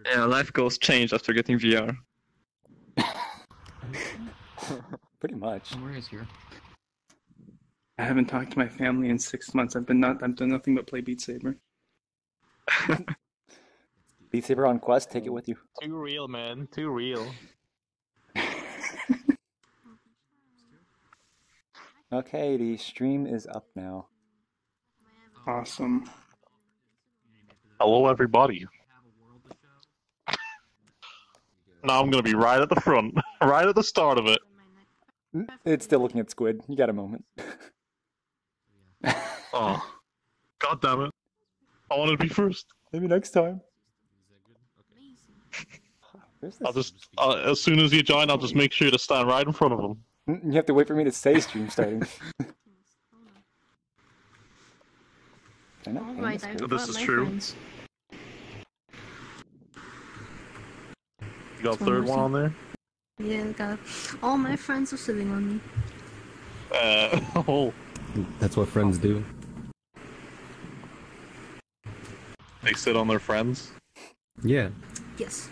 Yeah, life goals changed after getting VR. Pretty much. Where is here? I haven't talked to my family in 6 months. I've done nothing but play Beat Saber. Beat Saber on Quest, take it with you. Too real, man. Too real. Okay, the stream is up now. Awesome. Hello, everybody. Now I'm gonna be right at the front, right at the start of it. It's still looking at Squid. You got a moment. Oh, god damn it! I wanted to be first. Maybe next time. I'll just, as soon as you join, I'll just make sure to stand right in front of them. You have to wait for me to say stream starting. Alright, I've This got is my true. friends. You got a third one on there? Yeah, I got all my friends are sitting on me. Oh. That's what friends do. They sit on their friends? Yeah. Yes.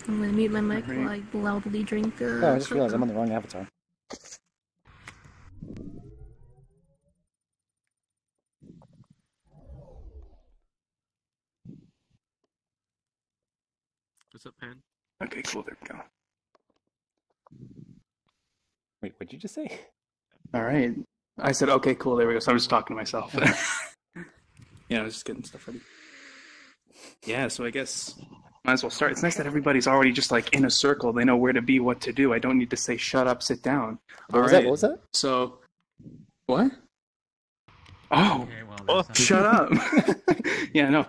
I'm gonna mute my mic while I loudly drink. Oh, I just realized I'm on the wrong avatar. What's up, Pan? Okay, cool. There we go. Wait, what'd you just say? All right. I said, okay, cool. There we go. So I'm just talking to myself. Yeah, I was just getting stuff ready. Yeah, so I guess might as well start. It's nice that everybody's already just like in a circle. They know where to be, what to do. I don't need to say, shut up, sit down. What was that? What was that? So, what? Oh, Okay, well, shut up. Yeah, no.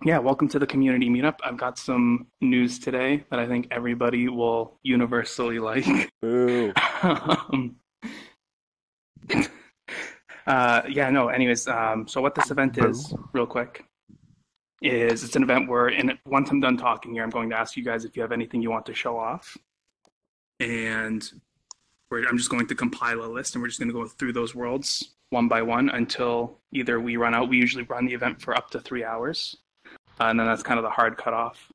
Yeah, welcome to the community meetup. I've got some news today that I think everybody will universally like. Boo. Yeah, no, anyways, so what this event is, real quick, is it's an event where, once I'm done talking here, I'm going to ask you guys if you have anything you want to show off. And I'm just going to compile a list, and we're just going to go through those worlds one by one until either we run out. We usually run the event for up to 3 hours, and then that's kind of the hard cutoff.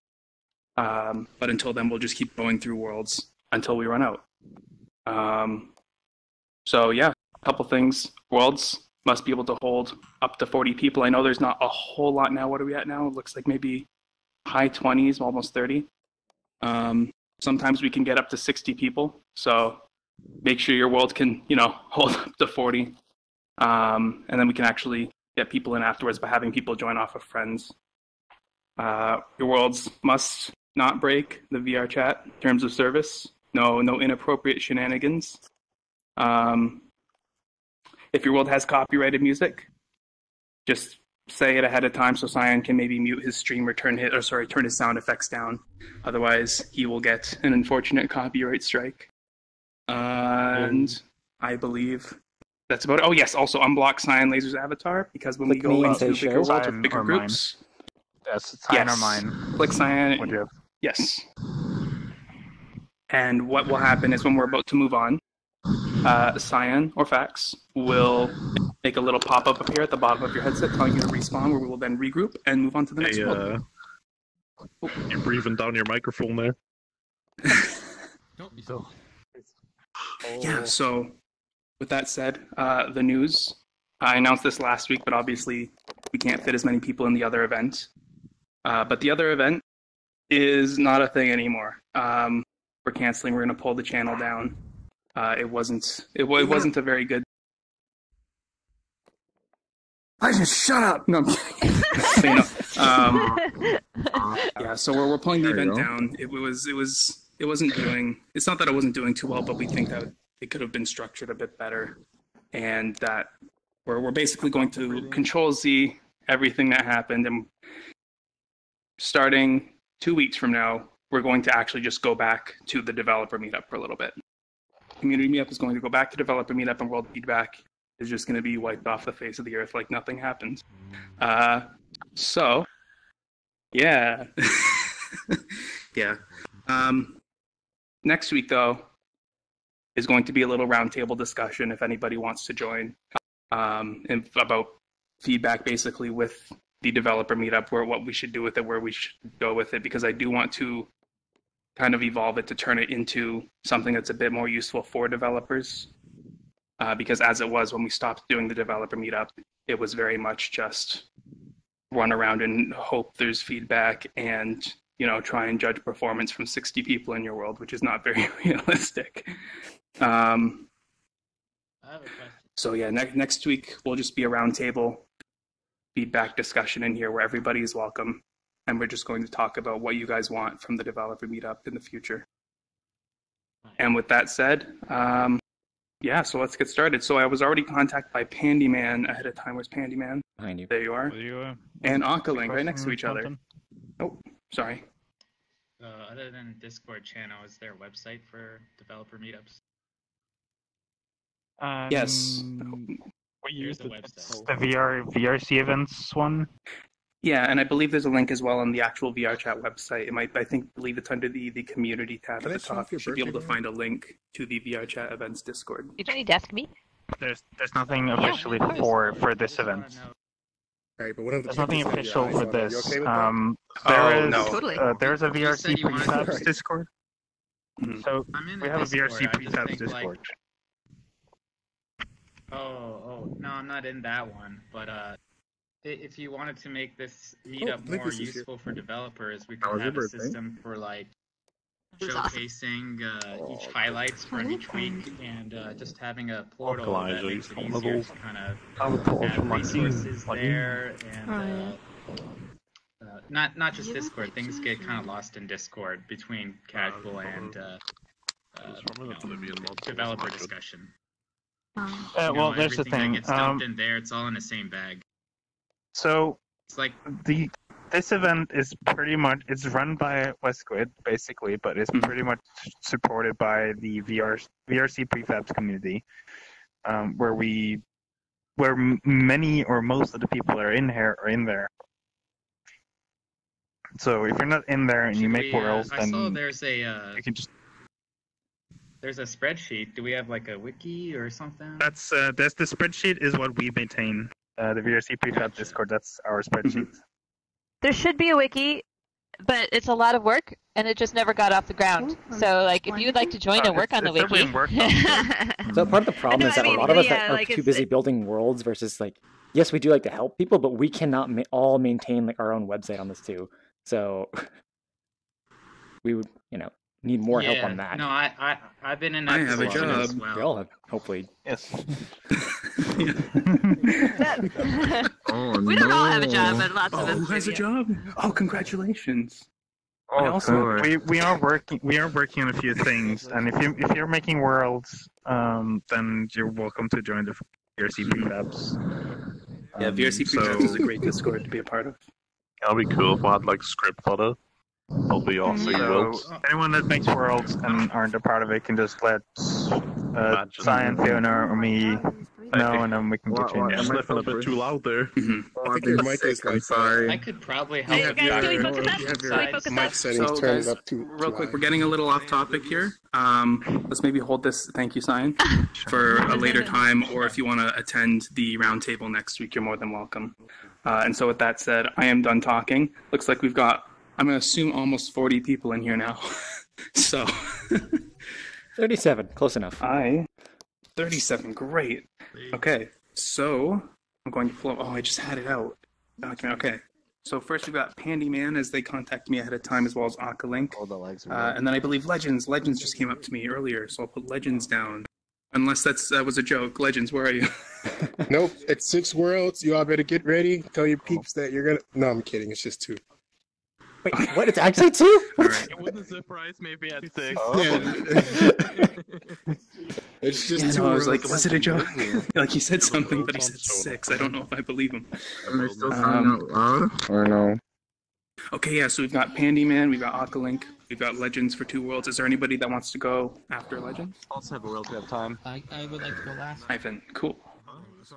But until then, we'll just keep going through worlds until we run out. So yeah, a couple things. Worlds must be able to hold up to 40 people. I know there's not a whole lot now. What are we at now? It looks like maybe high 20s, almost 30. Sometimes we can get up to 60 people. So make sure your world can, hold up to 40. And then we can actually get people in afterwards by having people join off of friends. Your worlds must not break the VRChat terms of service. No inappropriate shenanigans. If your world has copyrighted music, just say it ahead of time so Cyan can maybe mute his stream or turn his sound effects down. Otherwise, he will get an unfortunate copyright strike. And I believe that's about it. Oh yes, also unblock CyanLaser's avatar, because when we go into bigger worlds or bigger groups, yes, Cyan or mine. Click Cyan. Yes. And what will happen is when we're about to move on, Cyan or Fax will make a little pop-up up here at the bottom of your headset telling you to respawn, where we will then regroup and move on to the next world. You're breathing down your microphone there. Yeah, so with that said, the news, I announced this last week, but obviously we can't fit as many people in the other event. But the other event is not a thing anymore. We're canceling. We're going to pull the channel down. It wasn't a very good. I just shut up. No, I'm kidding. Yeah, so we're pulling the event down. It wasn't doing. It's not that it wasn't doing too well, but we think that it could have been structured a bit better, and that we're basically going to Control Z everything that happened, and starting 2 weeks from now, we're going to actually just go back to the developer meetup for a little bit. Community meetup is going to go back to developer meetup, and world feedback is just going to be wiped off the face of the earth like nothing happened. So, yeah. Yeah. Next week, though, is going to be a little roundtable discussion if anybody wants to join, and about feedback basically with the developer meetup, where what we should do with it, where we should go with it, because I do want to kind of evolve it to turn it into something that's a bit more useful for developers. Because as it was when we stopped doing the developer meetup, it was very much just run around and hope there's feedback and, you know, try and judge performance from 60 people in your world, which is not very realistic. I have a question. So yeah, next week will just be a roundtable feedback discussion in here where everybody is welcome. And we're just going to talk about what you guys want from the developer meetup in the future. And with that said, yeah, so let's get started. So I was already contacted by Pandyman ahead of time. Where's Pandyman? Behind you. There you are. And Akalink right next to each other. Oh, sorry. Other than Discord channel, is there a website for developer meetups? Yes. We use There's a website. the VRC events one. Yeah, and I believe there's a link as well on the actual VRChat website. It might, I believe it's under the community tab at the top. You should be able to find a link to the VRChat events Discord. You don't need to ask me. There's nothing officially of course. for this event. Right, but one of the There's nothing official for this. Okay with that? No. Totally. There's a You said VRC you wanted prefabs to- Discord. Mhm. So I'm in we the have a Discord, VRC I just prefabs think, Discord. Oh, no, I'm not in that one. But if you wanted to make this meetup more Lucas is here. useful for developers, we could was have your a birthday. system for like That's awesome. showcasing each highlights from each week, and just having a portal that Localizer, makes it some easier levels. to kind of Have a portal add from my resources team. there, and Oh, not just You have Discord. Things get pictures kind of or- lost in Discord between casual and from an Oblivion mod, so developer it's not good. discussion. Well, there's the everything thing. that gets dumped in there, it's all in the same bag. So It's like this event is pretty much run by Westwood basically, but it's pretty much supported by the VRC prefabs community, where many or most of the people that are in here are in there. So if you're not in there and you make worlds, I saw then there's a you can just there's a spreadsheet. Do we have like a wiki or something? that's the spreadsheet is what we maintain. The VRC prefab Discord, that's our spreadsheet. There should be a wiki, but it's a lot of work, and it just never got off the ground. So, like, if you'd like to join and work on the it's wiki. definitely worked on. So part of the problem No, is that I mean, a lot of us yeah, are like, too it's- busy building worlds versus like, yes, we do like to help people, but we cannot all maintain like our own website on this too. So we would, need more help on that. No, I've been in that I have a position as job. well. We all have, hopefully. Yes. Oh, We don't all have a job, but lots of Oh, us who has a do. job? Oh, congratulations. I Oh, also- cool. We are working on a few things, and if you're making worlds, then you're welcome to join the VRC prefabs. Yeah, VRC so- Prefabs is a great Discord to be a part of. That'll be cool if we had like script fodder. That'll be awesome. So anyone that makes worlds and aren't a part of it can just let Cyan, Fiona, or me know, and then we can get you in. Am I Sniffing a bit first? too loud there. I think your mic is I'm like, sorry. I could probably Hey, help guys, can we you focus up? you have Can your we focus mic up? settings So, turned guys, up too real quick, loud. we're getting a little off topic here. Let's maybe hold this, thank you, Cyan, for a later time, or if you want to attend the roundtable next week, you're more than welcome. And so with that said, I am done talking. Looks like we've got, I'm going to assume, almost 40 people in here now. So 37, close enough. 37, great. Okay, so I'm going to pull up, I just had it out. Document, okay. So first we've got Pandyman, as they contacted me ahead of time, as well as Akalink. And then I believe Legends. Legends just came up to me earlier, so I'll put Legends down. Unless that was a joke. Legends, where are you? Nope, it's 6 worlds. You all better get ready. Tell your peeps that you're gonna. No, I'm kidding. It's just 2. Wait, what? It's actually 2? All right. With the surprise, maybe at 6. It's just Yeah, 2 no, I was worlds. like, was it a joke? Like he said something, but he said 6. I don't know if I believe him. Am I still sounding out loud? Or no? Okay, yeah, so we've got Pandyman, we've got Akalink, we've got Legends for 2 worlds. Is there anybody that wants to go after Legends? Also have a world to have time. I would like to go last. Ivan, cool.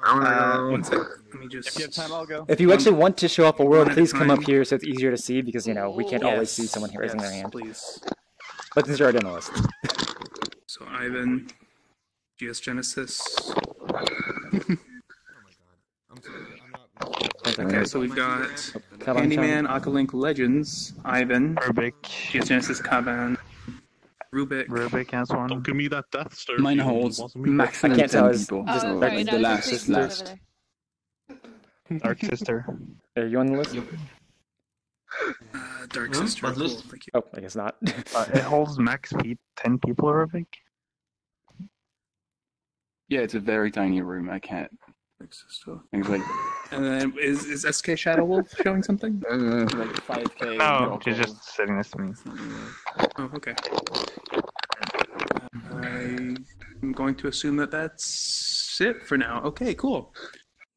I wanna One go. sec. Let me just. If you have time, I'll go. If you actually want to show up a world, One at a please come up time. here so it's easier to see because, we can't always see Yes, someone raising their yes, hand. Please. But these are already on the list. So Ivan, GS Genesis. Okay, so we've got Candyman, Aqualink Legends, Ivan, Rubik, GS Genesis, Kaban, Rubik has one. Don't give me that Death Star. Mine holds I maximum can't tell. 10 Is people. Oh, So sorry, no, the it's last just is over last. there. Dark Sister. Are you on the list? Dark Sister. What Cool, list? thank you. Oh, I guess not. It holds max 10 people, Rubik. Yeah, it's a very tiny room. I can't. It's like And then is SK Shadow Wolf showing something? like 5K. No, she's just sitting next to me. Oh, okay. I'm going to assume that that's it for now. Okay, cool.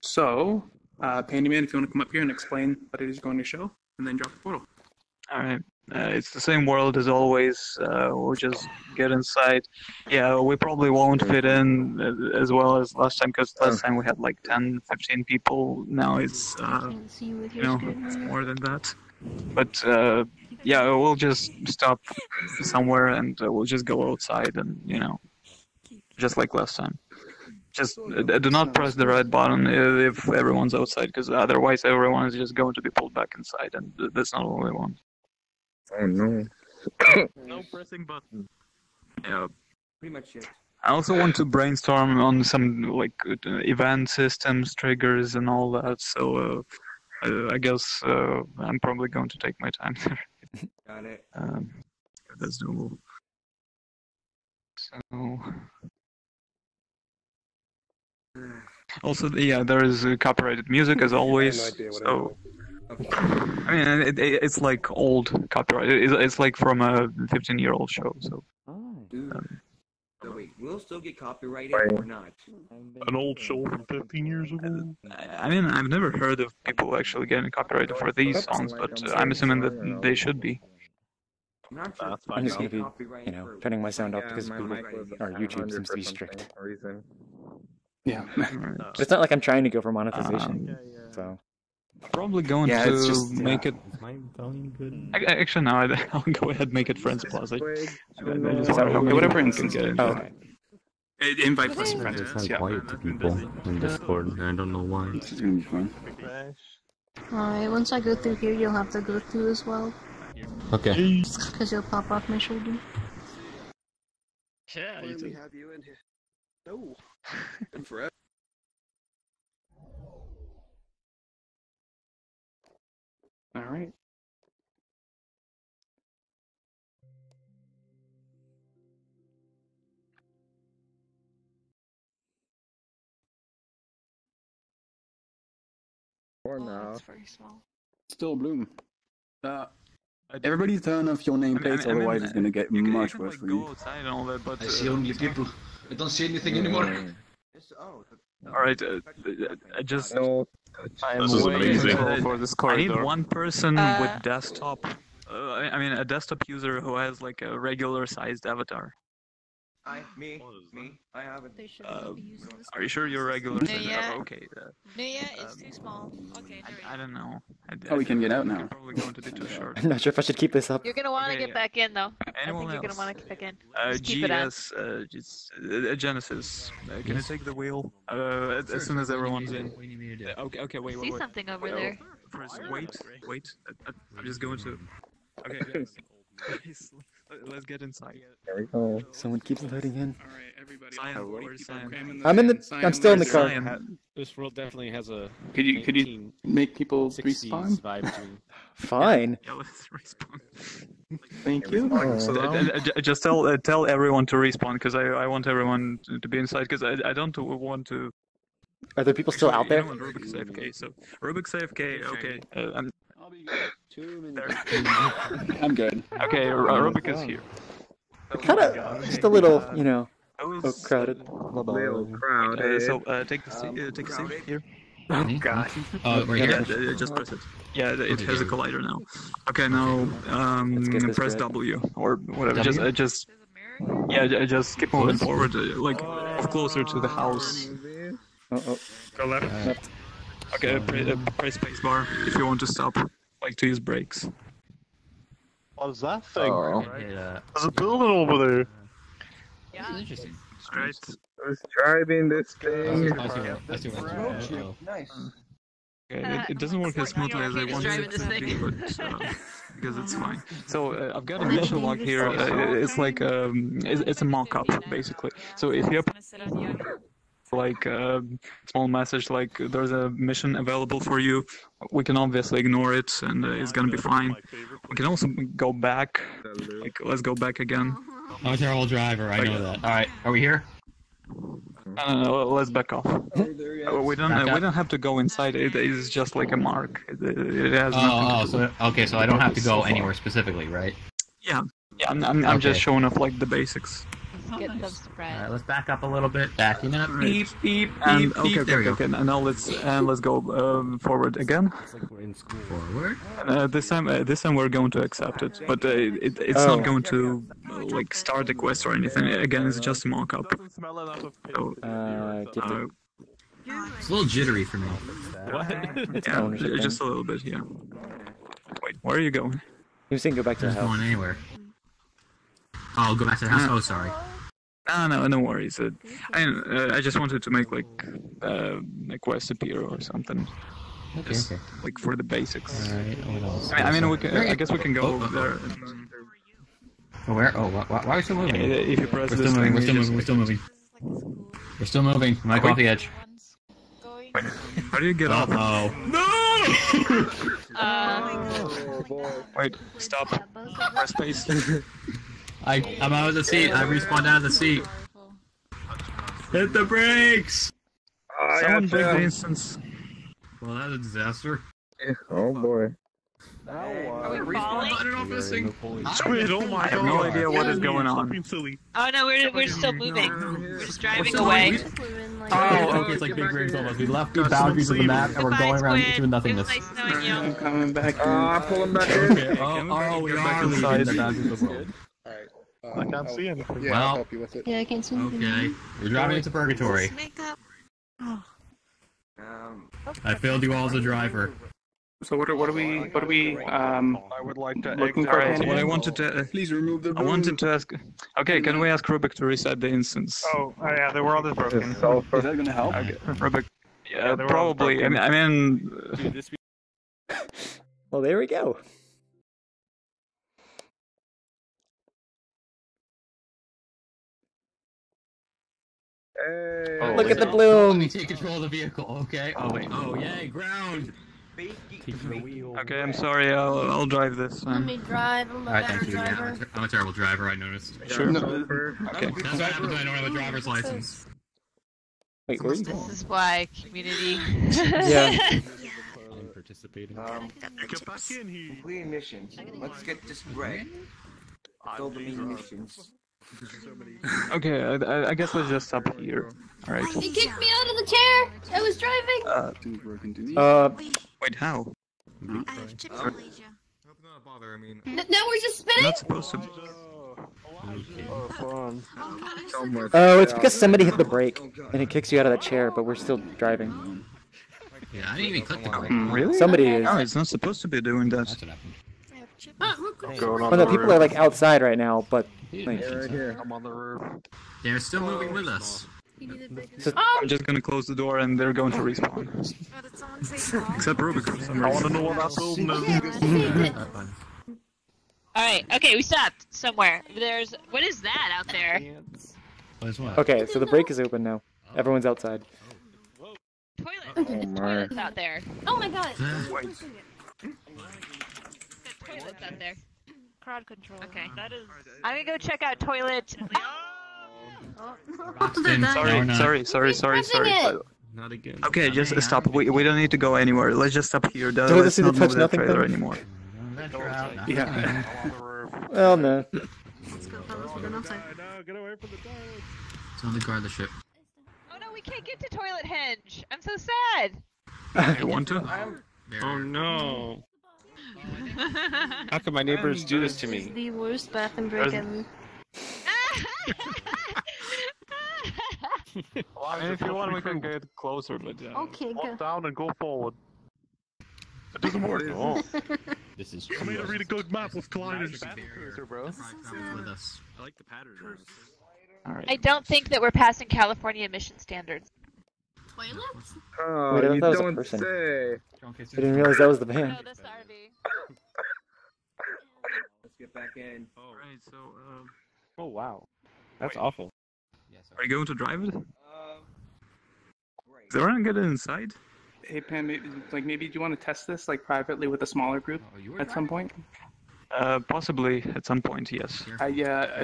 So, Pandyman, if you want to come up here and explain what it is you're going to show, and then drop the portal. Alright. It's the same world as always. We'll just get inside. Yeah, we probably won't fit in as well as last time, because last time we had like 10, 15 people. Now it's, it's more than that. But yeah, we'll just stop somewhere and we'll just go outside and, just like last time. Just do not press the red button if everyone's outside, because otherwise everyone is just going to be pulled back inside, and that's not what we want. Oh no. No pressing button. Yeah. Pretty much it. I also want to brainstorm on some event systems, triggers, and all that. So I guess I'm probably going to take my time there. Got it. That's doable. So. Also, yeah, there is copyrighted music as always. So. I mean, it's like old copyright. It's like from a 15-year-old show. So. So wait, we'll still get copyrighted or not? An old show from 15 years ago? I mean, I've never heard of people actually getting copyrighted for these songs, but I'm assuming that they should be. I'm just gonna be, turning my sound off because our YouTube seems to be strict. Yeah. It's not like I'm trying to go for monetization, so. Probably going to make it. Is my volume good? Actually, no. I'll go ahead and make it Friends Plus. Whatever instance. Okay. Invite plus friends. It's not quiet to people in Discord, and I don't know why. It's gonna be fun. Alright, once I go through here, you'll have to go through as well. Okay. Because you'll pop off my shoulder. Yeah, you do. Have you in here? No. Been forever. All right. Or now. That's very small. Still Bloom. Everybody turn off your nameplates, otherwise it's gonna get much worse for you. Outside and all that, but, I see only people. I don't see anything anymore. Alright, I just. I'm waiting for this corridor. I need one person with desktop. I mean, a desktop user who has like a regular sized avatar. Me, I haven't. Are you sure you're regular? Yeah. Okay. It's too small. Okay. I don't know. We can get out now. Probably going to be too short. I'm not sure if I should keep this up. You're gonna want to get back in though. Anyone I think you're else? gonna want to get back in. Just keep it on. Genesis. Can you take the wheel? As soon as everyone's in. Okay. Wait. See something over there. First, wait. I'm just going to. Okay. Please, let's get inside. There we go. Someone keeps letting in. All right, everybody. I'm still in the car. This world definitely has a. Could you make people respawn? Fine. Yeah, let's respawn. Thank you. Just tell everyone to respawn, because I want everyone to be inside, because I don't want to. Are there people still out there? Rubik's AFK. So Rubik's AFK. Okay. I'll be good. 2 minutes. I'm good. Okay, Rubik is here. Kind of, just a little, crowded. Little crowd. So take the seat here. Oh god. Yeah, just press it. Yeah, it has a collider now. Okay, now press W or whatever. Just just keep moving forward, like closer to the house. Go left. Okay, press spacebar if you want to stop, like to use brakes. What's that thing? Oh. There's a building over there. Yeah. This is interesting. Right. I was driving this thing. I see what Nice. Okay, it doesn't work as smoothly as I wanted it to be, but because it's fine. So I've got a mission log here. It's like it's a mock-up basically. So if you have like a small message like there's a mission available for you, we can obviously ignore it and it's gonna be fine. We can also go back. Like let's go back again. I'm a terrible driver. I know that. All right, are we here? Let's back off. We don't have to go inside. It is just like a mark. It has nothing to do. So I don't have to go anywhere specifically, right? Yeah. I'm just showing up like the basics. Get them spread. All right, let's back up a little bit. Backing up. Beep beep And, beep. Beep. There we go. Okay. And now let's go forward again. It's like we're in school. Forward. This time we're going to accept it, but it's not going to like start the quest or anything. Again, it's just a mock-up. So, it's a little jittery for me. What? Yeah, just a little bit. Yeah. Wait, where are you going? He was saying go back to the house. Going anywhere. Oh, I'll go back to the house. Oh, sorry. No worries. I just wanted to make like a quest appear or something. Okay. Just, like for the basics. Alright, what else? I mean, I guess we can go there. Where? Oh, why are we still moving? Yeah, if you press we're this still moving. thing, We're still moving. We're still moving. I'm like off the edge. Wait, how do you get off? Oh no! Wait, stop. Press space. I'm out of the seat. I respawned out of the seat. Hit the brakes! Someone break the instance. Well, that's a disaster. Oh boy. Are we falling? Squid, oh my god. I have no idea what is going on. Oh no, we're still moving. We're just driving away. Oh, okay, it's like big rings almost. We left the boundaries of the map and we're going around into nothingness. Nice knowing you. I'm coming back. I'm pulling back in. Okay. Oh, we are leaving the boundaries of the world. Alright. I can't see anything. Yeah, I'll help you with it. Yeah, I can't see anything. Okay. We're driving into purgatory. I failed you all as a driver. So what are we I would like to looking for? What I wanted to Please remove the. I wanted to ask. Okay, can we ask Rubik to reset the instance? Oh, yeah, the world is broken. Is that gonna help? Rubik. Yeah, the world probably. is I mean. Well, there we go. Hey. Look at the Let bloom. me take control of the vehicle. Okay. Oh wait. Oh yay, ground. Okay, I'm sorry. I'll drive this. Let me drive. I'm a Alright, better thank you. Yeah, driver. I'm a terrible driver. I noticed. Sure. Okay. That's what happens when I don't have a driver's license. Wait, where are you This going? is why community. Yeah. I'm participating. Get back in here. Complete missions. Let's get this bread. Fill the main missions. Okay, I guess let's just stop here. All right. He kicked me out of the chair. I was driving. Wait, how? I have chipolasia. Not bother. I mean, Now we're just spinning. Not supposed to. Oh, it's because somebody hit the brake and it kicks you out of the chair, but we're still driving. Yeah, I didn't even click the brake. Really? Somebody is. No, it's not supposed to be doing that. That's what happened. Well, no, people are like outside right now, but like, I'm on the roof. They're still moving with us. so, I'm just gonna close the door and they're going to respawn. Except Rubik for some reason. I want to know what that building is. Alright, okay, we stopped somewhere. There's. What is that out there? What is what? okay, so the brake is open now. Everyone's outside. Toilet. Toilets out there. Oh my god. Wait. Toilets out there. Crowd control. Okay. I'm gonna go check out toilet. Roxton, no, no. Sorry. Not again. Okay, just stop. We don't need to go anywhere. Let's just stop here. Don't Let's see the not touch move that nothing trailer thing? anymore. Yeah. Well, no. Let's go, fellas. We're going outside. Get away from the toilets. It's on the guard the ship. Oh no, we can't get to toilet henge. I'm so sad. You want to? Oh no. How can my neighbors do this to This is me? the worst bathroom break ever. If you want, we can get closer, but Okay, go. Walk down and go forward. It doesn't work. Oh. This is I made a really good map with gliders. bro. With us. I like the pattern. Alright. I don't think that we're passing California emission standards. Toilets? Oh, Wait, I you thought that was a don't person. say. I didn't realize that was the van. No, this RV. Let's get back in. Oh, right, so, Oh wow, that's awful. are you going to drive it? Is everyone getting inside? Hey Pan, maybe do you want to test this like privately with a smaller group at some point? Possibly at some point, yes. I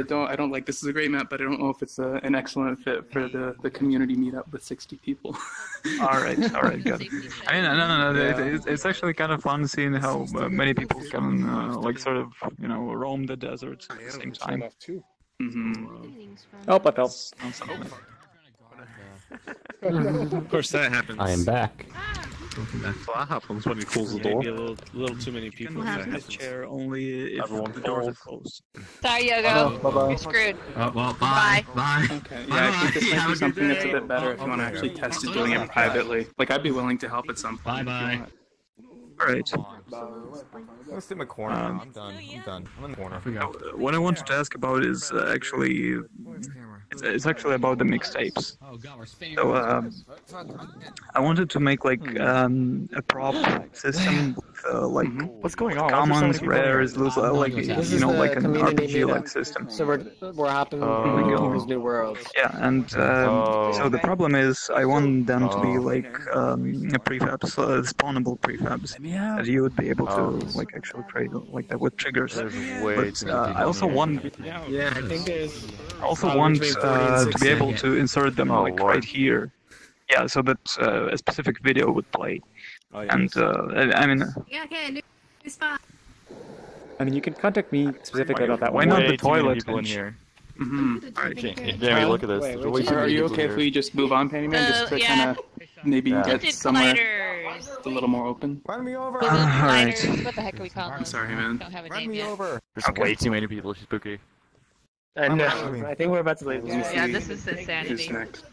don't like this is a great map, but I don't know if it's an excellent fit for the community meetup with 60 people. All right, good. I mean, no. It's actually kind of fun seeing how many people can like sort of roam the desert at the same time. Oh, I fell. Of course, that happens. I am back. Welcome back. So that happens when you close the door. Maybe a little too many people. The chair only if the doors are closed. Sorry, Yogo. You're screwed. Oh, well, bye. Bye. Okay. Yeah, I think this might be something that's a bit better if you want to actually test it doing it privately. Like, I'd be willing to help at some point. Bye. All right. I'll sit in the corner. I'm done. I'm in the corner. What I wanted to ask about is actually, it's actually about the mixtapes. So I wanted to make like a prop system with like What's going on? commons, rares, like like an RPG-like system. So we're hopping Oh. these new worlds. Yeah, and so the problem is I want them to be like prefabs, spawnable prefabs that you would be able to like actually create like that with triggers. But I also want, Yeah, I think there's. to be able to insert them like right here. Yeah, so that a specific video would play. And I mean. Yeah, okay, new spot. I mean, you can contact me specifically about that Why one. not the toilet people in bench? here? Alright, Jamie, look at this. There's way too Are many you people okay if here. we just move on, Pennyman, just to yeah. kind of maybe get Lifted somewhere colliders. a little more open? Run me over! Lifted Alright. colliders. What the heck are we calling them? I'm sorry, man. Don't have a Run name me yet. over! There's way too many people. She's spooky. I know. I think we're about to leave. Yeah, this is Who's insanity. next?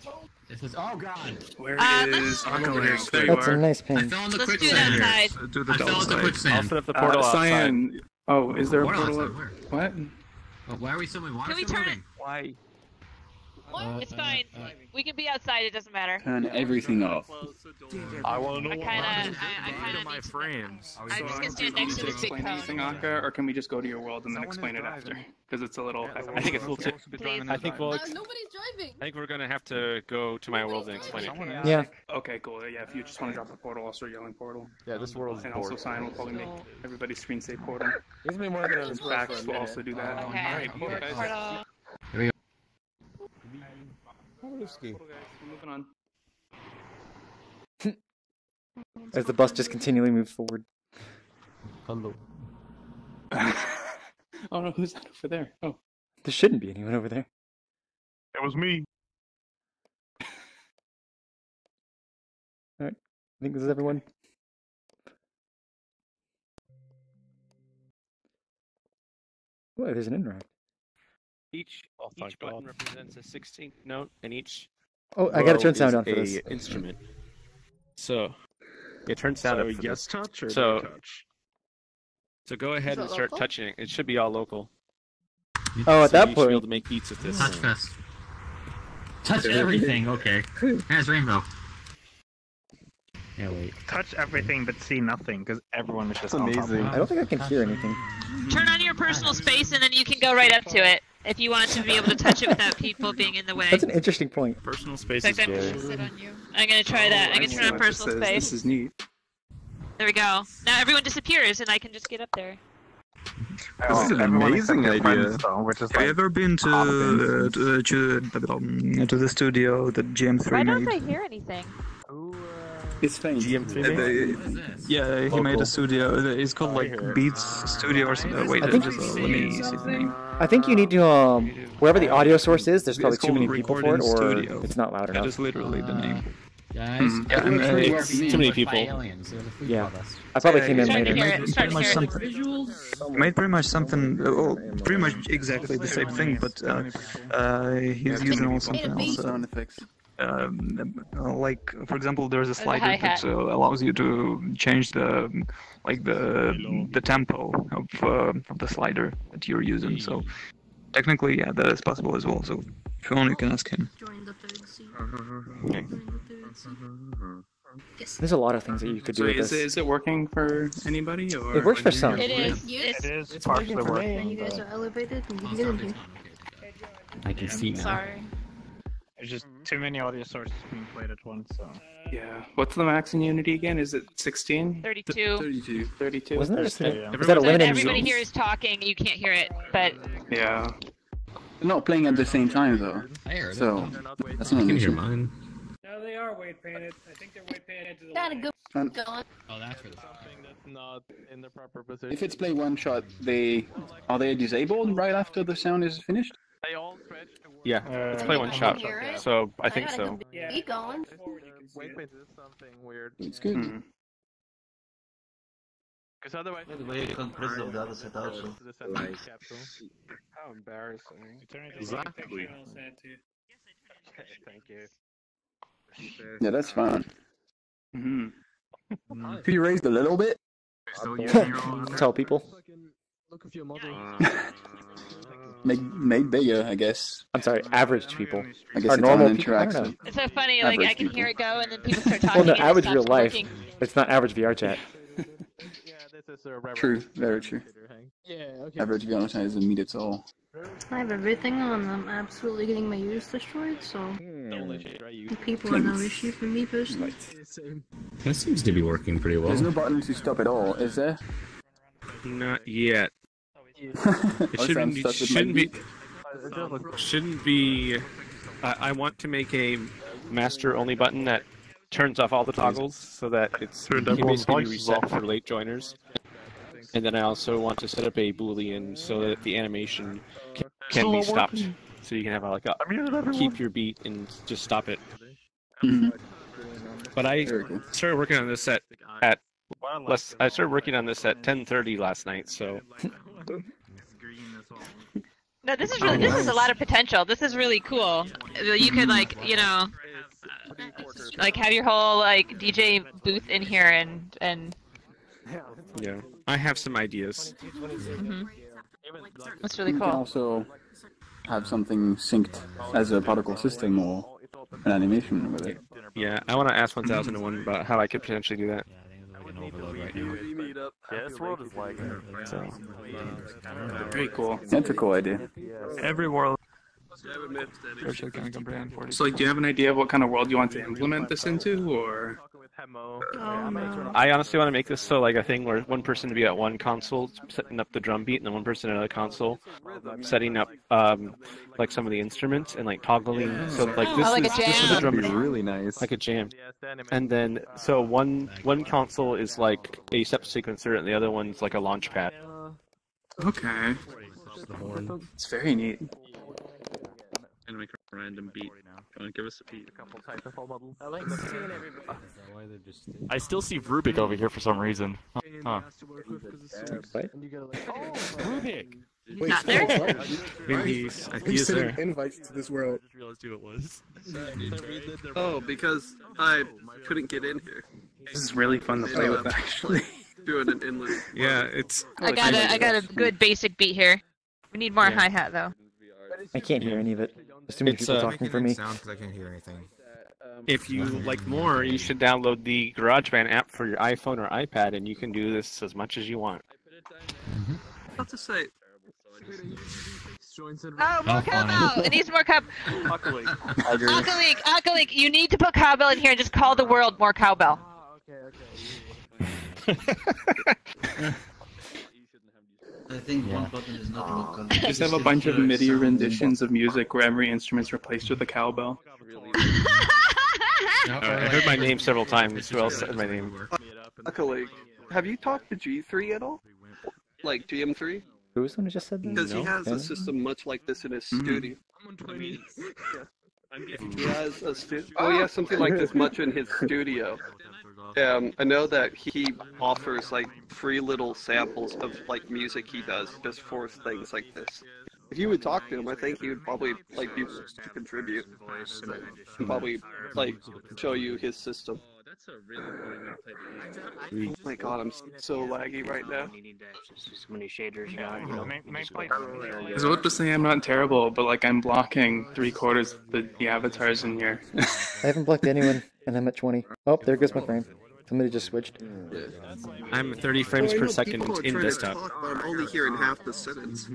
This is oh god. Where let's- is Aquaman? There you That's a are. nice I pin. fell in the Let's do it quicksand. outside. Do the I fell in the outside. I'll quicksand. set up the portal outside. Cyan. Oh, is there a Portal portal? outside, where? What? Oh, why are we still moving? Why Can are we still turn moving? Why? It's fine. We can be outside. It doesn't matter. Turn everything off. I want to know I what kinda my need to- frames. I'm just gonna stand next to this big Explain anything, cone. Akka, or can we just go to your world and then explain it after? Because it's a little. I think it's a little too. Please. I think we'll. Nobody's driving. I think we're gonna have to go to my world and explain it. Yeah. Okay, cool. Yeah, if you just want to drop the portal, I'll start yelling portal. Yeah, this world is And also, bored. Cyan will probably make everybody screen say portal. This has been more than In fact, we'll also do that. Okay. Alright, cool, guys. Portal. Cool, guys. We're moving on. As the bus just continually moves forward. Hello. Oh no, who's that over there? Oh. There shouldn't be anyone over there. It was me. Alright. I think this is everyone. Oh, there's an interact. Each button represents a 16th note, and each Oh, I gotta row turn sound is on for this. a instrument. So, Yeah, turn sound So up. For yes touch or So- no touch? so go ahead and start touching it. It should be all local. Oh, at So that you should be able point. to make beats with this. Touch fest. Touch everything. Okay. There's Rainbow. Yeah, wait. Touch everything but see nothing because everyone is just amazing. I don't think I can hear anything. Turn on your personal space, and then you can go right up to it if you want to be able to touch it without people being in the way. That's an interesting point. Personal space In is fact, good. I'm gonna try that. I'm gonna turn on personal This space. is neat. There we go. Now everyone disappears, and I can just get up there. This is an amazing idea. Which is Have you ever been to the studio that Why GM3 don't I made? hear anything? It's fine. Yeah, he made a studio. It's called like Beats Studio or something. Wait, I think- just let me see the name. I think you need to, wherever the audio source is, there's probably It's too many called people for it, or Recording Studio. it's not loud That enough. is literally the name. Guys, Yeah, and, It's too many people. Yeah. I probably came in Starting to later. hear it. Starting to hear it. Made pretty much something, pretty much exactly the same thing, but he's using all something else. like for example, there's a the slider hi-hat. that allows you to change the tempo of the slider that you're using. So technically, yeah, that is possible as well. So if you want, you can ask him. Join the third seat. Okay. There's a lot of things that you could do So with is this. it working for anybody? Or It works for some. It is. It is It's partially working for me. working. You guys are elevated and you can get in here. I can see now. Sorry. There's just too many audio sources being played at once, so. Yeah. What's the max in Unity again? Is it 16? 32. 32. Wasn't there a Thursday. thing? Was that a So if limited everybody use? here is talking, you can't hear it, but Yeah. They're not playing at the same time though. So that's not an issue. Mine. No, they are weight painted. I think they're weight painted to the Got a good And going. Oh, that's for the Something that's not in the proper position. if it's play one shot, are they disabled right after the sound is finished? They all switch to Yeah, let's play one shot. So I think so. Keep going. Weight paint is something weird. It's good. Because otherwise, By the way, you can't press the other set also. How embarrassing. Exactly. Thank you. Yeah, that's fine. Mm-hmm. Could you raise it a little bit? Tell people. Look at your model. Make bigger, I guess. I'm sorry, average people. I guess Or it's normal on people. I don't know. interaction. it's so funny. Like I Average can people. hear it go, and then people start talking. Well, no, and it average stops real life. working. It's not average VR chat. True, very true. Yeah, okay. Average VR chat doesn't meet it all. I have everything on. I'm absolutely getting my use destroyed, so people are no issue for me personally. That seems to be working pretty well. There's no button to stop at all, is there? Not yet. It Oh, shouldn't be. sounds stuck with my Shouldn't be. I want to make a master-only button that turns off all the toggles, so that it's Turned can everyone's basically be voices reset off. for late joiners. And then I also want to set up a boolean so that the animation can be stopped. So you can have like a keep your beat and just stop it. But I started working on this at I started working on this at 10:30 last night. So No, this is a lot of potential. This is really cool. You could like like have your whole like DJ booth in here and yeah, I have some ideas. That's really You can cool. also have something synced as a particle system or an animation with it. Yeah, I want to ask 1001 about how I could potentially do that. Meetup. Yeah, this world is like. So, Very cool. That's a cool idea. every world. So, like, do you have an idea of what kind of world you want to implement this into, or? I honestly want to make this so like a thing where one person to be at one console setting up the drum beat, and then one person at another console setting up like some of the instruments and like toggling. So like this like a this is the jam. drum Really nice. like a jam. And then so one console is like a step sequencer, and the other one's like a launch pad. Okay. It's very neat. And make a random beat. Go and give us a beat. I like seeing everybody. I still see Rubik over here for some reason. Huh. What? Rubik! Wait, Not there? Maybe Who's he's sending there. invites to this world? I just realized who it was. Oh, because I couldn't get in here. This is really fun to play with, actually. Doing an inlet. Yeah, it's. I got a good basic beat here. We need more hi-hat though. I can't hear any of it. There's too many people talking for me. Sound because I can't hear anything. If you like more, you should download the GarageBand app for your iPhone or iPad, and you can do this as much as you want. What to say? Oh, more cowbell! It needs more cowbell. Akalik, you need to put cowbell in here and just call the world more cowbell. I think one button is not local. Just have a bunch of MIDI renditions of music where every instrument's replaced with a cowbell. I heard my name several times. Who else said my name? Luckily, have you talked to G3 at all? Like GM3? Who was the one who just said that? Because he has a system much like this in his studio. He has a he has something like this much in his studio. I know that he offers like free little samples of like music he does just for things like this. If you would talk to him, I think he would probably like be willing to contribute. He'd probably like show you his system. That's a really good way to play. Oh my god, I'm so laggy right now. So many shaders, yeah. You know, I was about to say I'm not terrible, but like I'm blocking 3/4 of the avatars in here. I haven't blocked anyone, and I'm at 20. Oh, there goes my frame. Somebody just switched. I'm 30 frames per second in desktop. I'm only hearing half the sentence.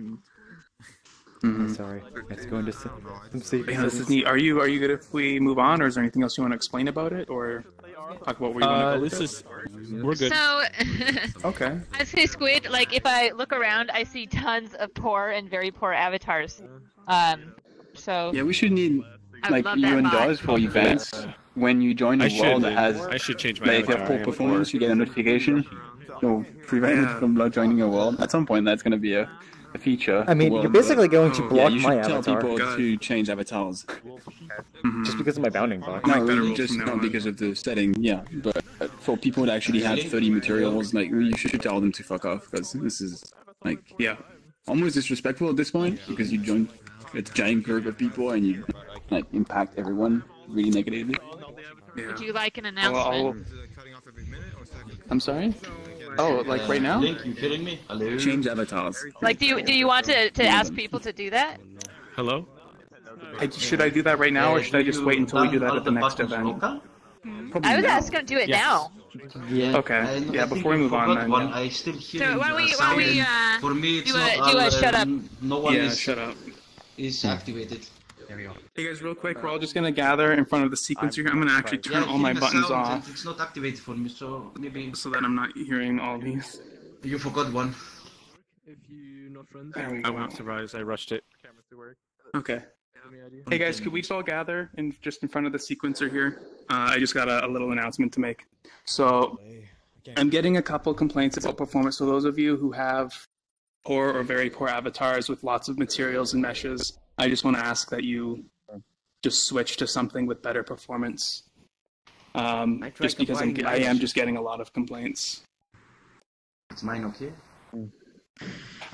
Sorry, let's go into some safe. Yeah, this is neat. Are you good if we move on, or is there anything else you want to explain about it, or talk about where you want to go? We're good. So, Okay. I say Squid, like, if I look around, I see tons of poor and very poor avatars. So... Yeah, we should need, I like, love you that and bot. Dawes for events. When you join a world that has... I should change my like, if you have avatar, poor yeah. performance, you get a notification. You'll prevent it from not joining a world. At some point, that's going to be a feature. I mean, Well, you're basically going to block you my should tell avatar. people to change avatars. Just because of my bounding box. Not really, just not because of the setting, yeah. But for people that actually have 30 materials, like, you should tell them to fuck off, because this is, like, almost disrespectful at this point, because you join a giant group of people and you, like, impact everyone really negatively. Would you like an announcement? I'm sorry? Oh, like right now? Link, you kidding me? Hello? Change avatars. Like, do you want to ask people to do that? Hello? Should I do that right now, or should I just wait until we do that at the next event? I would ask him to do it now. Yeah. Okay. Yeah, before we move on then. One, I still hear So why don't we for me, it's do not a shut up? No one Yeah, shut up. is activated. There we go. Hey guys, real quick, we're all just gonna gather in front of the sequencer here. I'm gonna actually turn all my buttons off. It's not activated for me, so maybe... So that I'm not hearing all these. You forgot one. There we I'm go. not surprised, I rushed it. Okay. Hey guys, could we all gather just in front of the sequencer here? I just got a little announcement to make. So, I'm getting a couple complaints about performance. So those of you who have poor or very poor avatars with lots of materials and meshes, I just want to ask that you just switch to something with better performance. Just because I am just getting a lot of complaints. It's mine okay?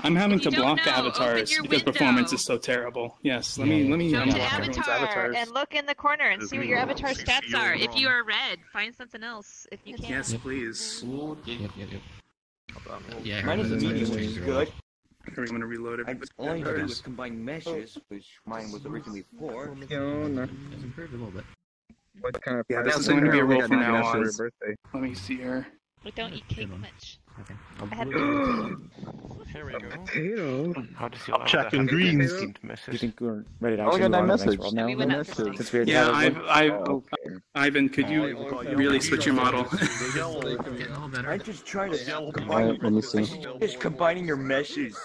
I'm having to If you don't block know, avatars open your because window. performance is so terrible. Yes, let me Go unblock to everyone's avatar avatars. and look in the corner and see what your avatar stats are. If you are red, find something else. If you can't. Yes, please. Yeah, Mine is a medium, which is good. I'm going to reload it. I only do with combined meshes, which mine was originally 4. It's improved a little bit. What kind of Yeah, this is present going to be a we roll got from named now after on. your birthday? Let me see here. But don't eat cake much. Okay. I had Potato. How does I'm checking greens. Do you think we're ready to Oh, I actually got move on to the that next world now? We went up to Since we already Yeah, have one? Ivan, could you really switch your model? Getting all better. I just try to Alright, let me see. just combining your meshes.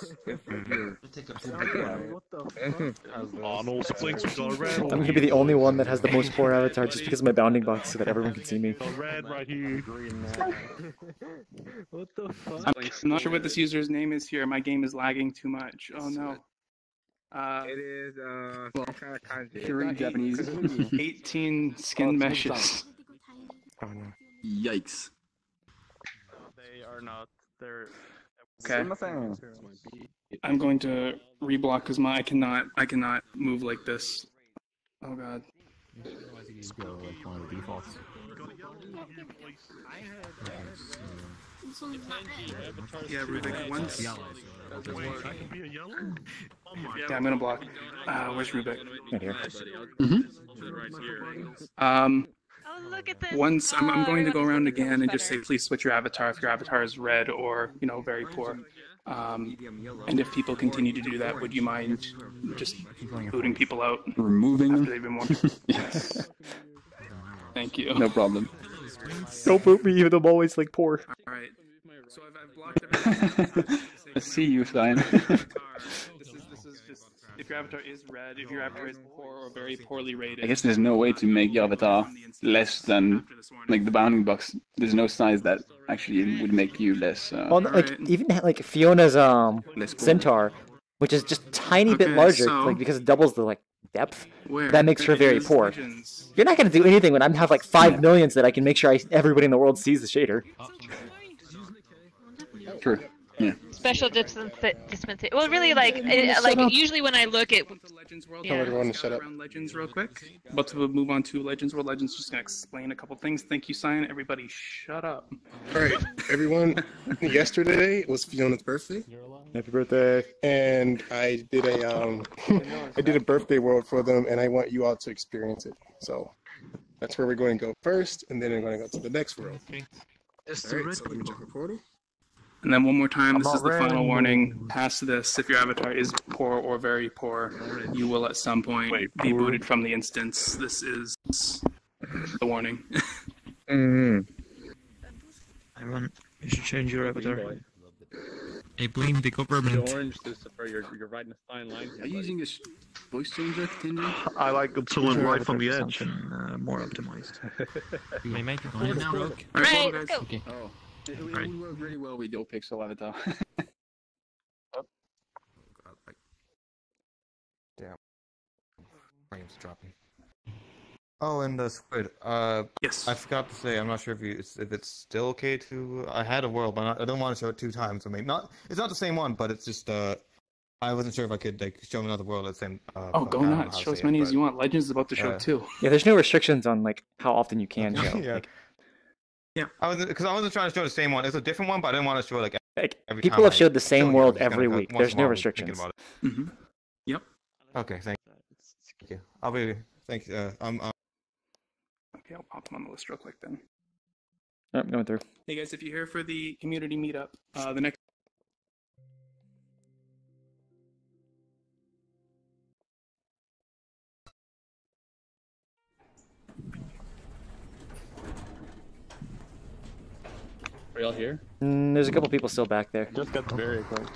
Arnold Splink's got red. I'm gonna be the only one that has the most poor avatar just because of my bounding box so that everyone can see me. Red right here. What the fuck? I'm not sure what this user's name is here. My game is lagging too much. Oh no. It is kind of kanji. Pure Japanese. 18 skin meshes. Yikes. They are not. They're. Okay. I'm going to reblock because I cannot move like this. Oh god. Just go like one of the defaults. Yeah, Rubik, once. Yeah, Yeah, I'm gonna block. Where's Rubik? Right here. Oh, look at this. Once I'm going to go everyone around looks so again and much just say, better. please switch your avatar if your avatar is red or very poor. And if people continue to do that, would you mind just booting people out Removing after them? they've been warned? Yes. Thank you. No problem. Don't boot me even though I'm always like poor. All right. So I've blocked everything. I see you, Stein. This is just if your avatar is red, if your avatar is poor or very poorly rated. I guess there's no way to make your avatar less than, like, the bounding box. There's no size that actually would make you less. Well, like even like Fiona's centaur, which is just tiny bit Okay, larger, so- like because it doubles the depth. Where? That makes her very Legends, poor. Legends. You're not gonna do anything when I have like 5 millions that I can make sure everybody in the world sees the shader. True. Yeah. Special dispensation. Well, really, like usually when I look at Legends World. Yeah. Tell everyone to shut up. Around Legends real quick. About to move on to Legends World. Legends just gonna explain a couple things. Thank you, Cyan. Everybody, shut up. All right, everyone. Yesterday was Fiona's birthday. Happy birthday! And I did a I did a birthday world for them, and I want you all to experience it. So that's where we're going to go first, and then we're going to go to the next world. All right, so let me check the portal. And then one more time, this is the final ready. warning. Past this, if your avatar is poor or very poor, you will at some point be booted from the instance. This is the warning. Everyone, you should change your avatar. Hey, Bleen, the government. Orange, Lucifer, you're riding a fine line. Are you using a voice changer, Tinder? I like the tool and right from the edge. More optimized. Can we make it on now? Right, let's go. Okay. Oh, it would work really well with your pixel avatar. Damn. Frames dropping. Oh, and the squid. Yes. I forgot to say. I'm not sure if it's still okay to. I had a world, but I don't want to show it 2 times. I mean, not. It's not the same one, but it's just. I wasn't sure if I could like show another world at the same. Oh, go nuts! Show as many as you want. Legends is about to show too. Yeah, there's no restrictions on like how often you can show. Yeah. Like, I wasn't trying to show the same one. It's a different one, but I didn't want to show every people time have I showed the same show world you, I'm just every gonna, week. once There's in a no while, restrictions. thinking about it. Mm-hmm. Yep. Okay, thank you. I'll be. Thank you. Okay, I'll pop them on the list real quick then. I'm going through. Hey guys, if you're here for the community meetup, the next. Are y'all here? There's a couple people still back there. Just got very close.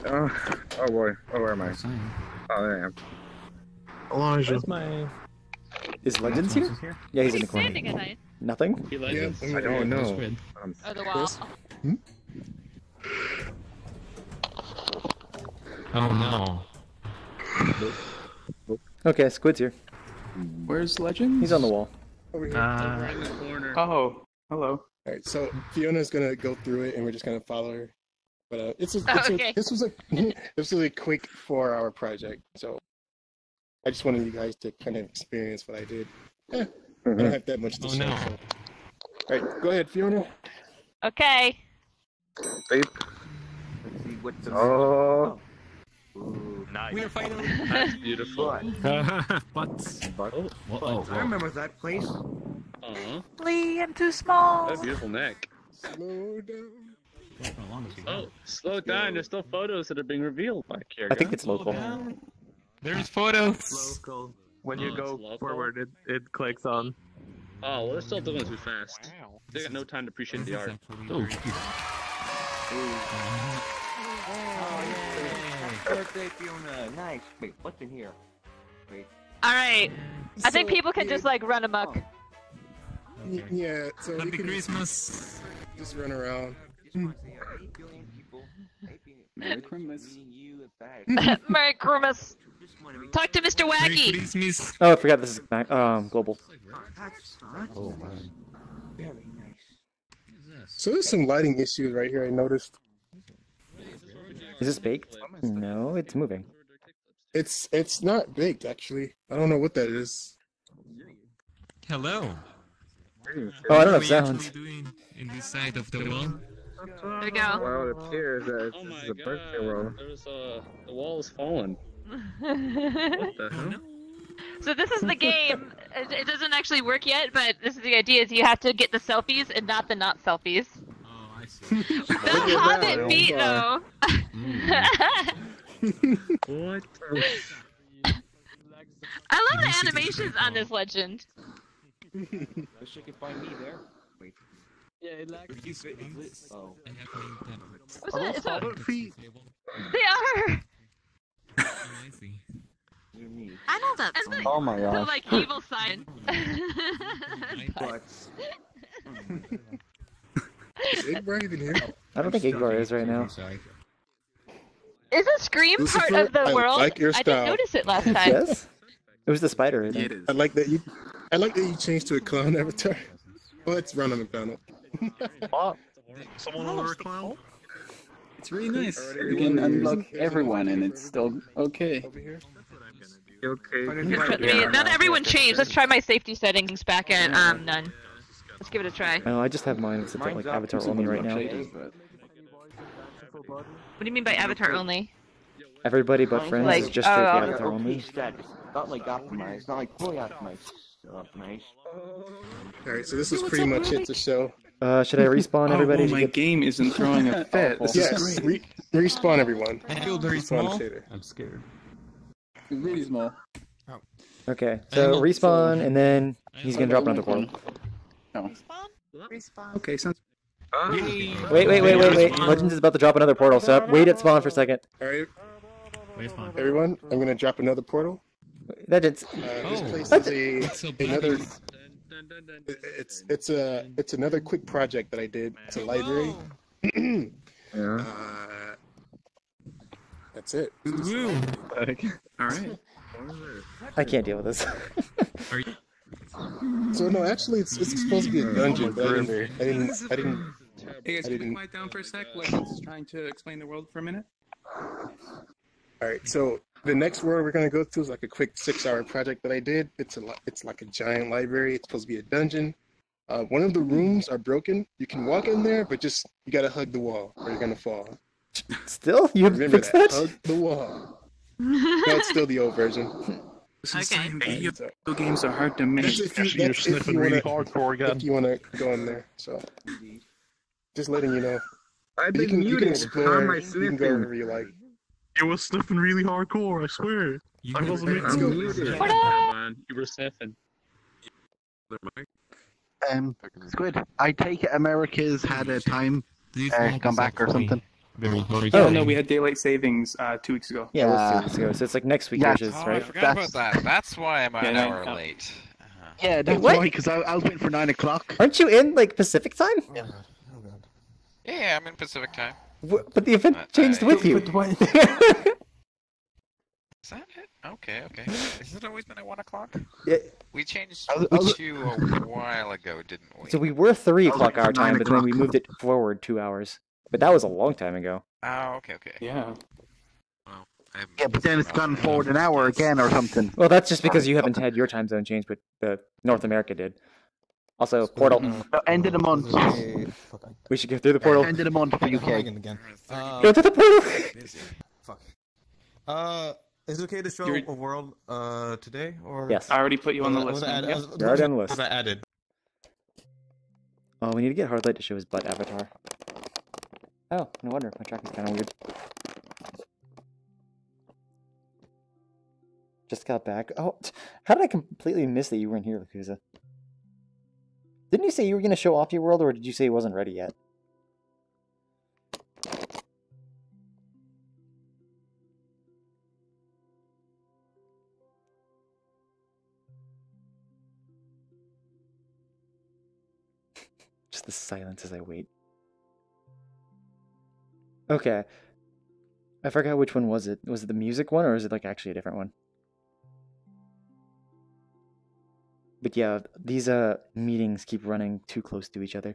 Oh boy. Oh, where am I? Oh, there I am. Elijah. That's my... Is Legends here? Yeah, he's in the corner. standing at night? Nothing? Yeah, I don't know. Oh, the wall. Oh no. Okay, Squid's here. Where's Legends? He's on the wall. Over here. Right in the corner. Oh, hello. All right, so Fiona's gonna go through it, and we're just gonna follow her. But this was a quick 4-hour project, so I just wanted you guys to kind of experience what I did. I don't have that much to show. No. So. All right, go ahead, Fiona. Okay. Oh. Nice. We are finally. That's beautiful. I remember that place. Lee, I'm too small. That beautiful neck. Slow down. Oh, slow down. There's still photos that are being revealed back here. I think it's local. There's photos. Local. When Oh, you it's go local? forward, it clicks on. Oh, well, they're still doing too fast. They got no time to appreciate the art. Oh. Birthday, Fiona. Nice. Wait, what's in here? Wait. All right. I think So, people can just like run amok. Yeah, so we Happy can Christmas. just run around. Merry Christmas. Merry Christmas. Talk to Mr. Merry Wacky. Christmas. Oh, I forgot this is global. Oh, man. Very nice. So there's some lighting issues right here. I noticed. Is this baked? No, it's moving. It's not baked actually. I don't know what that is. Hello. Oh, I don't have What are we sounds. actually doing in this side of the wall? There we go. Well, it appears that this is a birthday world. There's the wall is fallen. What the hell? So this is the game. It doesn't actually work yet, but this is the idea: is you have to get the selfies and not the not selfies. Oh, I see. The Hobbit beat though. What? I love the animations on this legend. Wish you could find me there. Wait. Yeah, it lags. Oh. What's that? Is that? Feet. They are. Oh, I see. I know that. Oh my The gosh. like evil side. But. Is Igbar even here? I don't think Igbar is right now. Is a scream part Lucifer, of the I world? like your I style. didn't notice it last time. Yes? It was the spider. I think. it is. I like that you changed to a clown avatar. Well, it's Ronald McDonald. Oh, someone order a clown? It's really nice. You can unlock everyone and it's still okay. Okay. Not everyone changed. Let's try my safety settings back at none. Let's give it a try. Oh, I just have mine set to like avatar only right now. What do you mean by avatar only? Everybody but friends Like, is just straight avatar only. Not like optimized, not like fully optimized. Alright, so this is pretty much it to show. Should I respawn everybody? Oh, my game isn't throwing a fit. This is great. Respawn everyone. I feel very Respawn small. shader. I'm scared. It's really small. Okay, so respawn, and then he's gonna drop another portal. No. Respawn. Okay, sounds. Wait. Legends is about to drop another portal, so wait at spawn for a second. Alright. Everyone, I'm gonna drop another portal. Legends. This place is another. It's another quick project that I did. It's a library. That's it. All right. I can't deal with this. So no, actually, it's supposed to be a dungeon, but I didn't. Hey guys, can you quiet down for a sec? Let's trying to explain the world for a minute. All right, so the next world we're gonna go through is like a quick 6-hour project that I did. It's like a giant library. It's supposed to be a dungeon. One of the rooms are broken. You can walk in there, but just you gotta hug the wall or you're gonna fall. Still, you Remember fixed that? Hug the wall. No, it's still the old version. Video games are hard to make. You're sniffing really hardcore again. If you wanna go in there, so just letting you know. I've You been can muted. explore. How am I You can go sniffing? wherever you like. You were sniffing really hardcore, I swear. I wasn't muted. Man, you were sniffing. Squid, I take it America's had a time come back or something. Oh no, we had daylight savings 2 weeks ago. Yeah, it was 2 weeks ago, so it's like next week, which is Oh, I right. forgot about that. That's why I'm an hour late. Yeah, that's what? why, because I was waiting for 9 o'clock. Aren't you in like Pacific time? Yeah, I'm in Pacific time. But the event changed with you. Is that it? Okay. Has it always been at 1 o'clock? Yeah. We changed to a while ago, didn't we? So we were 3 o'clock our time, but then we moved it forward 2 hours. But that was a long time ago. Oh, okay. Yeah. Well, Yeah, but then it's gone forward an hour again or something. Well, that's just because you haven't had your time zone changed, but North America did. Also, portal. No, end of the month. We should go through the portal. End of the month for UK. Go to the portal! Fuck. Is it okay to show a world today? Or Yes. I already put you on the list. You're already on the list. Was I added? Oh, we need to get Hardlight to show his butt avatar. Oh, no wonder. My track is kind of weird. Just got back. Oh, how did I completely miss that you weren't here, Lakuza? Didn't you say you were going to show off your world, or did you say it wasn't ready yet? Just the silence as I wait. Okay. I forgot which one was it. Was it the music one, or is it like actually a different one? But yeah, these meetings keep running too close to each other.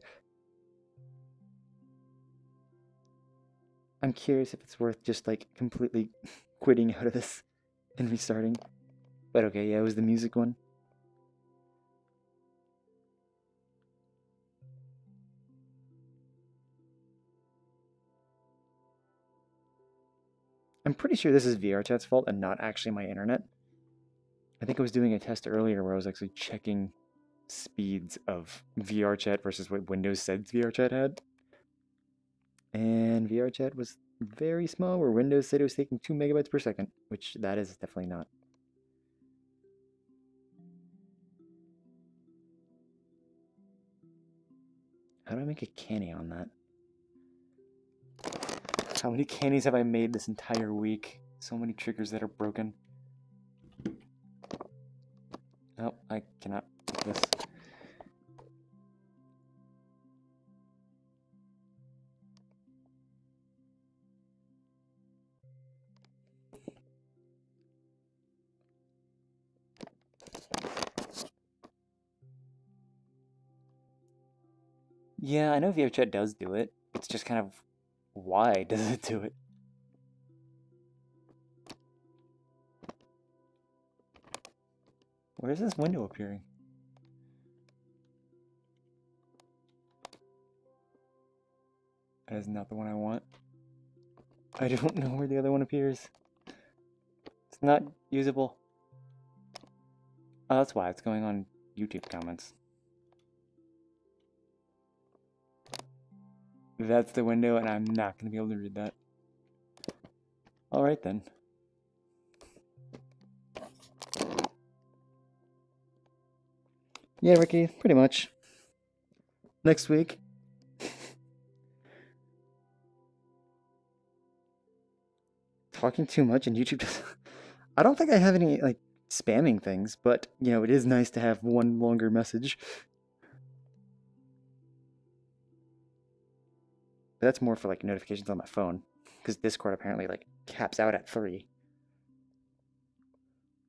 I'm curious if it's worth just like completely quitting out of this and restarting. But okay, yeah, it was the music one. I'm pretty sure this is VRChat's fault and not actually my internet. I think I was doing a test earlier where I was actually checking speeds of VRChat versus what Windows said VRChat had. And VRChat was very small, where Windows said it was taking 2 megabytes per second, which that is definitely not. How do I make a canny on that? How many cannies have I made this entire week? So many triggers that are broken. Oh, I cannot do this. Yeah, I know VRChat does do it. It's just kind of Why does it do it? Where's this window appearing? That is not the one I want. I don't know where the other one appears. It's not usable. Oh, that's why it's going on YouTube comments. That's the window, and I'm not going to be able to read that. Alright then. Yeah, Ricky, pretty much. Next week. Talking too much and YouTube doesn't... I don't think I have any, like, spamming things, but, you know, it is nice to have one longer message. But that's more for, like, notifications on my phone, because Discord apparently, like, caps out at 3.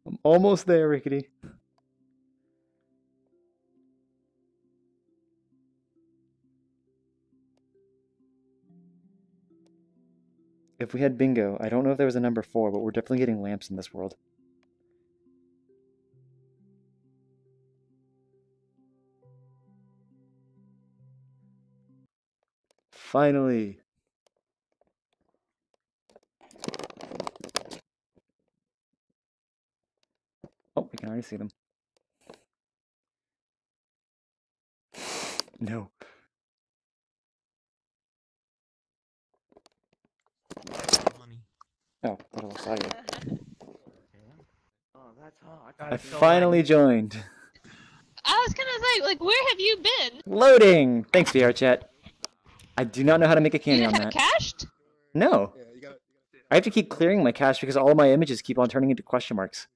I'm almost there, Rickety. If we had bingo, I don't know if there was a number 4, but we're definitely getting lamps in this world. Finally! Oh, we can already see them. No. Oh, what a little audio. Oh, that's hot. I finally joined. I was gonna say, like, where have you been? Loading! Thanks, VRChat. I do not know how to make a candy You on have that. cached? No. I have to keep clearing my cache because all my images keep on turning into question marks.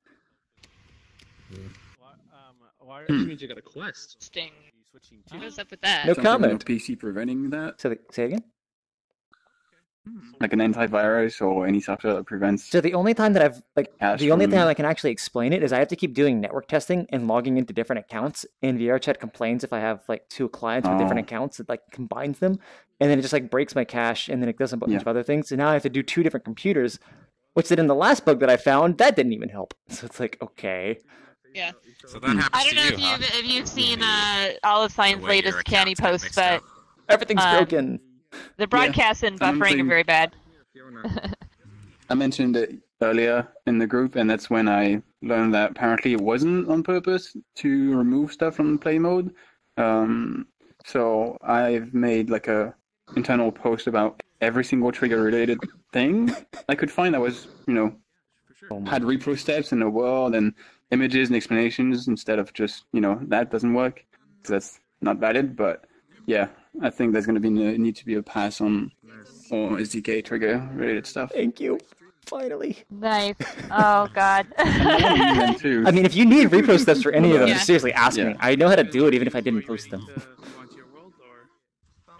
Why means you got a quest? Sting. What is up with that? No Something on comment. your PC preventing that? Say again? Like an antivirus or any software that prevents... So the only time that I've, like, cache the only from- time I can actually explain it is I have to keep doing network testing and logging into different accounts, and VRChat complains if I have, like, 2 clients with different accounts, it, like, combines them, and then it just, like, breaks my cache, and then it does a bunch of other things, and now I have to do 2 different computers, which then in the last bug that I found, that didn't even help. So it's like, okay. Yeah. So that happens I don't know to you, if you've seen Olive Sign's latest candy post, but everything's broken. The broadcast and buffering are very bad. I mentioned it earlier in the group, and that's when I learned that apparently it wasn't on purpose to remove stuff from play mode. So I've made like a internal post about every single trigger-related thing I could find that was, you know, had repro steps in the world and images and explanations instead of just, you know, that doesn't work. So that's not valid, but yeah, I think there's going to be need to be a pass on all SDK trigger-related stuff. Thank you. Finally. Nice. Oh, God. I mean, if you need repro steps for any of them, just seriously ask me. I know how to do it even if I didn't post them.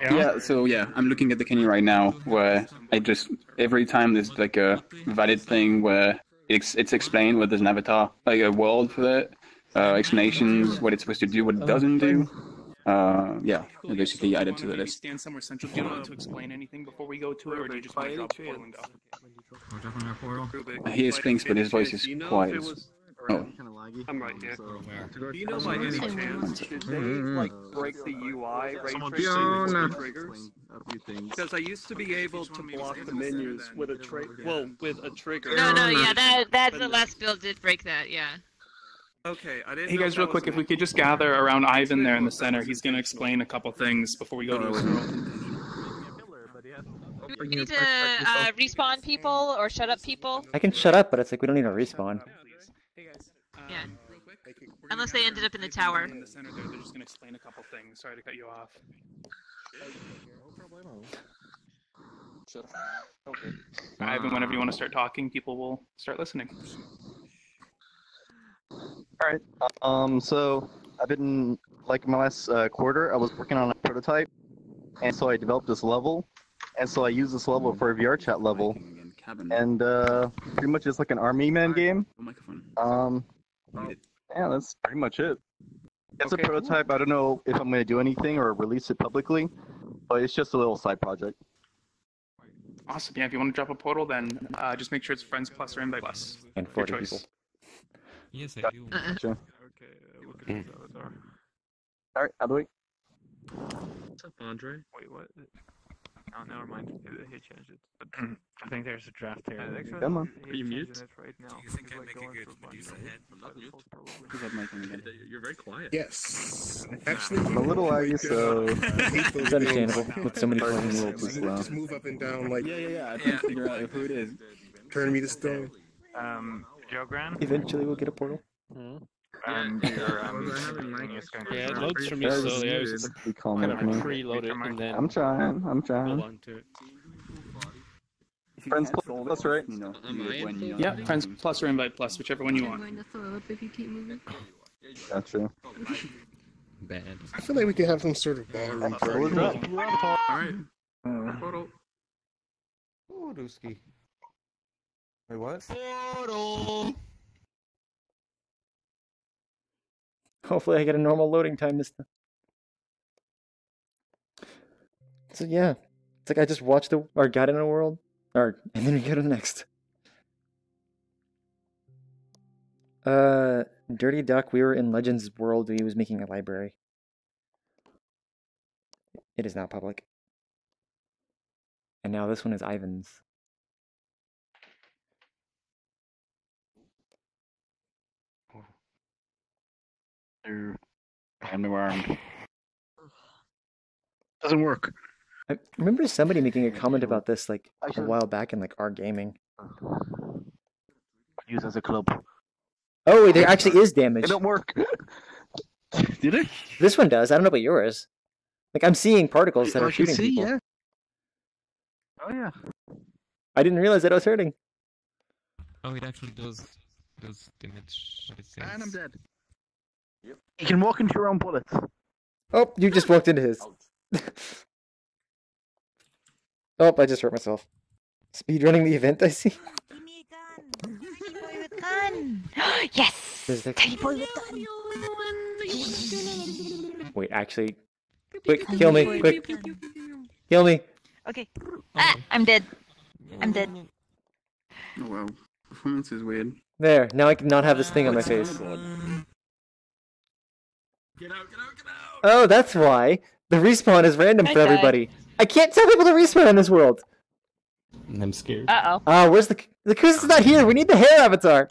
Yeah, so yeah, I'm looking at the canyon right now where I just, every time there's like a valid thing where it's explained where there's an avatar, like a world for it, explanations, what it's supposed to do, what it doesn't do. Yeah, I basically added to the list. Stand somewhere central. Do you want to explain anything before we go to it, or do you just want to drop the portal and go? He explains, but his voice is quiet. Oh. I'm right here. Do you know by any chance, did they like break the UI ray tracing with triggers? Because I used to be able to block the menus with a with a trigger. No, yeah, that's the last build did break that, yeah. Okay, I didn't. Hey guys, real quick, if we could just gather around Ivan there in the center, he's going to explain a couple things before we go to his world. Do we need to respawn people or shut up people? I can shut up, but it's like we don't need a respawn. Yeah. Unless they ended up in the tower. In the center there, they're just going to explain a couple things. Sorry to cut you off. Okay. Ivan, whenever you want to start talking, people will start listening. Alright, so I've been, like my last quarter, I was working on a prototype, and so I developed this level, and so I used this level for a VRChat level, and pretty much it's like an army man game. Yeah, that's pretty much it. It's a prototype, I don't know if I'm going to do anything or release it publicly, but it's just a little side project. Awesome. Yeah, if you want to drop a portal, then just make sure it's friends plus or invite plus. And 40 people. Yes, I do. Sure. Okay, Alright, out of the way. What's up, Andre? Wait, what? Oh, never mind. He changed it. But I think there's a draft here. Come on. Are you mute? Right now. Do you think I make a good Medusa head? I'm not mute. Who's that mic on again? You're very quiet. Yes. Actually, I'm a little laggy, so... It's understandable with so many players. Just move up and down, like... Yeah. I can't figure out who it is. Turn me to stone. Joe Grant? Eventually we'll get a portal. And your thing is going to Yeah, it be loads for me slowly. I was just Be calm kind with of me. preload it and then I'm trying. hold on to it. Friends plus, right? You know, Am I when you Yeah, friends plus or invite plus, whichever one you want. going to throw up if you keep moving. Gotcha. Bad. I feel like we could have some sort of ballroom party. Alright. Portal. Ooh, Dooski. Wait, what? Portal! Hopefully I get a normal loading time this time. So yeah, it's like I just watched or got in a world, and then we go to the next. Dirty Duck, we were in Legends World, he was making a library. It is now public. And now this one is Ivan's. I'm armed. Doesn't work. I remember somebody making a comment about this like a while back in like our gaming. Use as a club. Oh wait, there actually is damage. It don't work. Did it? This one does. I don't know about yours. Like I'm seeing particles that I are can shooting see, people. yeah. Oh yeah. I didn't realize that I was hurting. Oh, it actually does damage. What it says. And I'm dead. Yep. You can walk into your own bullets. Oh, you just walked into his. Oh, I just hurt myself. Speedrunning the event, I see. Give me a gun! Tiny boy with gun! Yes! Tiny boy with gun! Wait, actually... Quick, kill me, quick! Kill me! Okay. Ah, I'm dead. I'm dead. Oh wow. Performance is weird. There, now I can not have this thing on my face. Get out! Oh, that's why. The respawn is random for everybody. I can't tell people to respawn in this world. I'm scared. Uh-oh. Where's the Kuz is not here. We need the hair avatar.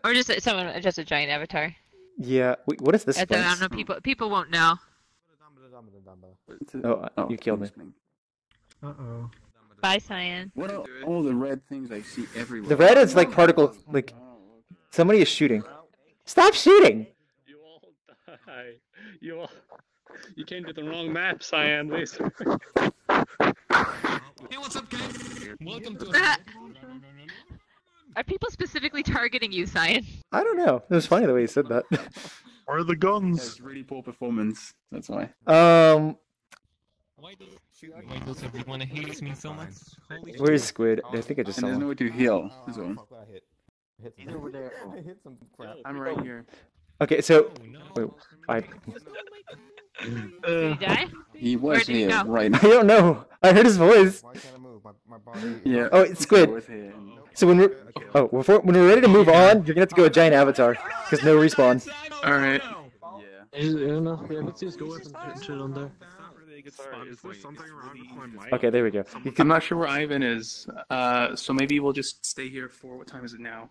Or just a giant avatar. Yeah. Wait, what is this? I don't know. People won't know. Oh, you killed me. Uh-oh. Bye, Cyan. What are all the red things I see everywhere? The red is like particle. Like somebody is shooting. Stop shooting. You all die. You came to the wrong map, CyanLaser. Hey, what's up, guys? Welcome to. Are people specifically targeting you, Cyan? I don't know. It was funny the way you said that. Where are the guns? It's really poor performance. That's why. Why does everyone hate me so much? Where's Squid? I think I just saw There's him. no way to heal. As well. He's over there. I hit some crap. I'm right here. Okay, so wait, Did he die? He Where was did he here go? right I don't know. I heard his voice. Why can't I move? My body. Yeah. Oh, it's Squid. So when we're ready to move on, you're gonna have to go a giant avatar because no respawn. All right. Let's just go and shit on there. Okay, there we go. I'm not sure where Ivan is, so maybe we'll just stay here for, what time is it now?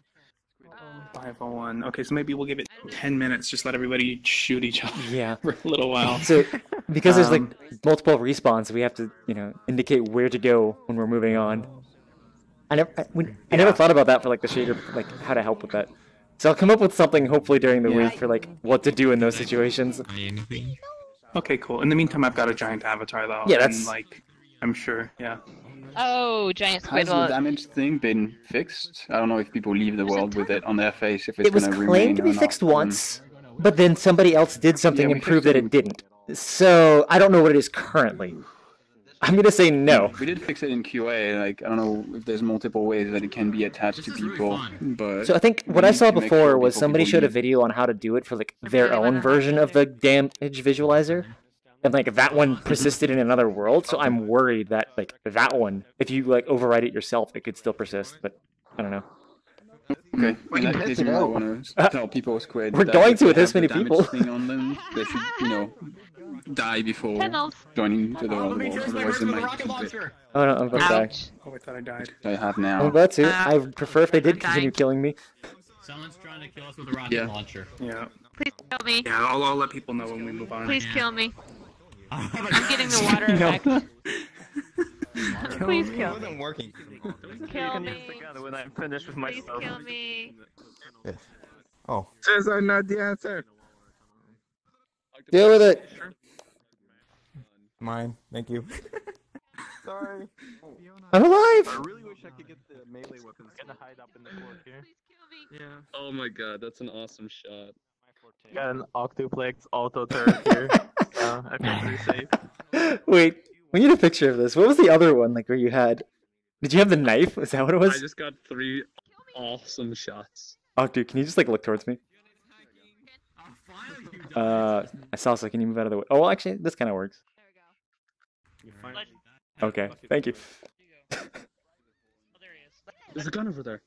5:01. Okay, so maybe we'll give it 10 minutes, just let everybody shoot each other for a little while. So, because there's like multiple respawns, we have to, indicate where to go when we're moving on. I never thought about that for like the shader, like how to help with that. So I'll come up with something hopefully during the week for like what to do in those situations. Okay, cool. In the meantime, I've got a giant avatar though. Yeah, that's- And, I'm sure, yeah. Oh, giant Has squid. the damage thing been fixed? I don't know if people leave the world with it on their face, if it's It was going to remain claimed to be or not. fixed once, but then somebody else did something Yeah, and we proved fixed that it didn't. So I don't know what it is currently. I'm gonna say no. We did fix it in QA. I don't know if there's multiple ways that it can be attached to people, but So I think what we I need saw to make before sure was before somebody people showed a leave. video on how to do it for like their own version of the damage visualizer. and like that one persisted in another world. So I'm worried that like that one, if you like overwrite it yourself, it could still persist. But I don't know. Okay, in that case, you might want to tell people Squid. We're that going if to they with this have the many damage people. thing on them, they should, you know, die before joining to the other world. Otherwise, they might complete. Oh no, I'm about to die. Oh, I thought I died. I have now. I'm about to. I would prefer if they did continue killing me. Someone's trying to kill us with a rocket launcher. Yeah. Please kill me. Yeah, I'll let people know when we move on. Please kill me. I'm getting the water effect. Please kill me. Working. Kill me. When I'm finished with Please kill me. Yes. Oh. Those are not the answer. Deal with it. Mine. Thank you. Sorry. I'm alive. I really wish I could get the melee weapons. Gonna hide up in the fork here. Yeah. Oh my god, that's an awesome shot. Got an octuplex auto turret here. So I feel pretty safe. Wait, we need a picture of this. What was the other one like where you had? Did you have the knife? Is that what it was? I just got 3 awesome shots. Oh, dude, can you just like look towards me? Salsa, can you move out of the way? Oh, well, actually, this kind of works. Okay, thank you. There's a gun over there.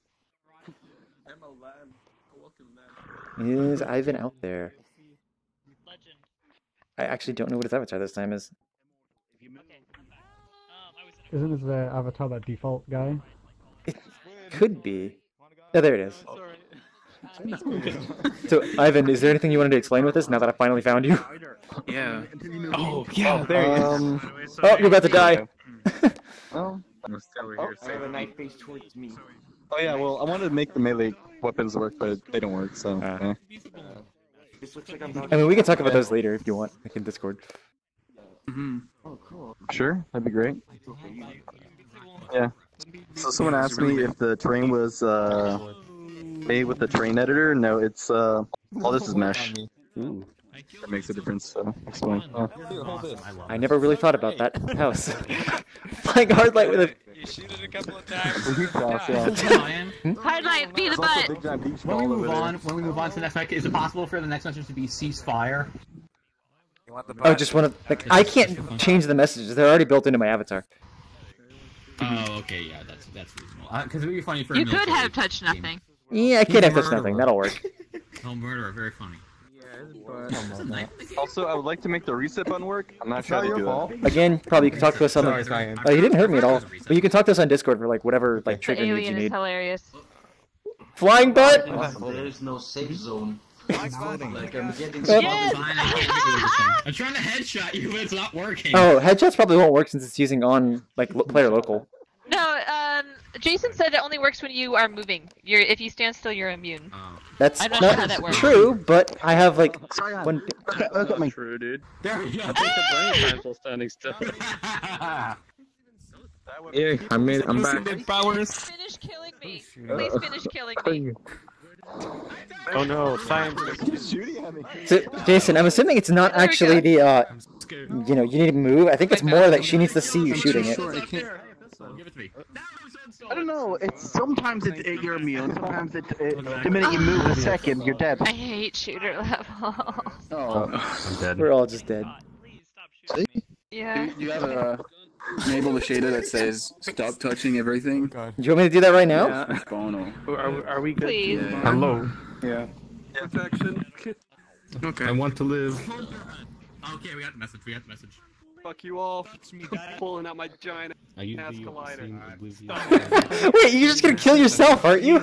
Is Ivan out there? I actually don't know what his avatar this time is. Isn't this the avatar that default guy? It could be. Yeah, there it is. So, Ivan, is there anything you wanted to explain with this now that I finally found you? Yeah. Oh, yeah, there you go. Oh, you're about to die. Oh. I'm still here. I have a knife face towards me. Oh yeah, well, I wanted to make the melee weapons work, but they don't work, so. This looks like I'm about I mean, we can talk about those later if you want, like in Discord. Oh, cool. Sure, that'd be great. Yeah. So someone asked me if the terrain was made with the terrain editor. No, it's all this is mesh. Ooh. That makes a difference. So explain. I never really thought about that house. Flying hard light with a. You shoot it a couple of times. Hard light, be the butt. When we move on to the next match, is it possible for the next match to be ceasefire? Oh, just want to. Like, I can't change the messages. They're already built into my avatar. Oh, okay, yeah, that's reasonable. Because it would be funny for. You could have touched nothing. Yeah, I could have touched nothing. That'll work. No murderer, very funny. Also, I would like to make the reset button work. I'm not sure how to do that. Again, probably you can talk to us on the. Oh, you didn't hurt me at all. But you can talk to us on Discord for like whatever like The trigger needs you alien is need. hilarious. Flying butt. There is no safe zone. Like I'm getting. I'm trying to headshot you, but it's not working. Oh, headshots probably won't work since it's using on like player local. No, Jason said it only works when you are moving. If you stand still, you're immune. That's I'm not not sure how that works. true, but I have like one. That's not true, dude. There we go. I think the brain times while standing still. Yeah, I'm back. Please finish killing me. Please finish killing me. Oh no, science is shooting at me. So, Jason, I'm assuming it's not actually the you know, you need to move. I think it's more that she needs to see you shooting it. Give it to me. I don't know. It's sometimes you're immune. Sometimes the minute you move a second, you're dead. I hate shooter level. Oh, I'm dead. We're all just dead. See? Yeah. You have enable the shader that says stop touching everything. Do you want me to do that right now? Yeah. Bono. Are we good? Please. Yeah. Hello. Yeah. Protection. Okay. I want to live. Okay, we got the message. Fuck you all. Pulling out my giant ass collider. Wait, you're just gonna kill yourself, aren't you?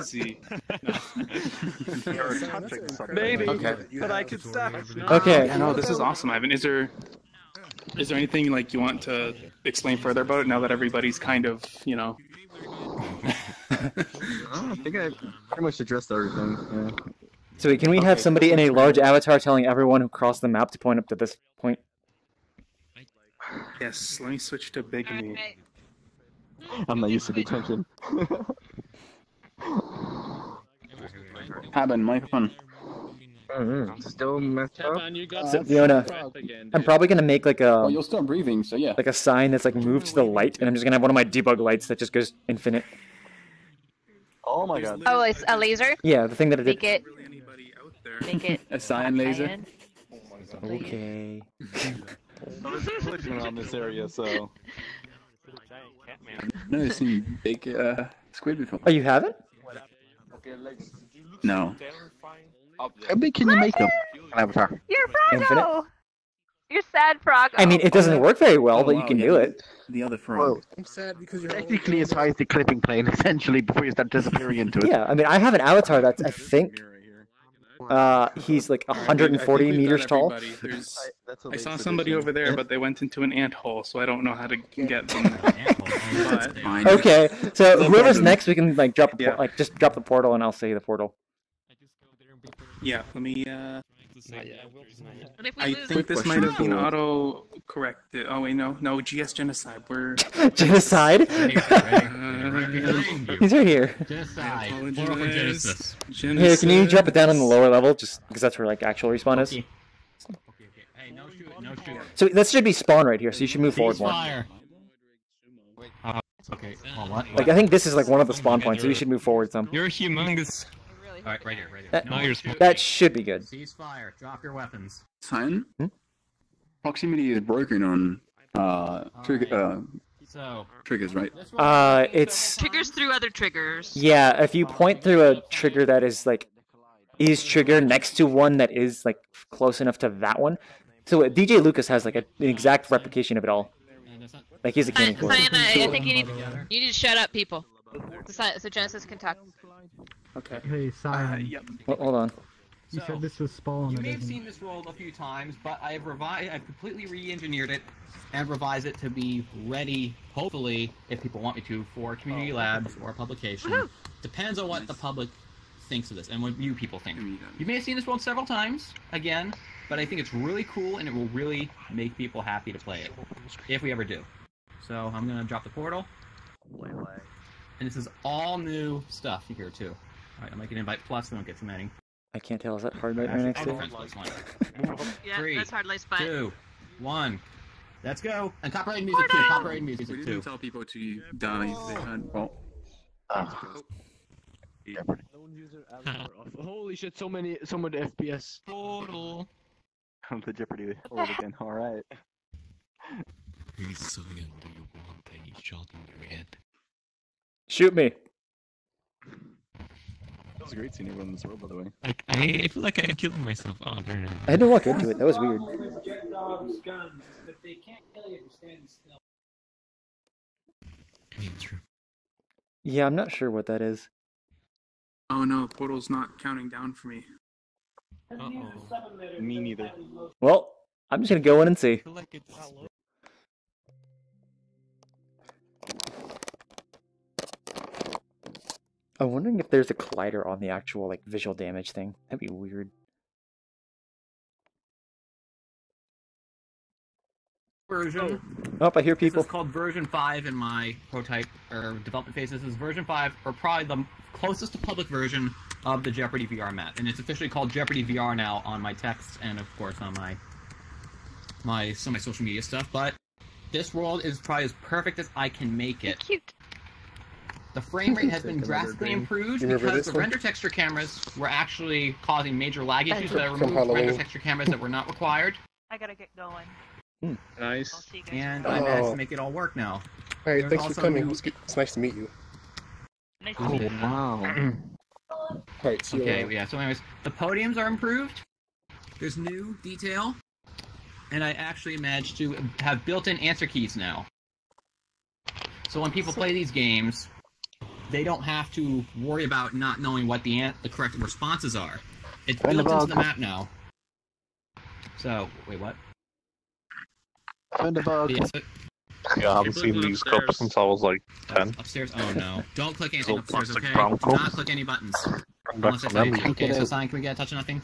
Maybe, Okay. but I could stop. Okay. Yeah, no, this is awesome, Ivan. Is there anything like you want to explain further about it now that everybody's kind of, you know? I think I pretty much addressed everything. Yeah. So can we have somebody in a large avatar telling everyone who crossed the map to point up to this point? Yes, let me switch to big me. I'm not used to detention. Haben, microphone. Still messed up. So, Fiona, I'm probably gonna make like a. Oh, you'll start breathing, so yeah. Like a sign that's like moved to the light, and I'm just gonna have one of my debug lights that just goes infinite. Oh my god. Oh, it's a laser? Yeah, the thing that I did. Make it. Make it. A CyanLaser. Okay. There's a collision around this area, so. No, I've seen big squid before. Oh, you haven't? No. How big can you make them? An avatar. You're Infinite? Froggo! You're sad, Froggo. I mean, it doesn't work very well, but you can do it. The other frog. Well, I'm sad because you're technically as high as the clipping plane, essentially, before you start disappearing into it. Yeah, I mean, I have an avatar that's, I think, he's like 140 meters tall. I saw somebody over there, but they went into an anthole, so I don't know how to get them. But... Okay, so whoever's next, we can like drop just drop the portal, and I'll say the portal. Yeah, let me. I think this might have been auto-corrected. Oh wait, no, GS genocide. We're genocide. He's right here. Genocide. Here, can you drop it down on the lower level, just because that's where like actual respawn is? Hey, no shoot. So that should be spawn right here. So you should move forward more. Okay. Oh, what? Like I think this is like one of the spawn points, so you should move forward some. You're humongous. Alright, right here. That should be good. Ceasefire. Drop your weapons. Cyan? Proximity is broken on triggers, right? It's triggers through other triggers. Yeah, if you point through a trigger that is like trigger next to one that is like close enough to that one. So DJ Lucas has like an exact replication of it all. Like he's a king. Cyan, I think you need to shut up, people. So Genesis can talk. Okay. Hey, Cyan. Yep. Hold on. You said this was spawn. You may have seen this world a few times, but I've completely re-engineered it and revised it to be ready, hopefully, if people want me to, for community labs or publication. Depends on what the public thinks of this and what you people think. You may have seen this world several times, again, but I think it's really cool and it will really make people happy to play it, if we ever do. So I'm gonna drop the portal. And this is all new stuff here too. Alright, I'm making invite plus, we don't get too many. I can't tell. Is that hard right next to? Yeah, 3, that's hard lace fight. 2, 1. Let's go. And copyrighted music too. Copyrighted music We too. didn't tell people to die if they had. Well. Holy shit! So many FPS. Portal. The Jeopardy world again. All right. So do you want a shot in your head? Shoot me. That was a great scene everyone in this world, by the way. I feel like I killed myself. Oh, no. I had to walk into it. That was weird. Yeah, I'm not sure what that is. Oh no, portal's not counting down for me. Me neither. Well, I'm just gonna go in and see. I'm wondering if there's a collider on the actual like visual damage thing. That'd be weird. Version. Oh, I hear people. This is called version 5 in my prototype or development phase. This is version 5, or probably the closest to public version of the Jeopardy VR map, and it's officially called Jeopardy VR now on my text and of course on my social media stuff. But this world is probably as perfect as I can make it. Cute. The frame rate has been drastically improved because the render texture cameras were actually causing major lag issues, so I removed render texture cameras that were not required. I gotta get going. Nice. And I managed to make it all work now. Alright, thanks for coming. It's nice to meet you. Nice to meet you. Wow. Alright, see you Okay, around. yeah, so anyways, the podiums are improved. There's new detail. And I actually managed to have built-in answer keys now. So when people play these games, they don't have to worry about not knowing what the correct responses are. It's built into the map now. So, wait, what? Find a bug. Yeah, I haven't seen these cups since I was like 10. Upstairs? Oh no. Don't click anything So upstairs, plastic okay? brown Do not cups. click any buttons. Come back Unless I from tell you them. to. Okay, so Cyan, can we get a touch of nothing?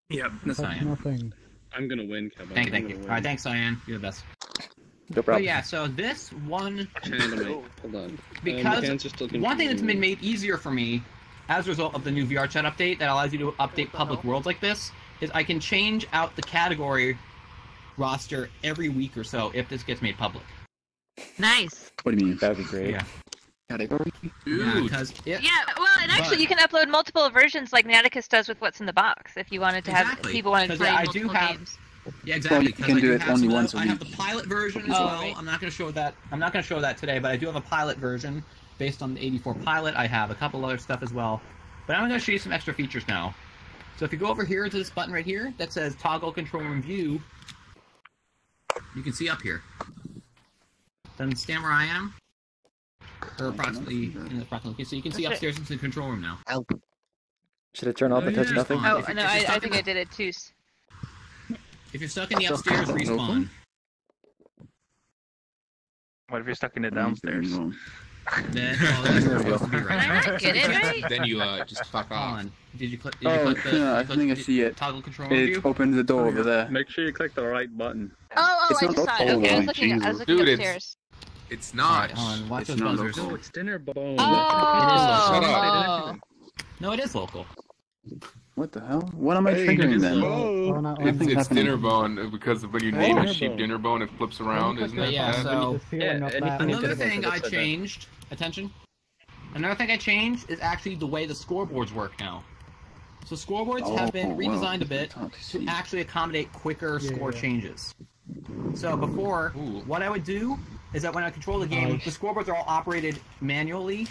Yep, that's Cyan. Nothing. I'm gonna win, Kevin. Thank you. Alright, thanks, Cyan. You're the best. No But problem. yeah, so this one... Hold on. Because one thing that's been made easier for me as a result of the new VRChat update that allows you to update public worlds like this is I can change out the category roster every week or so if this gets made public. Nice. What do you mean? That would be great. Yeah. Category? Yeah, because Yeah, well, and actually you can upload multiple versions like Naticus does with what's in the box if you wanted to have people wanted to play multiple games. Yeah, exactly. Well, you can do it only once a I week. have the pilot version as well. I'm not going to show that. I'm not going to show that today, but I do have a pilot version based on the 84 pilot. I have a couple other stuff as well, but I'm going to show you some extra features now. So if you go over here to this button right here that says Toggle Control Room View, you can see up here. Then stand where I am, or approximately so you can see upstairs into the control room now. Should I turn off and touch nothing? Oh, no, I think I did it too. If you're stuck in the upstairs, respawn. What if you're stuck in the downstairs? Then, that's where you're supposed to be right now. Did I get it right? Then you just fuck off. Did you click? I think I see it. Toggle control It view? opens the door over there. Make sure you click the right button. Oh, It's I not just saw it. Okay, I was looking Dude, upstairs. It's not. Watch It's those not buzzers. local. No, it's dinner bone. Shut up. Oh. No, it is local. What the hell? What am I triggering then? It's dinner bone because when you name a sheep dinner bone, it flips around, isn't it? Yeah, so anything another thing I changed. Attention. Another thing I changed is actually the way the scoreboards work now. So scoreboards have been redesigned a bit to actually accommodate quicker score changes. So before, what I would do is that when I control the game, the scoreboards are all operated manually.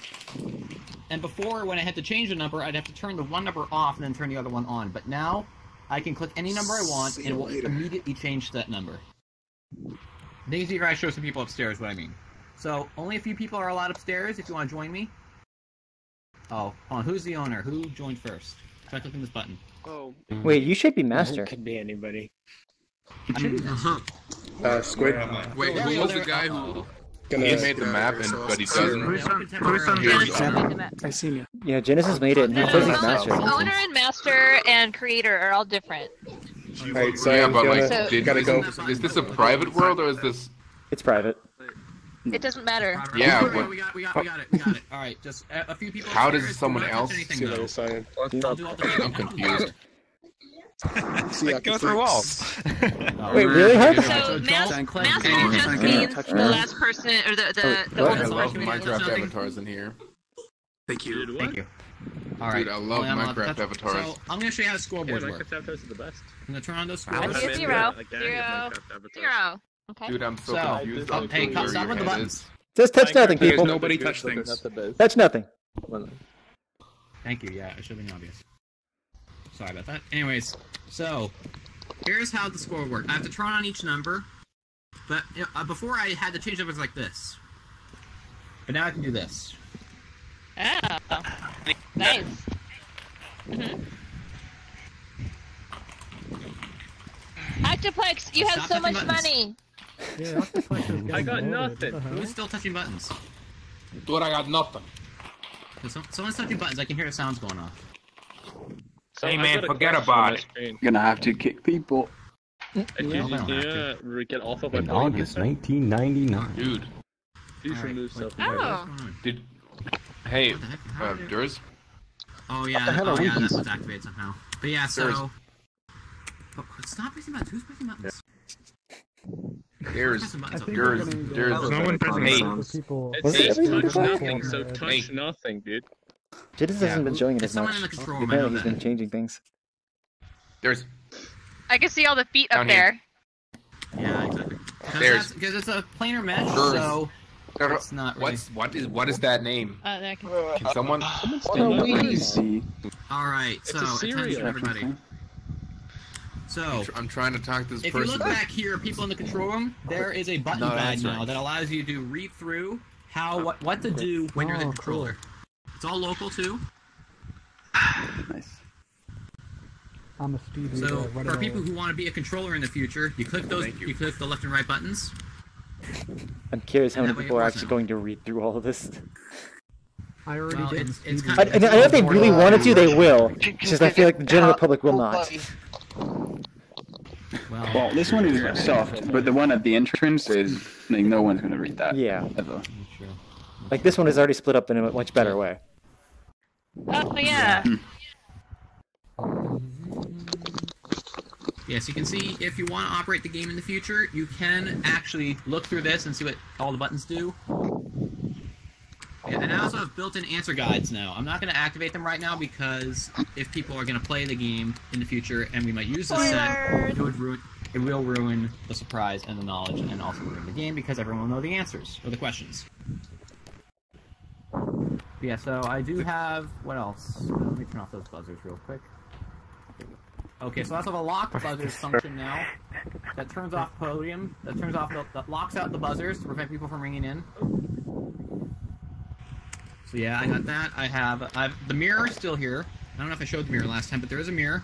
And before, when I had to change a number, I'd have to turn the one number off and then turn the other one on. But now, I can click any number I want, and it will immediately change that number. I think it's easier I show some people upstairs what I mean. So, only a few people are allowed upstairs if you want to join me. Oh, hold on, who's the owner? Who joined first? Try clicking this button. Oh. Wait, you should be master. It could be anybody. Wait, Squid. who was the guy who he made the map, but he doesn't? I seen you. Yeah, Genesis made it, and he says he's master. Owner and master and creator are all different. Alright, so Yeah, but Fiona, like, is is this a private world or is this? It's private. It doesn't matter. Yeah, Okay, but we got it. All right, just a few people. how does upstairs. someone Do not touch else anything, see though. that sign? I'll do all the I'm confused. Like, go through walls. Wait, really? How? So master just means the last person or the I owner. love Minecraft avatars in here. Thank you. Thank you. All right. Dude, I love Well, I'm allowed to Minecraft touch- avatars. So I'm gonna show you how the scoreboards Yeah, work. Minecraft avatars are the best. I'm gonna turn on those I scoreboards. see a zero. Zero. Okay. Dude, I'm so So, confused. oh, on hey, where stop your with the head buttons. is. Just touch nothing, people. Nobody touch things. Touch nothing. Thank you. Yeah, it should have been obvious. Sorry about that. Anyways, so here's how the score worked. I have to turn on each number, but before I had to change numbers like this. But now I can do this. Oh, nice. Octoplex, you have Stop so touching much buttons. money. I got nothing. Who's still touching buttons? Dude, I got nothing. Someone's touching buttons. I can hear the sounds going off. Hey man, forget about it. You're gonna have to kick people. We get off of In August 1999. Dude. Please remove stuff. Oh. Did hey, Durs? Oh yeah, that was activated somehow. But yeah, so. But stop pressing buttons. Who's pressing buttons? There's No one pressing buttons. Touch nothing, so touch nothing, dude. Genesis hasn't been showing it as someone much. in the control room, Apparently I he's know been changing things. There's I can see all the feet Down up here. there. Yeah, exactly. There's Because it's a planar mesh, Durs. so it's not really. What is that name? There I can. Can someone? Easy. All right, so attention everybody. So I'm trying to talk to this if person. you look back here, people in the control room, there is a button pad now that allows you to read through what to do when you're the controller. It's all local too. Nice. I'm a Stevie. So for people who want to be a controller in the future, you click those. You click the left and right buttons. I'm curious how many That way it people are works actually now. going to read through all of this. I already Well, did. it's I know if they really wanted to, they will. It's just I feel like the general public will not. Well, this one is soft, but the one at the entrance is like no one's gonna read that. Yeah. Ever. Like this one is already split up in a much better way. Oh yeah. Yes, you can see if you want to operate the game in the future, you can actually look through this and see what all the buttons do. Yeah, and I also have built-in answer guides now. I'm not going to activate them right now because if people are going to play the game in the future and we might use this set, it would ruin it will ruin the surprise and the knowledge, and also ruin the game because everyone will know the answers or the questions. Yeah, so I do have what else? Let me turn off those buzzers real quick. Okay, so I also have a lock buzzers function now that turns off podium, that locks out the buzzers to prevent people from ringing in. So yeah, I got that. I've the mirror is still here. I don't know if I showed the mirror last time, but there is a mirror.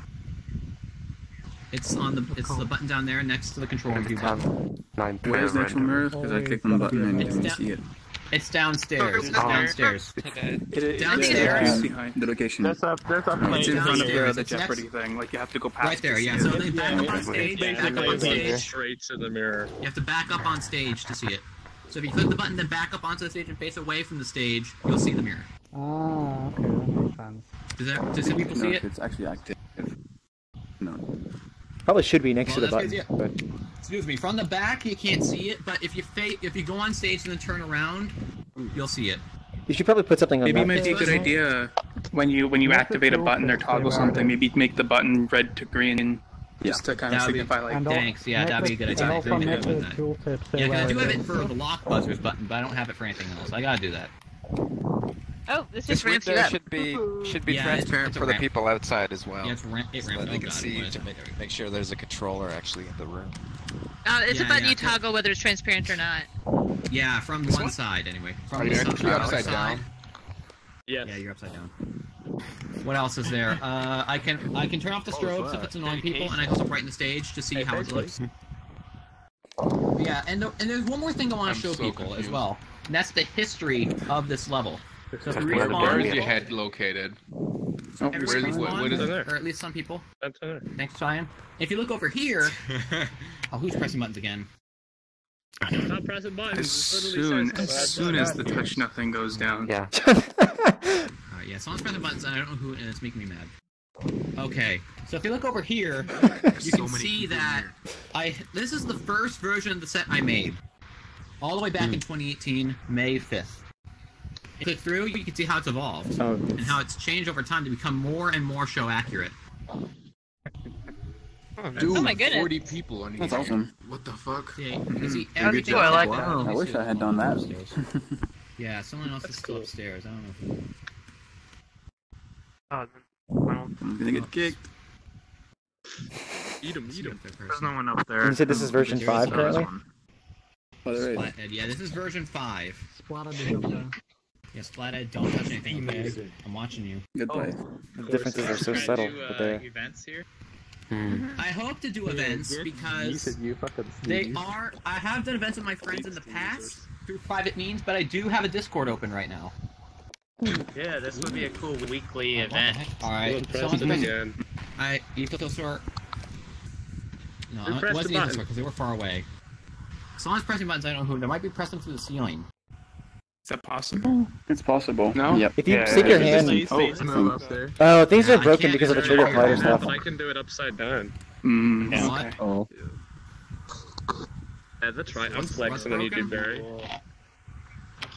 It's the button down there next to the control view button. Where's the actual mirror? Because I clicked on the button and didn't see it. It's downstairs. It's downstairs. Downstairs. The location. There's a It's in front of Downstairs. the It's Jeopardy next- thing. Like you have to go past. Right there, yeah. So then back up on stage. Back up on stage. Straight to the mirror. You have to back up on stage to see it. So if you click the button, then back up onto the stage and face away from the stage, you'll see the mirror. Oh, okay, that makes sense. Do some people see it? It's actually active. No. Probably should be next to the that's button. good, But Excuse me. From the back, you can't see it, but if you go on stage and then turn around, you'll see it. you should probably put something on Maybe it that. might be a good idea when you activate a button or toggle something. Maybe make the button red to green, just to kind of signify like. Thanks. Yeah, that'd be a good idea. And also Maybe next do to that. the tooltip, say Yeah, 'cause I where do it have is. it for the lock buzzers button, but I don't have it for anything else. I gotta do that. Oh, this This just ramps you window up. should be Yeah, transparent it's a for the ramp. people outside as well. Yeah, it's so ramp. that they Oh, can God, see what is to it? make sure there's a controller actually in the room. It's a Yeah, button yeah, you toggle whether it's transparent or not. Yeah, from one side anyway. From Are the you side- actually other upside side. down? Yes. Yeah, you're upside down. What else is there? I can turn off the strobes if it's annoying people, and I can also brighten the stage to see how it looks. Yeah, and there's one more thing I want to show people as well, and that's the history of this level. So if you Where is respawn, your head located? everybody Where is respawn, it? or at least some people. Thanks, Cyan. If you look over here, oh, who's pressing buttons again? Stop pressing buttons. As soon as the touch nothing goes down. Yeah. Alright, yeah, someone's pressing buttons, and I don't know who, and it's making me mad. Okay, so if you look over here, you can see that this is the first version of the set I made. All the way back in 2018, May 5th. If you click through, you can see how it's evolved, and how it's changed over time to become more and more show accurate. Dude, Oh my goodness. 40 people on That's here. awesome. What the fuck? Yeah, you can see Good everything. job. I like I wish I had done that. Yeah, someone else is still upstairs. I don't know who. I'm gonna get kicked. Eat him. There's no one up there. You said this is version 5 currently? Splathead, yeah, this is version 5. Splatted up there. Yeah, Splathead, don't touch anything, okay? I'm watching you. Goodbye. The differences are so subtle, but they're... Events here? I hope to do events because I have done events with my friends in the past through private means, but I do have a Discord open right now. Yeah, this would be a cool weekly event. Alright, someone's pressing... You click those door... No, it wasn't the Discord because they were far away. Someone's pressing buttons, I don't know who. They might be pressing through the ceiling. Is that possible? It's possible. No? Yep. If you stick your hand... Oh, things are broken because of the trigger fighter stuff. But I can do it upside down. What? Oh. Yeah, that's right. I'm flexing on YouTube, Barry.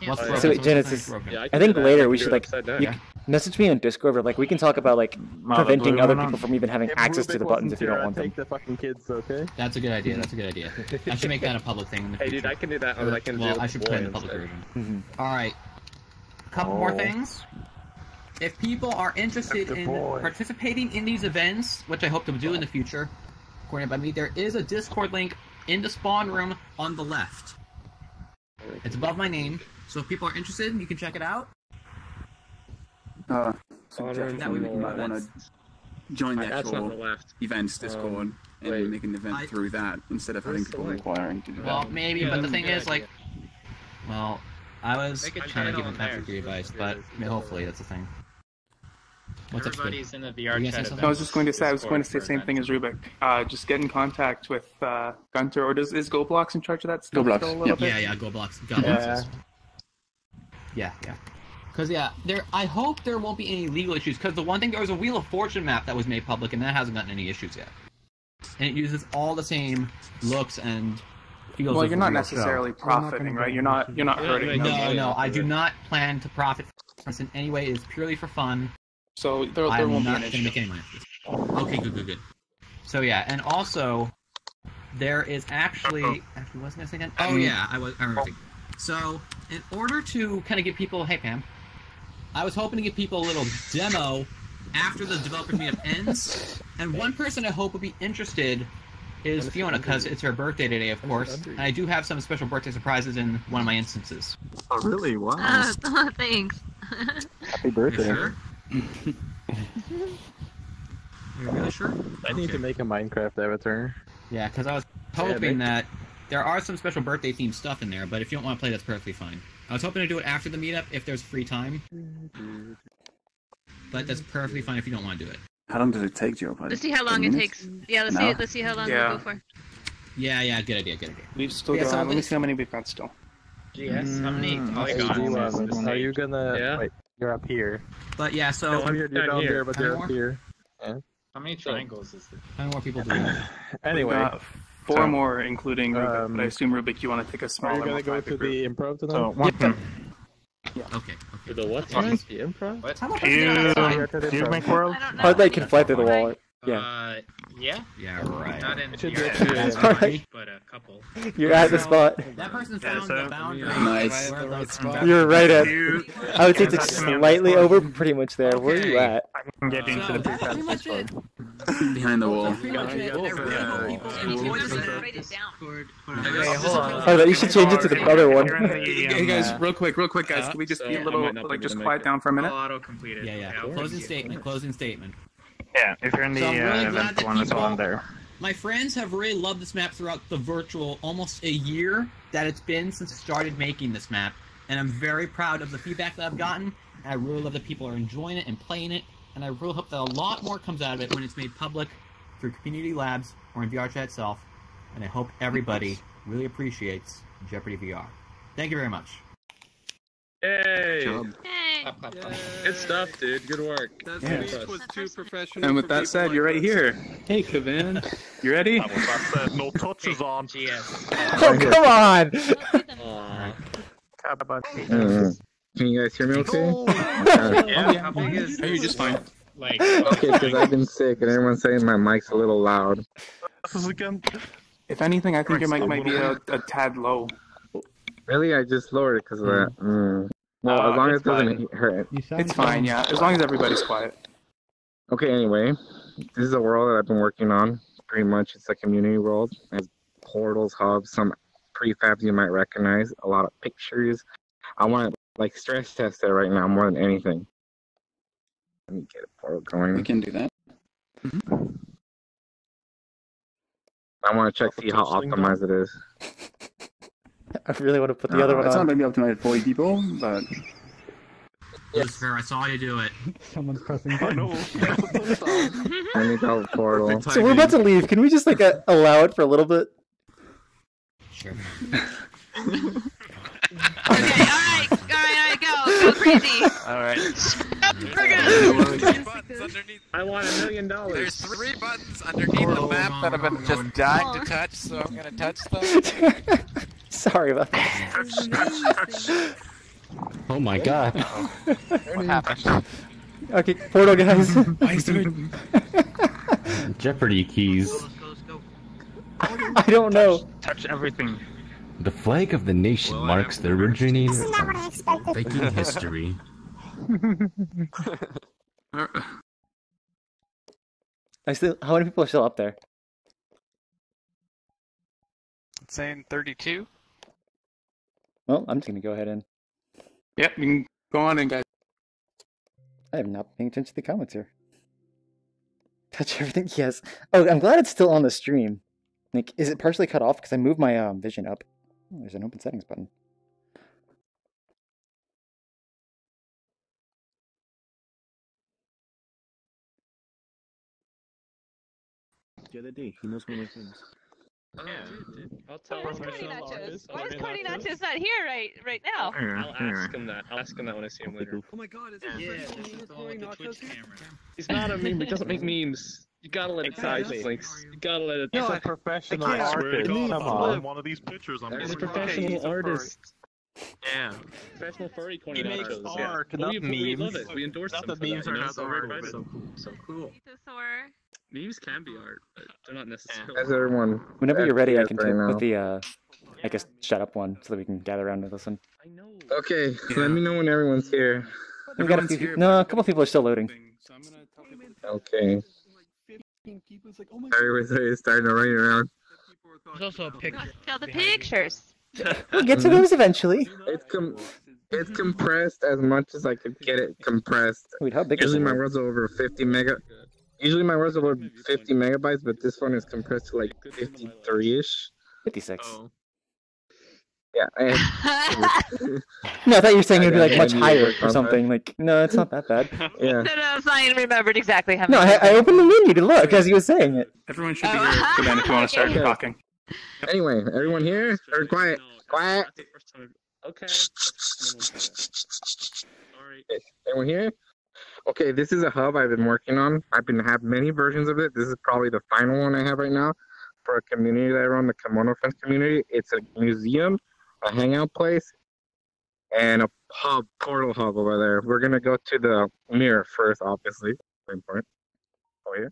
What's So broken? wait, Genesis, Yeah, I can think do that. later I we can should do it like upside down. you message me on Discord, but like we can talk about like preventing blue other one people on. from even having access to the buttons if you don't want them. Take the fucking kids, okay? That's a good idea. That's a good idea. I should make that a public thing in the Hey, future. dude, I can do that. Or I can Well, do I should play in the boy public instead. version. Alright. A couple more things. If people are interested in participating in these events, which I hope to do in the future, according to me, there is a Discord link in the spawn room on the left. It's above my name, so if people are interested, you can check it out. Suggestion That would that be you might want to join the That's on the actual left. events Discord and make an event through that instead of having people inquiring to do that. Well, maybe, but the thing is, like, well, I was Make a trying to give channel them there. contractory advice, but hopefully that's the thing. What's up, Squid? Everybody's in the Were you gonna say VRChat something? I was just going to say, the same thing as Rubik. Just get in contact with Gunter, or is GoBlocks in charge of that still? GoBlocks, still a little bit? Yeah, GoBlocks. GoBlocks. Yeah. Because, I hope there won't be any legal issues, because the one thing, there was a Wheel of Fortune map that was made public, and that hasn't gotten any issues yet. And it uses all the same looks and feels Well, of you're the not real necessarily show. profiting, right? You're not hurting. No, I do not plan to profit from this in any way. It is purely for fun. So there I'm won't be not an going to issue. make any money. Okay, good. So yeah, and also, there is actually wasn't this again? Oh yeah, I remember. So in order to kind of give people, hey Pam, I was hoping to give people a little demo after the developer meetup ends, and one person I hope would be interested is Fiona, because it's her birthday today, of course, and I do have some special birthday surprises in one of my instances. Oh really? Wow. Thanks. Happy birthday. You sure? You're really sure? I need to make a Minecraft avatar. Yeah, because I was hoping that there are some special birthday themed stuff in there, but if you don't want to play, that's perfectly fine. I was hoping to do it after the meetup if there's free time, but that's perfectly fine if you don't want to do it. How long does it take, Joe? Let's see how long it takes. Yeah, let's see how long we'll go for. Yeah, good idea. We've still got. Let me see how many we've got still. GS, how many polygons? Are you gonna? Wait, you're up here. But yeah, so you're down here, but you're up here. How many triangles is there? How many more people do we have? Anyway. 4 more, including Rubik. But I assume, Rubik, you want to take a smaller one. Are you gonna go to the improv tonight? So, Okay. To the what? The improv? What? How much Do you make world? Oh, they can fly through the wall. Yeah. Yeah. Yeah, right. Not in Alright. but a couple. You're at the spot. That person found the boundary. Nice. Right at the right spot. You're right at. I would say it's slightly over, but pretty much there. Where are you at? I can get into the That's pretty much it. Behind the wall. Pretty much it. Oh, you should change it to the other one. Hey guys, real quick, guys. Can we just be a little, just quiet down for a minute? Auto completed. Yeah. Closing statement. Yeah, if you're in the So I'm really glad event that one as well, I'm people- there. My friends have really loved this map throughout the virtual almost a year that it's been since I started making this map, and I'm very proud of the feedback that I've gotten. And I really love that people are enjoying it and playing it, and I really hope that a lot more comes out of it when it's made public through community labs or in VRChat itself, and I hope everybody really appreciates Jeopardy VR. Thank you very much. Yay! Hey. Good stuff, dude. Good work. That was too professional. And with that said, you're right here. Hey, Kevin. You ready? No touches on. GS. Oh, come on! Can you guys hear me okay? Yeah, how big is You're just fine. Like, Okay, because I've been sick and everyone's saying my mic's a little loud. If anything, I think your mic might be a tad low. Really? I just lowered it because of that. Well, as long as it doesn't hurt. It's fine, yeah. As long as everybody's quiet. Okay, anyway. This is a world that I've been working on. Pretty much, it's a community world. It has portals, hubs, some prefabs you might recognize, a lot of pictures. I want to, like, stress test it right now more than anything. Let me get a portal going. We can do that. I want to check, see how optimized it is. I really want to put the other one It's on. not going to be optimized for 40 people, but... Lucifer, I saw you do it. Someone's pressing I know. I need the portal. So we're about to leave. Can we just like allow it for a little bit? Sure. Alright, go crazy. Alright. We're good. I want $1 million. There's 3 buttons underneath the map that have been just dying to touch, so I'm gonna touch them. Sorry about that. Oh my god. What happened? Okay, portal guys. Jeopardy keys. I don't know. Touch everything. The flag of the nation marks the originator of Viking history. How many people are still up there? It's saying 32. Well, I'm just gonna go ahead and. Yep, you can go on in, guys. I am not paying attention to the comments here. Touch everything, yes. Oh, I'm glad it's still on the stream. Like, is it partially cut off? Because I moved my vision up. Oh, there's an open settings button. The other day, he knows one of my things. I'll tell Where's him. Corny Nachos? Why is Corny Nachos not here right now? I'll ask him that. I'll ask him that when I see him later. Oh my god, is it Corny Nachos here? He's not a meme. He doesn't make memes. You gotta let it die, Flinks. You gotta let it die. He's a professional artist. Come on. One of these pictures I'm He's a professional artist. Yeah. Professional furry Corny He makes Nachos. art, Yeah. not We memes. love it. We endorse Not him the for memes that, are you know? not the art. So cool. Pizzasaur. Memes can be art, but they're not necessarily. As everyone. Whenever you're ready, I FPS can right put now. the I guess shut up one so that we can gather around and listen. Okay, let me know when everyone's here. We got a few. No, a couple people are still loading. Okay. Everybody's starting to run around. There's also a picture. Got the pictures. We'll get to those eventually. It's compressed as much as I could get it compressed. Wait, how big is Usually it? my words are over 50 mega. Usually my words are over 50 megabytes, but this one is compressed to like 53-ish. 56. Oh. Yeah. No, I thought you were saying it'd be like much higher or something. Like, no, it's not that bad. Yeah. No, Cyan remembered exactly how No, many. I opened the menu to look as he was saying it. Everyone should be here for then if you want to start talking. Anyway, everyone here? Or quiet. Quiet. Okay. Everyone here? Okay, this is a hub I've been working on. I've been have many versions of it. This is probably the final one I have right now for a community that I run, the Kimono Friends community. It's a museum, a hangout place, and a hub, portal hub over there. We're gonna go to the mirror first, obviously. Very important. Oh yeah.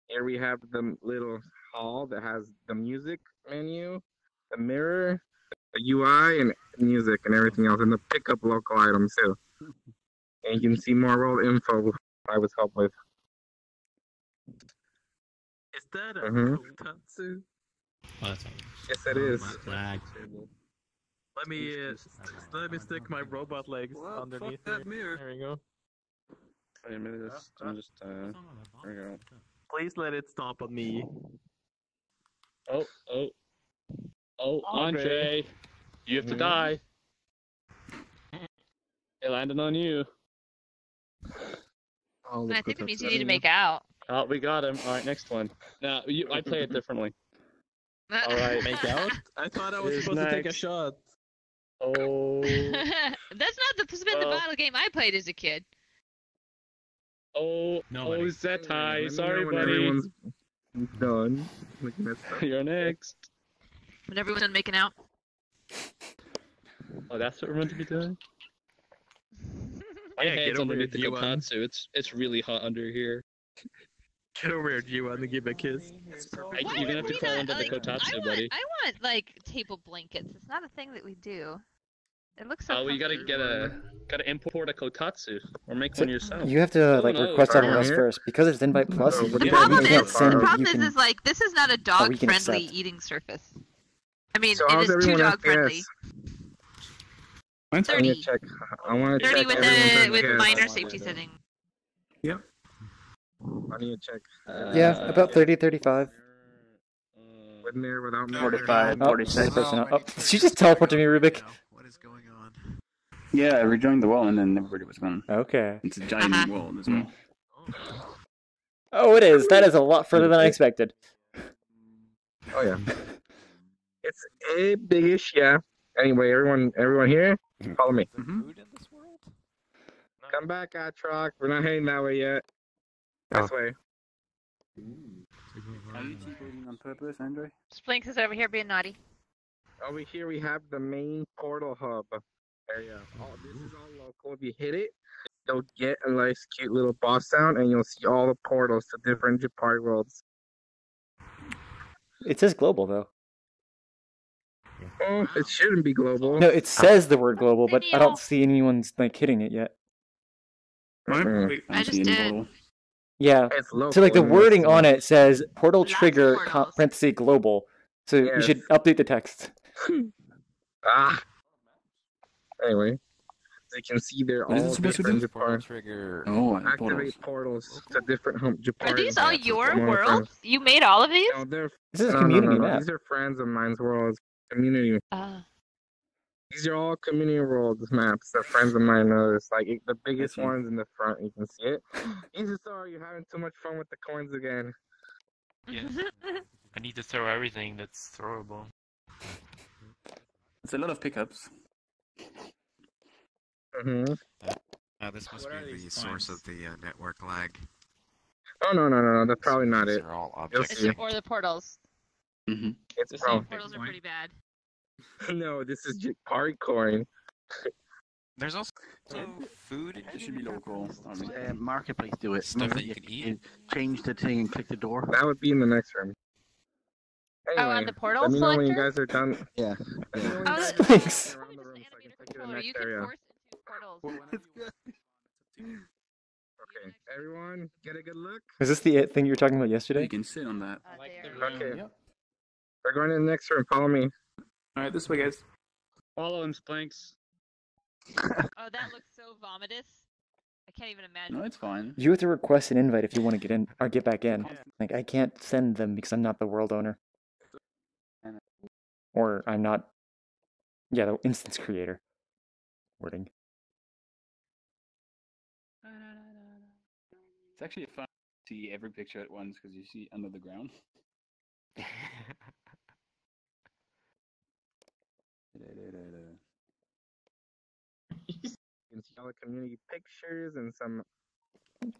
Here we have the little hall that has the music menu, the mirror, the UI, and music and everything else, and the pickup local items too. And you can see more world info I was helped with. Is that a kotatsu? Oh, that's Yes, it is. Flag. Let me stick my robot legs underneath that mirror. There we go. Wait a minute, I'm just there we go. Please let it stop on me. Oh, Andre, you have to die. It landed on you. I think it means you need to make out. Oh, we got him. All right, next one. Now, I play it differently. All right, Make out? I thought I was Who's supposed to take a next? shot. Oh. That's not the spin the bottle game I played as a kid. Oh, Nobody. Zetai. Let me Sorry, know when buddy. everyone's done looking at stuff. You're next. When everyone's done making out. Oh, that's what we're meant to be doing? My Yeah, head's get over underneath the here, G1. kotatsu. It's really hot under here. Get over here, G1, and give me a kiss. You're gonna have to crawl under the kotatsu, buddy. I want like table blankets. It's not a thing that we do. It looks so. Oh, well, you gotta import a kotatsu or make one yourself. You have to like Oh, no. request everyone else first because it's Invite Plus. Oh, You The can't send. problem or is, you can- like this is not a we can dog-friendly accept. eating surface. I mean, So it how's is too everyone dog-friendly. I need 30. to check. I want to 30 check with everyone's with FPS. minor safety setting. Yep. I need to check. Yeah, about 30, 35. With mirror, without mirror. 45, 46. Oh, she just teleported me, Rubik. Yeah, I rejoined the wall and then everybody was gone. Okay. It's a giant wall as well. Oh, it is. That is a lot further than I expected. Oh yeah. It's a big-ish, yeah. Anyway, everyone here, follow me. Come back, Atrox. We're not heading that way yet. This way. Are you cheating on purpose, Andre? Splinks is over here being naughty. Over here we have the main portal hub area. Oh, this is all local. If you hit it, you'll get a nice cute little boss sound and you'll see all the portals to different Japari worlds. It says global though. Oh, it shouldn't be global. No, it says the word global, but I don't see anyone's like hitting it yet. I just did. Yeah. It's local. So like the and wording it's- on it says portal trigger parenthesis global. So you Yes. should update the text. Anyway, as you can see, they're What is it all supposed to different do? Japari. Trigger. Oh, Activate portals to different Japari. Are these all your Japari worlds? You made all of these? No, they're This is a no, community no. map. These are friends of mine's worlds. Community. These are all community worlds maps that friends of mine knows. Like the biggest ones in the front, you can see it. Jesus, sorry, you're having too much fun with the coins again. Yes. I need to throw everything that's throwable. It's a lot of pickups. Mm-hmm. This must be the source of the network lag. Oh no, that's probably not These it. are all You'll objects. see. Or the portals. It's The probably. portals are pretty bad. No, this is just hardcore. There's also food. It should be local. Marketplace do it. Stuff Remember, that you can eat. Change the thing and click the door. That would be in the next room. Anyway, on the portal let me know when you selector? guys are done. Yeah. Thanks. You can force into portals. Okay, everyone, get a good look. Is this the thing you were talking about yesterday? You can sit on that. Okay. We're going to the next room. Follow me. Alright, this way, guys. Follow him, Splanks. Oh, that looks so vomitous. I can't even imagine. No, it's fine. You have to request an invite if you want to get in or get back in. Like I can't send them because I'm not the world owner, or I'm not. Yeah, the instance creator. Wording. It's actually fun to see every picture at once because you see under the ground. You can see all the community pictures and some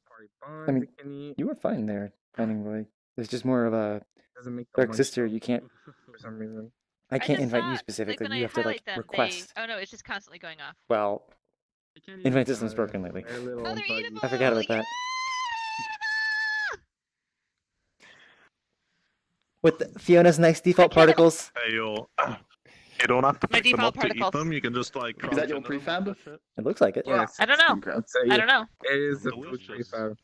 party bonds I mean, you can eat. you were fine there, finding way. There's just more of a Doesn't make dark much sister. You can't. for some reason. I can't just invite saw, you specifically. Like, when You I have to highlight like them, request. Oh no, it's just constantly going off. Well, invite system's broken lately. Oh, they're eatable! I forgot about that. With Fiona's nice default particles. Hey, you don't have to My pick them up default to eat particles. them. You can just like. Is that your prefab? It looks like it. Yes. I don't know. I don't know. It is the food prefab.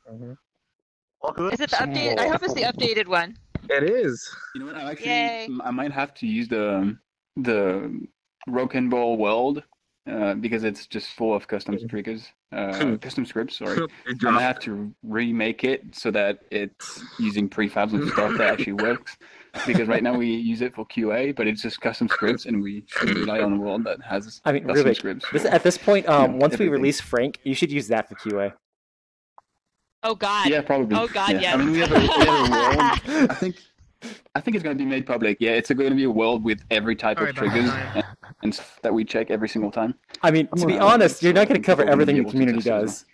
Is it the update? I hope it's the updated one. It is. You know what? I Yay. might have to use the Rock and Ball world because it's just full of custom triggers, custom scripts. Sorry, I might have to remake it so that it's using prefabs and stuff that actually works. Because right now we use it for QA, but it's just custom scripts, and we should rely on a world that has I mean, custom Rubik, scripts. at this point, once we everything. release Frank, you should use that for QA. Oh God. Yeah, probably. Oh God, yeah. yes. I mean, we have a world. I think it's going to be made public. Yeah, it's going to be a world with every type of triggers and stuff that we check every single time. I mean, to be honest, you're not going to cover everything the community does.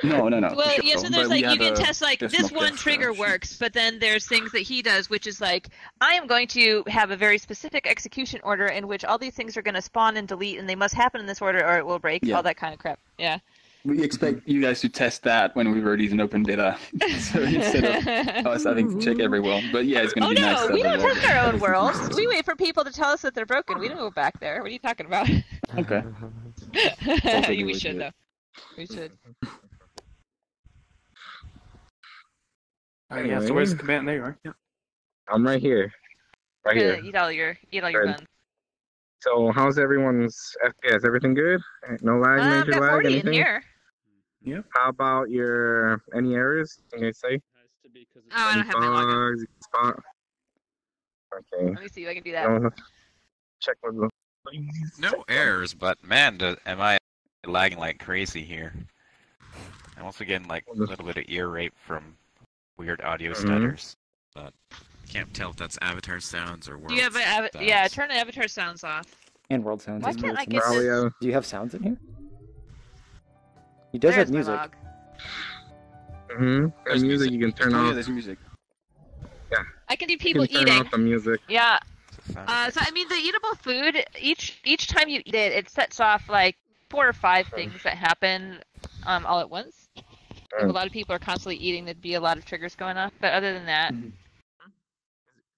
No. Well, sure, yeah, so there's but we like, you have can a- test like, there's this mock one test, trigger works, but then there's things that he does, which is like, I am going to have a very specific execution order in which all these things are going to spawn and delete, and they must happen in this order or it will break, Yeah. all that kind of crap. Yeah. We expect you guys to test that when we release an open beta. So instead of us having to check every world. But yeah, it's going to Oh be nice. no, to we have a don't world. test our own worlds. We wait for people to tell us that they're broken. We don't go back there. What are you talking about? Okay. We should though. We should. Yeah, so where's the command? There you are. Yeah. I'm right here. Right You're here. gonna eat all your Good. guns. So, how's everyone's FPS? Everything good? No lag, I've major got lag, 40 anything? in here. Yep. How about your any errors? Can you say? Oh, I don't have my login. Bugs, spot. Okay. Let me see if I can do that. Don't check with the. No errors, but man, am I lagging like crazy here. I'm also getting like a little bit of ear rape from weird audio stutters. But can't tell if that's avatar sounds or world Do you have sounds. yeah, turn the avatar sounds off. And world sounds. Why can't I get this? Do you have sounds in here? He does There's have my music. log. And music you can turn Oh, yeah, off. there's music. Yeah. I can do You people can turn eating. off the music. Yeah. So I mean, the eatable food, each time you eat it, it sets off like 4 or 5 things that happen all at once. If a lot of people are constantly eating, there'd be a lot of triggers going off. But other than that,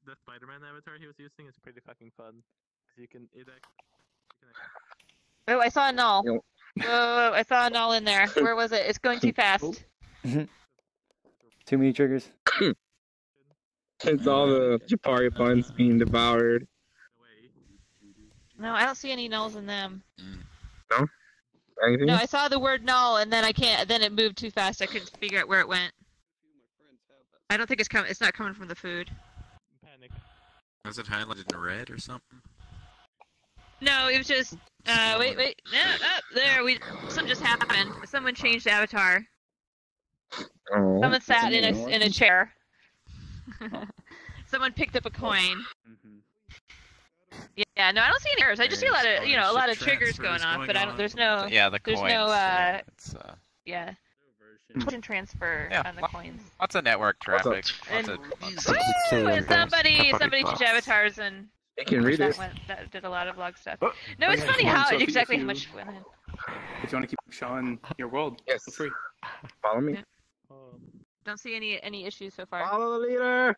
The Spider-Man avatar he was using is pretty fucking fun. 'Cause you can oh, I saw a null. Whoa, I saw a null in there. Where was it? It's going too fast. Too many triggers. It's all the Japari puns being devoured. No, I don't see any nulls in them. No? Anything? No, I saw the word null, and then I can't. Then it moved too fast. I couldn't figure out where it went. I don't think it's coming. It's not coming from the food. Was it highlighted in red or something? No, it was just. Wait. There. Something just happened. Someone changed avatar. Oh. Someone sat in a chair. Someone picked up a coin. Yeah, no, I don't see any errors. I just see a lot of triggers going off, but I don't. There's no. Yeah, the There's coins. no. It's, Yeah. Motion transfer on the coins. Lots of network traffic. And, Lots of woo! And somebody changed avatars and You can read it. That did a lot of log stuff. No, it's funny how exactly how much went in. If you want to keep showing your world, yes, feel free. Follow me. Yeah. Don't see any issues so far. Follow the leader.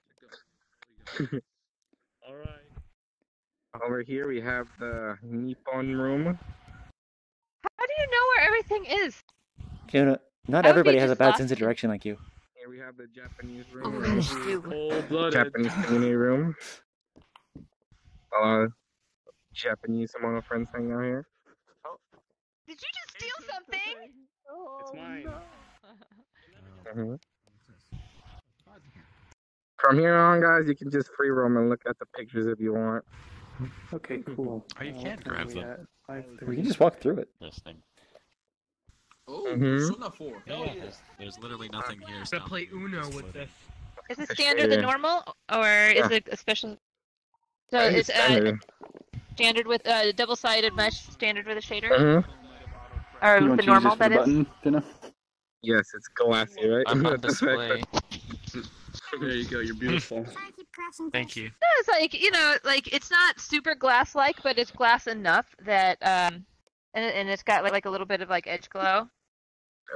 All right. Over here we have the Nippon room. How do you know where everything is? Fiona, not I would everybody be has a just bad lost sense of direction like you. Here we have the Japanese Oh, room. Cold-blooded. Japanese community room. Japanese amount of friends hanging out here. Did you just steal something? It's mine. Mhm. From here on, guys, you can just free roam and look at the pictures if you want. Okay, cool. Oh, you can grab them. We can just walk through it. Interesting. Oh, Mhm. Persona 4. Yeah, there's literally nothing here. To play Uno with this. Is it standard the normal, or is it a special? So it's standard with double-sided mesh, standard with a shader, or You with want the to normal use this that for the is. button, Finna? Yes, it's glassy, right? I'm on display. There you go. You're beautiful. Thank you. No, it's like like it's not super glass-like, but it's glass enough that and it's got like a little bit of like edge glow.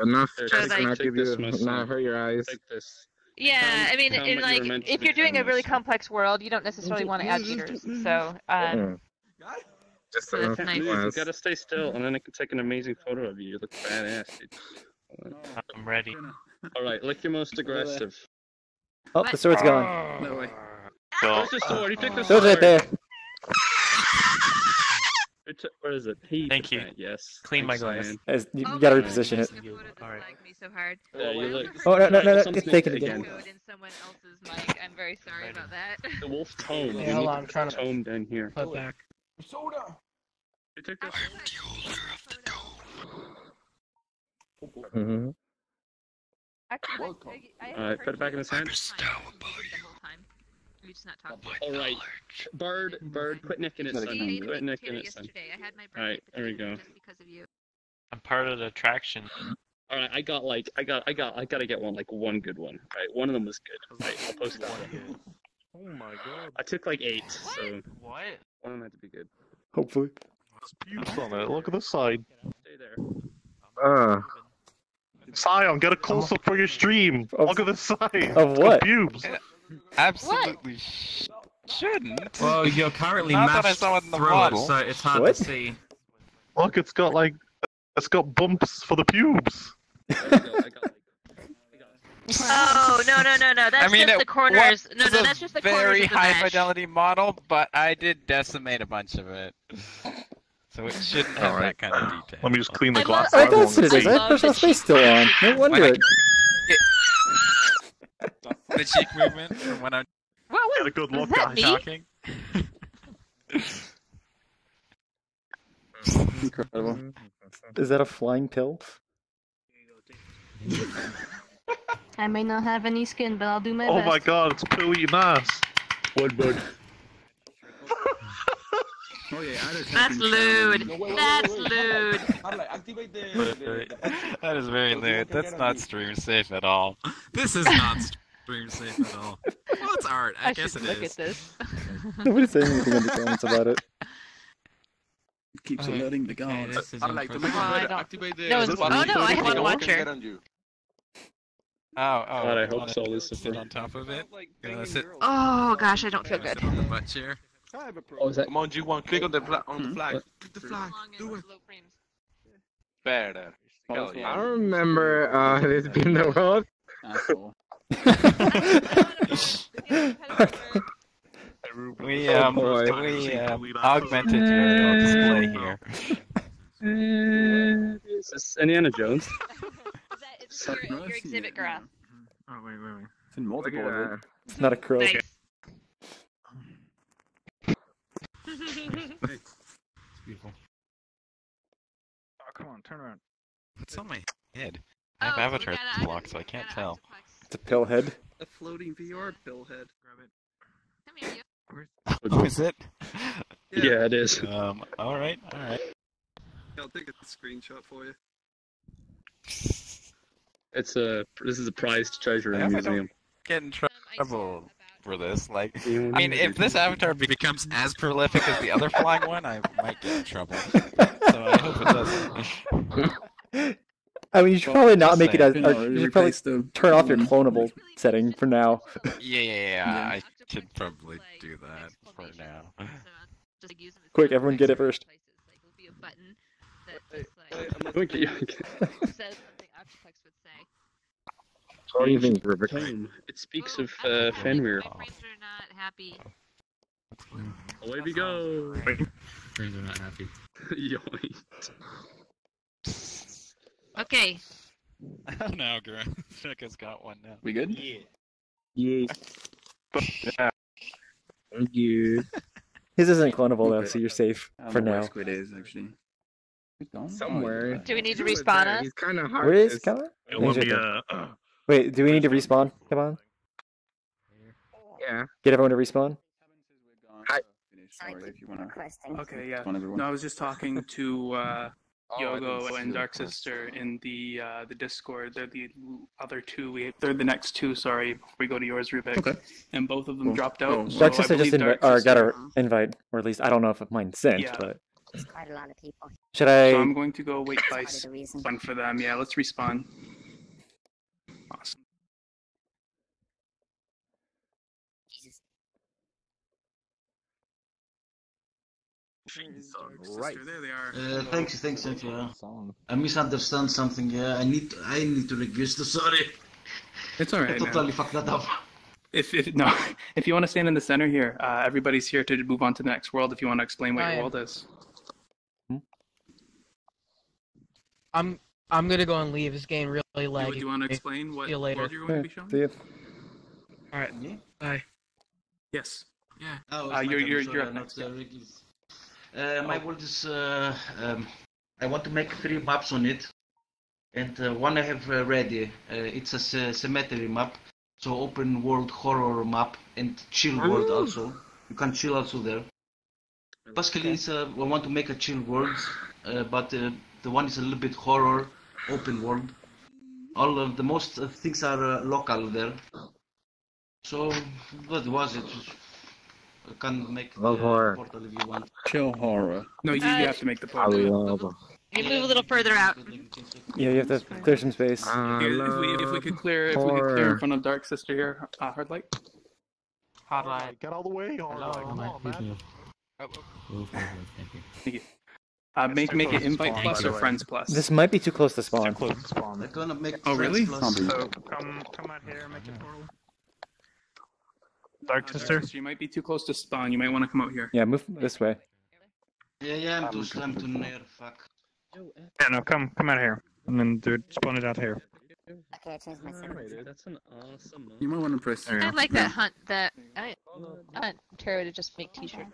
Enough Here, just take not give this, you, my not son. hurt your eyes. Take this. Yeah, I mean, Tell in what like you were meant to if you're do, doing a really my son. complex world, you don't necessarily want to add shaders. So Just so enough that's nice. You glass. gotta stay still, and then I can take an amazing photo of you. You look badass, dude. I'm ready. All right, lick your most aggressive. Oh, the sword's gone. No way. Where's the sword? You took the Sword's sword. right there. Where is it? He Thank you. Yes. Clean my Thanks, glass. man. You gotta reposition it. Alright. Me so hard. Yeah, you look. Oh, no, Something take it again. Code in someone else's mic. I'm very sorry about that. The wolf tome. Hey, You hold need on, to I'm trying put to tome down here. put back. Soda. You took this. Mhm. Actually, Alright, put it back in his hand. the whole time. You're just not talking. Alright. Bird, quit nicking it, son. See, Quit nicking it, son. yesterday. I had my birthday Alright, there we go. just because of you. I'm part of the attraction. Alright, I gotta get one good one. Alright, one of them was good. Alright, I'll post that one. Oh my god. I took like 8, so What? one of them had to be good. Hopefully. Pubes on it. Look at the side. Stay there. Sion, get a close up for your stream. Look at the side. Of what? Pubes. Absolutely shouldn't. Well, you're currently Not that I mashed saw it in the through model. it, so it's hard What? to see. Look, it's got bumps for the pubes. Oh no! That's I mean, just the it corners. was No, a that's just the corners very of the high mesh. fidelity model, but I did decimate a bunch of it, so it shouldn't have that kind of detail. Let me just clean the I glass. love- Oh, that's what it is. I have personal space still on. No wonder. When the cheek movement from when I'm Get a good look, that guys. me? talking. Incredible. Is that a flying pill? I may not have any skin, but I'll do my Oh best. my god, it's pill eating ass. Wood. Oh yeah, That's lewd. That's lewd. That is very lewd. That's not stream safe at all. This is not stream safe at all. Well, it's art. I guess should it look is. at this. Nobody's saying anything in the comments about it. Keeps alerting the guards. This is I'd like to impressive. make I sure don't- activate the. No, it's- oh, no, I have one watcher. Oh, God, I hope wanna so, Lucifer. Sit on top of it. Gonna sit. Oh gosh, I don't feel Sit good. on the butt chair. Oh, is that? Come on, G1, click on the flag. Click the flag. Do it. Better. Hell I yeah. remember this being the world. Asshole. We augmented your display here. Is this Indiana Jones? It's your exhibit graph. Oh wait. It's in multiple of it. It's not a crow. Nice. It's beautiful. Oh, come on, turn around. What's on my head? I have avatar blocked, so I can't tell. It's a pill head. A floating VR pill head. Come here, you. Oh, is it? Yeah, it is. Alright. I'll take a screenshot for you. This is a prized treasure in I the hope I don't museum. get in trouble. for this. Like, I mean, if this avatar becomes as prolific as the other flying one, I might get in trouble. So I hope it doesn't. I mean, you should probably not make it as. saying. Or No, you should probably replace the turn off your one. clonable setting for now. Yeah, I should probably do that for now. Quick, everyone get it first. Look at you. What do you think, Rubik? It speaks of Fenrir. Away we go. Friends are not happy. Yoink. Okay. Now, Greg has got one now. We good? Yeah. Yeah. Thank you. His isn't clonable though, so you're safe for now. Squid is actually. Somewhere. Do we need to respawn it? He's kind of hard. Where is Kevin? It will be Wait, do we need to respawn? Come on. Yeah. Get everyone to respawn. If you wanna. Okay, yeah. One everyone. No, I was just talking to Yogo and Dark Sister in the Discord. They're the other two. They're the next two. Sorry, we go to yours, Rubik. Okay. And both of them dropped out. Dark so I Sister just believe got an invite, or at least I don't know if mine's sent, Yeah. but. There's quite a lot of people. Should I? So I'm going to go wait by That's part of the reason. one for them. Yeah, let's respawn. Awesome. Right. There they are. Thanks, Cynthia. I misunderstand something. I need to register. Sorry. It's all right. I totally man. fucked that up. If you want to stand in the center here, everybody's here to move on to the next world. If you want to explain what your world is. I'm gonna go and leave. It's getting really laggy. Do you want to explain what See you later. world you're going to be showing? See you. All right. Bye. Yes. Yeah. You're up next. My world is. I want to make 3 maps on it, and one I have ready. It's a cemetery map, so open world horror map and chill world also. You can chill also there. Basically, it's I want to make a chill world, but the one is a little bit horror, open world. All of the most things are local there. So what was it? I can make the portal if you want. Chill horror. No, you have to make the portal. You move a little further out. Yeah, you have to clear some space. If we could clear in front of Dark Sister here, hard light. Hard light. Get all the way. Thank you. Make it invite plus or friends plus. This might be too close to spawn. I'm gonna make Oh really? So come out here and make the portal. Dark Sister. You might be too close to spawn. You might want to come out here. Yeah, move this way. Yeah, I'm too near. Fuck. Yeah, no, come out here, and then spawn it out here. Okay, I changed my settings. That's an awesome. You might want to press. I like that hunt. I want Taro to just make t-shirt.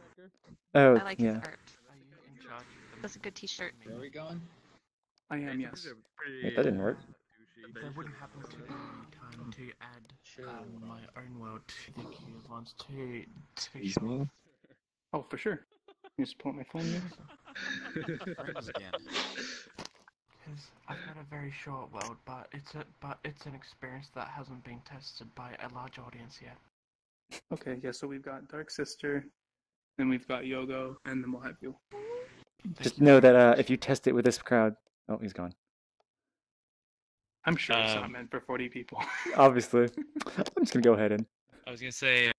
Oh, I like yeah. his art. That's a good t-shirt. Where are we going? I am, yes. Yeah, that didn't work. There wouldn't happen to be time to add my own world to the queue once to Excuse me? Oh, for sure. You just pull out my phone here. Friends again. Because I've got a very short world, but it's an experience that hasn't been tested by a large audience yet. Okay, yeah. So we've got Dark Sister, then we've got Yogo, and then we'll have you. Just know that if you test it with this crowd, oh, he's gone. I'm sure it's not meant for 40 people. Obviously, I'm just gonna go ahead and. I was gonna say.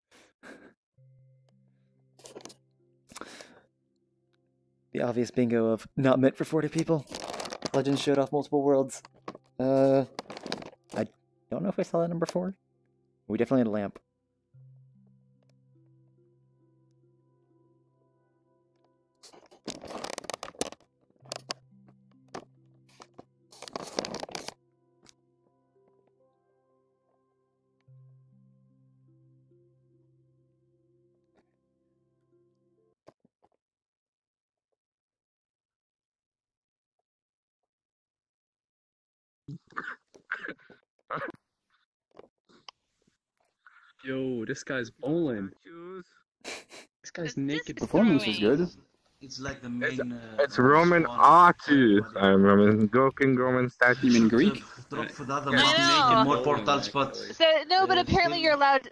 The obvious bingo of not meant for 40 people. Legends showed off multiple worlds. I don't know if I saw that number 4. We definitely had a lamp. Yo, this guy's bowling. This guy's naked. Performance was good. It's like the main. It's Roman artist. I'm Roman Gokin, Roman statue. You mean Greek? Drop for the other I know. more portals, but. So no, but apparently you're allowed.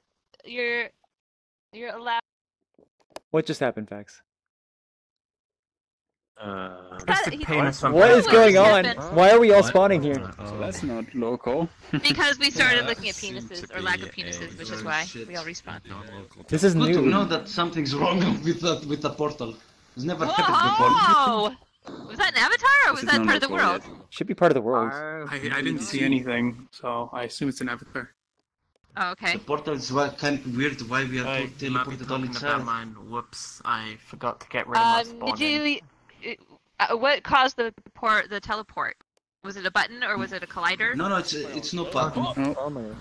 You're allowed. What just happened, Fax? What is going on? Why are we all spawning here? So that's not local. Because we started looking at penises, or lack of penises, which is why we all respawned. This is Good to new. know that something's wrong with the portal. It's never happened before. Was that an avatar, or was that part of the world? Should be part of the world. I didn't see anything, so I assume it's an avatar. Oh, okay. The portal is kind of weird. Why we are teleported all inside? Whoops, I forgot to get rid of my spawning. Did you? What caused the teleport? Was it a button or was it a collider? No, it's no button.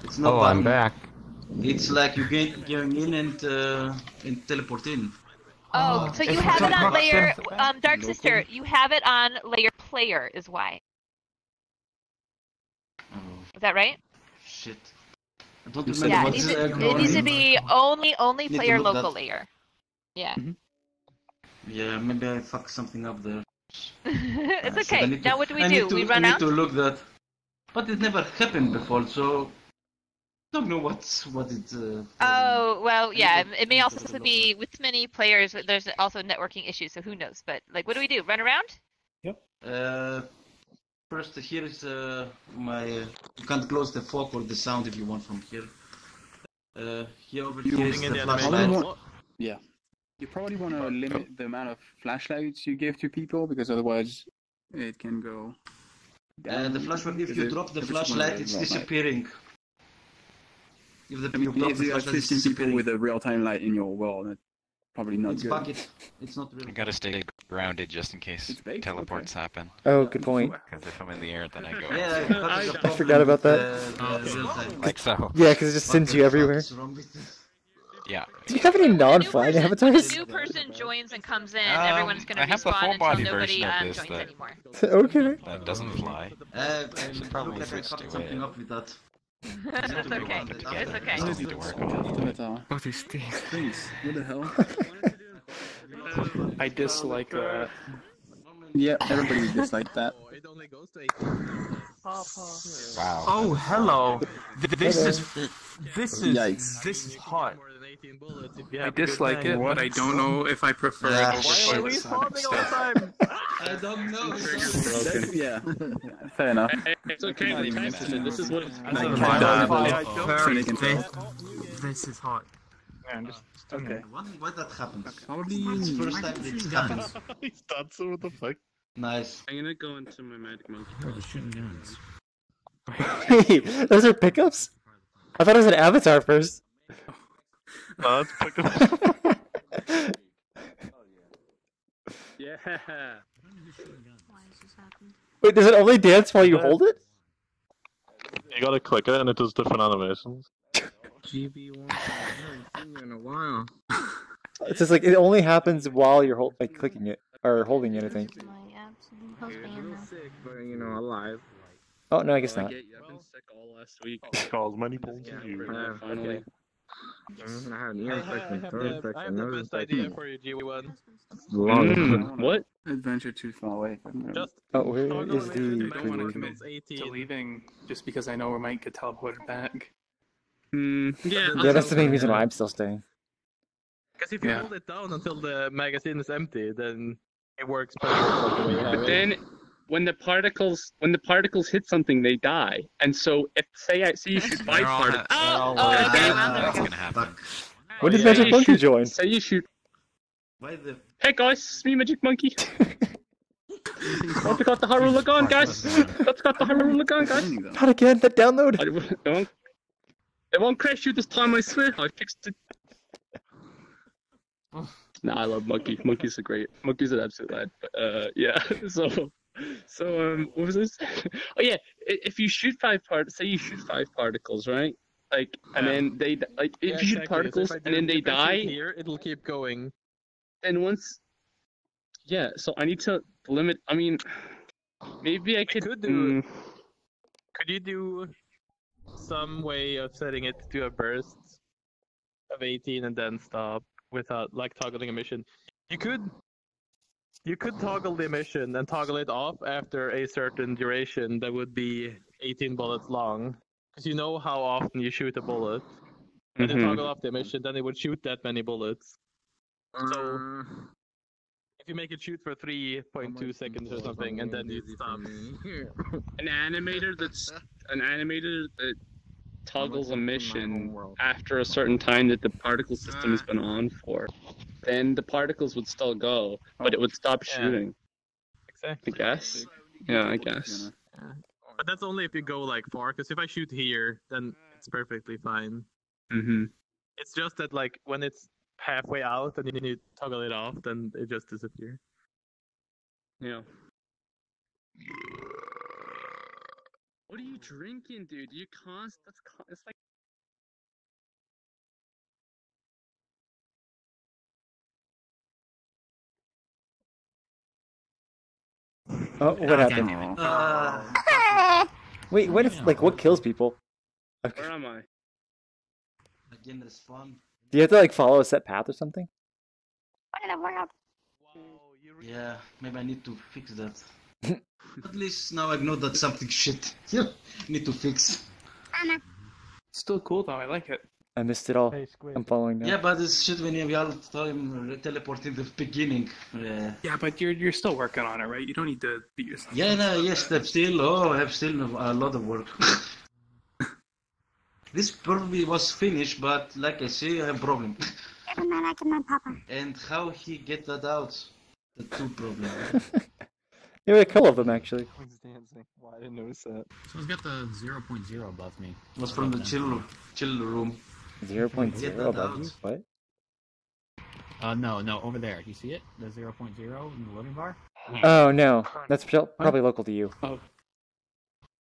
It's no Oh, button. I'm back. It's like you going in and teleport in. Oh, so you have it on layer, Dark Sister, you have it on layer player is why. Is that right? Shit. I don't Yeah, remember it needs to be only Need to player look local that. layer. Yeah. Yeah, maybe I fucked something up there. It's So I okay. need to- Now what do we I do? need to- We run I need out? to look that. But it never happened before, so don't know what it. Oh, well, yeah, it may also be with many players, there's also networking issues, so who knows. But, like, what do we do? Run around? First, here is my. You can't close the fog or the sound if you want from here. Here over here is the flashlight. Yeah. You probably want to limit the amount of flashlights you give to people because otherwise it can go. The flashlight, if you drop the if it's flashlight, one it's of the disappearing. If I mean, you drop if the you have flashlight, it's 15 people disappearing. with a real-time light in your world, that's probably not It's good. bucket. It's not real. I gotta stay grounded just in case teleports happen. Oh, good point. Because if I'm in the air, then I go. Yeah, I forgot about that. Like so. Yeah, because it just sends you everywhere. Yeah. Do you have any non-flying avatars? If a new person joins and comes in, Um, everyone's going to I have the respawn full until body nobody version of this joins that- anymore. Okay. That doesn't fly. Should probably Look, I switch fucked to something it. up with that. It's okay. It's okay. Still need to work on it. What is this? Please, what the hell? I dislike that. Yeah, everybody disliked that. Wow. Oh, hello. This is Yikes. this is hot. I dislike it, but I don't know if I prefer it over toilet sonic stuff. I don't know. Yeah, fair enough. It's okay. This is what it's. This is hot. Okay. Why that happens? Probably It's the first time that it happens. He's done, so what the fuck? Nice. I'm gonna go into my magic monkey. Wait, those are pickups? I thought it was an avatar first. No, it's pickup. Yeah. Wait, does it only dance while you hold it? You gotta click it and it does different animations. GB1 in a while. It's just like it only happens while you're clicking it or holding it, I think. Sick, but you know, alive. Oh no, I guess not. I've been sick all last week. Cause many balls to you. Finally. I had an ear infection, throat infection, nose best idea infection. for you, G1. Lung. What? Adventure too far away. Just Oh, where is I the don't want to prelude? commit to leaving just because I know we might get teleported back. Yeah. Yeah, that's the main reason why I'm still staying. because if you Yeah. hold it down until the magazine is empty, then it works perfect. The way you have But it. then, when the particles hit something, they die. And so, if say you shoot 5 particles, That's gonna happen. When did Magic Monkey join? Say you shoot. Why the? Hey guys, it's me, Magic Monkey. Let's got the Harula gun, guys. Let's got the Harula gun, guys. Not again, that download. It won't crash you this time, I swear. I fixed it. Nah, I love Monkey. Monkey's an absolute lad. But, yeah. So what was this? Oh yeah, if you shoot 5 say you shoot 5 particles, right? Like, and then they like if you shoot particles So if I and then they if I shoot die, here, it'll keep going. and once, yeah. So I need to limit. I mean, maybe I could do. Could you do some way of setting it to a burst of 18 and then stop without like toggling emission? You could toggle the emission and toggle it off after a certain duration that would be 18 bullets long, because you know how often you shoot a bullet. and then toggle off the emission, then it would shoot that many bullets. So if you make it shoot for 3.2 seconds or something, and then it stops. An animator that toggles emission after a certain time that the particle system has been on for, then the particles would still go, but it would stop shooting. Exactly. I guess. Yeah, I guess. But that's only if you go like far, because if I shoot here, then it's perfectly fine. Mm-hmm. It's just that like when it's halfway out and you toggle it off, then it just disappears. Yeah. What are you drinking, dude? You it's like. Oh, what happened? Wait, what if what kills people? Okay. Where am I? Again, there's fun. Do you have to like follow a set path or something? Yeah, maybe I need to fix that. At least now I know that something shit need to fix. Still cool though, I like it. I missed it all. I'm following now. Yeah, but it's shit when you all time teleport in the beginning. Yeah, but you're still working on it, right? You don't need to beat yourself. Yeah, no, yes, I have still a lot of work. This probably was finished, but like I say, I have a problem. And how he get that out? The two problem. There were a couple of them actually. Someone's dancing. Why I didn't notice that. Someone's got the 0.0 above me. It was from the chill room. 0.0 above you? What? No, over there. Do you see it? The 0.0 in the loading bar? Oh no, that's probably local to you. Oh.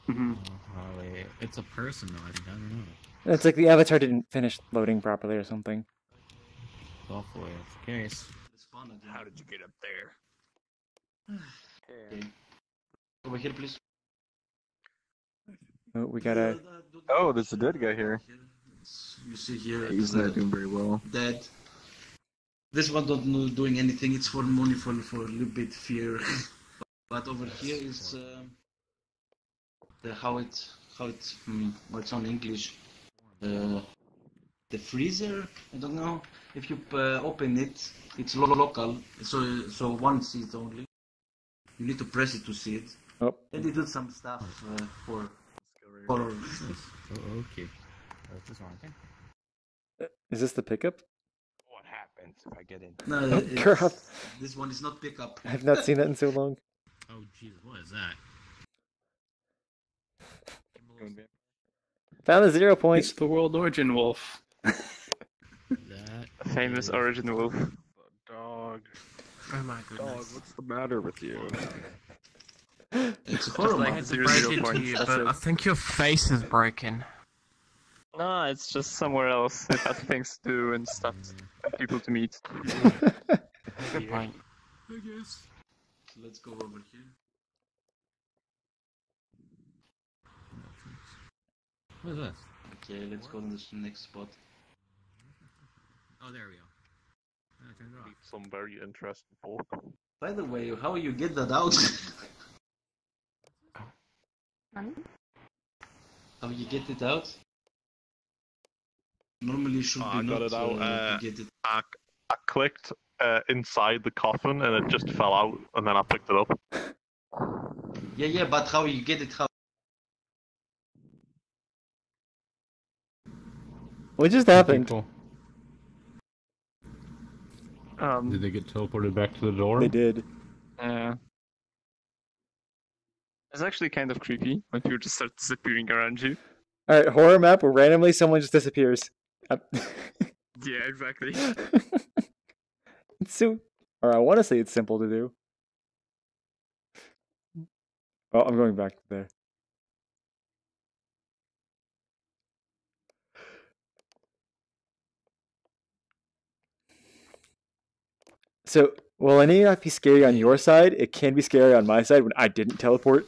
Probably. It's a person though. I don't know. It's like the avatar didn't finish loading properly or something. Hopefully that's the case. How did you get up there? Okay. Over here, please. Oh, we gotta. Oh, there's a dead guy here. You see here. He's not doing very well. Dead. This one don't doing anything. It's for money, for a little bit fear. But over here is how it's what's on English. The freezer. I don't know. If you open it, it's local. So one seat only. You need to press it to see it. Oh. And they do some stuff for. Oh, okay. That's this one, okay. Is this the pickup? What happens if I get in? No, crap. This one is not pickup. I have not seen that in so long. Oh, Jesus, what is that? Found the 0 point. It's the world origin wolf. A famous origin wolf. Dog. Oh my goodness. Dog, what's the matter with you? It's I hate to break it to you, but I think your face is broken. Nah, it's just somewhere else. It has things to do and stuff, and people to meet. Good point. I guess. So let's go over here. What is this? Okay, let's go to this next spot. Oh, there we go. I turned it off. Some very interesting folk. By the way, how you get that out? How you get it out? Normally should be I got not it out. get it. I clicked inside the coffin and it just fell out, and then I picked it up. Yeah, but how you get it? How? What just happened? Did they get teleported back to the door? They did. Yeah. It's actually kind of creepy when people just start disappearing around you. Alright, horror map where randomly someone just disappears. Yeah, exactly. It's so... Or I want to say it's simple to do. Oh, I'm going back there. So, will any not be scary on your side? It can be scary on my side when I didn't teleport.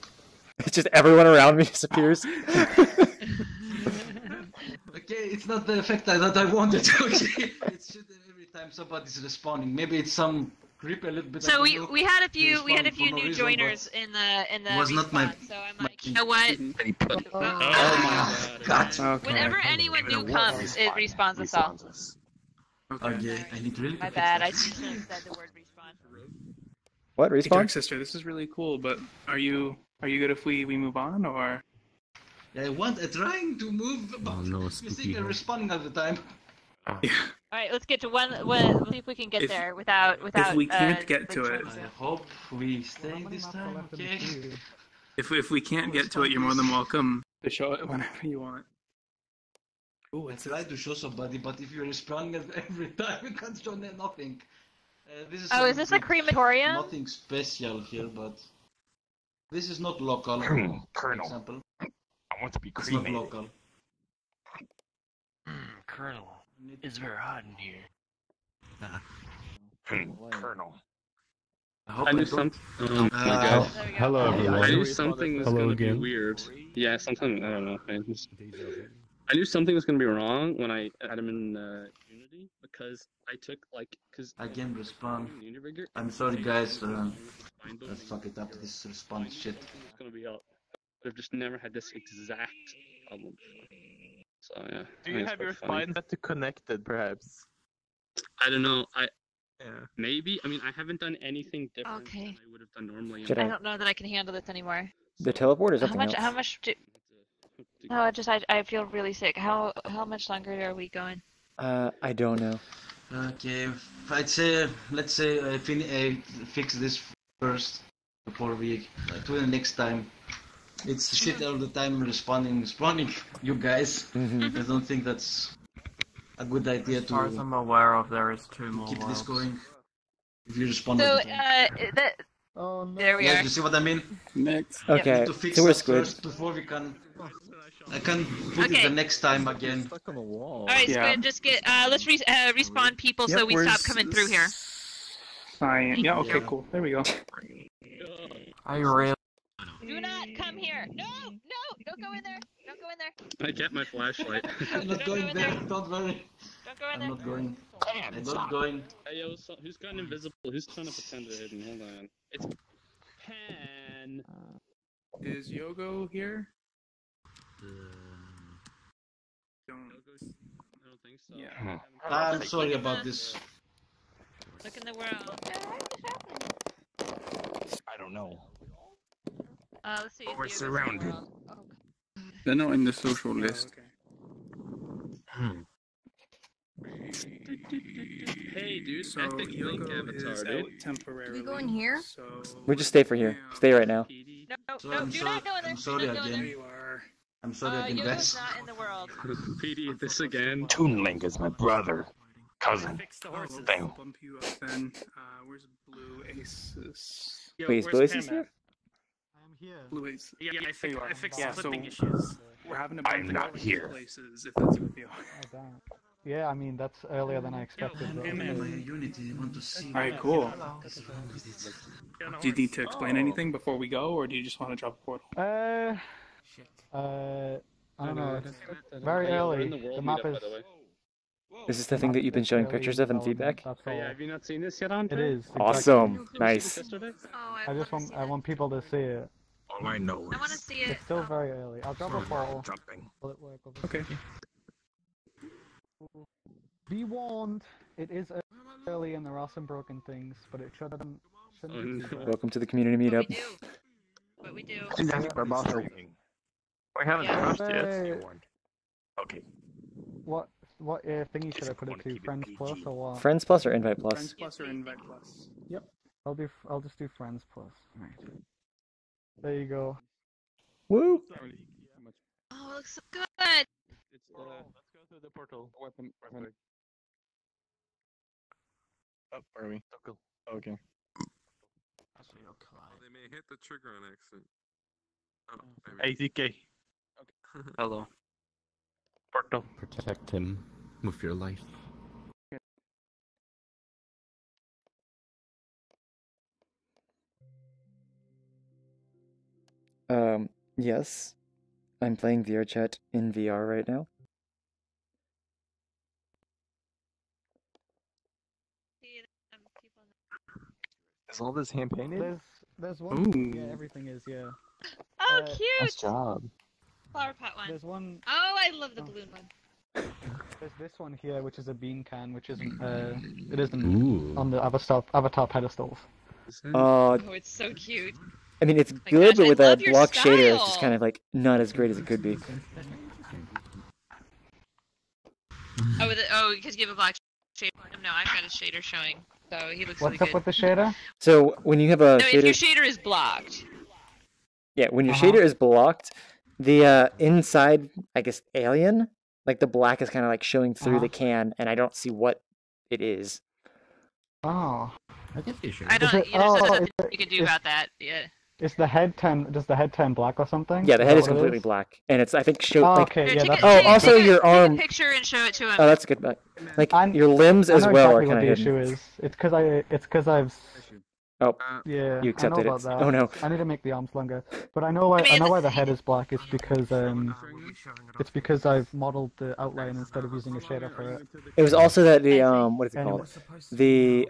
It's just everyone around me disappears. Okay, it's not the effect that I wanted. Okay, it's shit every time somebody's respawning. Maybe it's some creep a little bit. So I don't we know. had a They few respond for no new reason, joiners in the it was not my. respawn, so I'm like, you know what? Oh my god. Okay. Whenever anyone new comes, it respawns us all. Okay, I need really. My bad. I shouldn't have said the word respawn. What Hey, respawn? Dark Sister, this is really cool, but are you good if we move on, or? I want trying to move, but missing and responding all the time. Yeah. All right, let's get to one. Let's see if we can get there without. If we can't get to it, I hope we stay this time. Okay. if we can't get to it, you're more than welcome to show it whenever you want. Ooh, I try to show somebody, but if you're responding every time, you can't show them nothing. This is is this a crematorium? Nothing special here, but this is not local. Colonel, For example, I want to be it's not cremated. local. Colonel, it's very hot in here. Colonel. I I knew something. Oh my god. Hello, everyone. I knew something was Hello gonna be again. weird. Yeah, something. I don't know. I knew something was gonna be wrong when I had him in Unity because I took Again, respawn. I'm sorry, guys. Let's fuck it up. This respawn shit. It's gonna be out. I've just never had this exact problem before. So yeah. Do you have your spine set to connected, perhaps? I don't know. Maybe. I mean, I haven't done anything different Okay. than I would have done normally. Should I don't know that I can handle this anymore. The teleport or How something much? else? How much? No, I feel really sick. How much longer are we going? I don't know. Okay, I'd say let's say fix this first before we do it next time. It's shit all the time responding, you guys. I don't think that's a good idea As far as to I'm aware of, there is 2 more keep this worlds. going. If you respond, So, all the time. there we Yeah, are. you see what I mean? Next. We Okay, need to fix so we're that squid. first before we can. I can put it the next time again. All right, Squid, just get. Let's respawn people so we stop coming through here. Fine. Yeah. Okay. Cool. There we go. I really. Do not come here. No, don't go in there. Don't go in there. I get my flashlight. I'm not going there. Don't worry. Don't go in I'm there. not going. I'm not going. Hey, yo, who's gone invisible? Who's trying to pretend they're hidden? Hold on. It's Pan. Is Yogo here? I don't think so. Yeah. I'm sorry about this. Look in the world. I don't know. Let's see. We're surrounded. They're not in the social list. Hey, dude, So epic link Yogo avatar, is dude. out temporarily. We go in here? So We just stay for here. Stay right now. No, do not go in there. I'm sorry Do not go in again. there. you are. I'm sorry again, Yogo's guys. not in the world. PD, this again. Toon Link is my brother, cousin, I'll thing. bump you up then. Where's Blue Aces? Wait, is Blue Aces here? I'm here. Blue Aces. Yeah, There you are. I fixed Yeah, clipping so issues. we're having a I'm bunch not of here. places, if that's what you Oh, damn. Yeah, I mean, that's earlier than I expected. but- Unity, want to see. Alright, cool. Do you need to explain anything before we go, or do you just want to drop a portal? I don't know. It's very early. The map is. Is this the thing that you've been showing pictures of in feedback? That's Oh, all. yeah, have you not seen this yet, on? It is. Awesome. Nice. I want people to see it. All I know I want to is see it. It's still very early. I'll drop a portal. jumping. Will it work? Okay. Be warned, it is early and there are some broken things, but it shouldn't be too bad. Welcome to the community meetup. But we do. We haven't Yeah. crossed yet. Hey. Okay. What thingy should I put it to? Friends plus or what? Friends plus or invite plus? Friends plus or invite plus? Yep. I'll just do friends plus. Right. There you go. Woo! Oh, it looks so good. Let's go through the portal. Weapon. Oh, where are we? Okay. They may hit the trigger on accident. Oh, there we go. ATK. Hello. Portal. Protect him with your life. Yes. I'm playing VRChat in VR right now. Is all this hand painted? There's one. Ooh. Yeah, everything is. Yeah. Oh, cute! Nice job. Flower pot one. There's one. Oh, I love the balloon one. There's this one here, which is a bean can, which isn't. It isn't Ooh. on the avatar pedestals. Oh, it's so cute. I mean, it's My good, gosh, but I with a love your block shader, it's just style. kind of like not as great as it could be. Oh, because you have a black shader. No, I've got a shader showing, so he looks What's really up good. with the shader? So when you have a No, shader, if your shader is blocked. yeah, when your shader is blocked, the inside, I guess, alien, like the black is kind of like showing through the can, and I don't see what it is. Oh. I guess you should. I don't. it- There's oh, nothing is you can do is- about that. Yeah. Does the head turn black or something? Yeah, the Is head that is what it completely black, and it's I think show Oh, like. okay, Here, yeah, take that's. a, Oh, take, also take a, your take arm. a picture and show it to him. Oh, that's good. Like your limbs I as know well exactly are what kind the of issue hidden. is. It's because I've. Oh, Yeah, you accepted I know it. about that. Oh no. I need to make the arms longer. But I know why the head is black. It's because I've modeled the outline instead of using a shader for it. It was also that the what is it called? The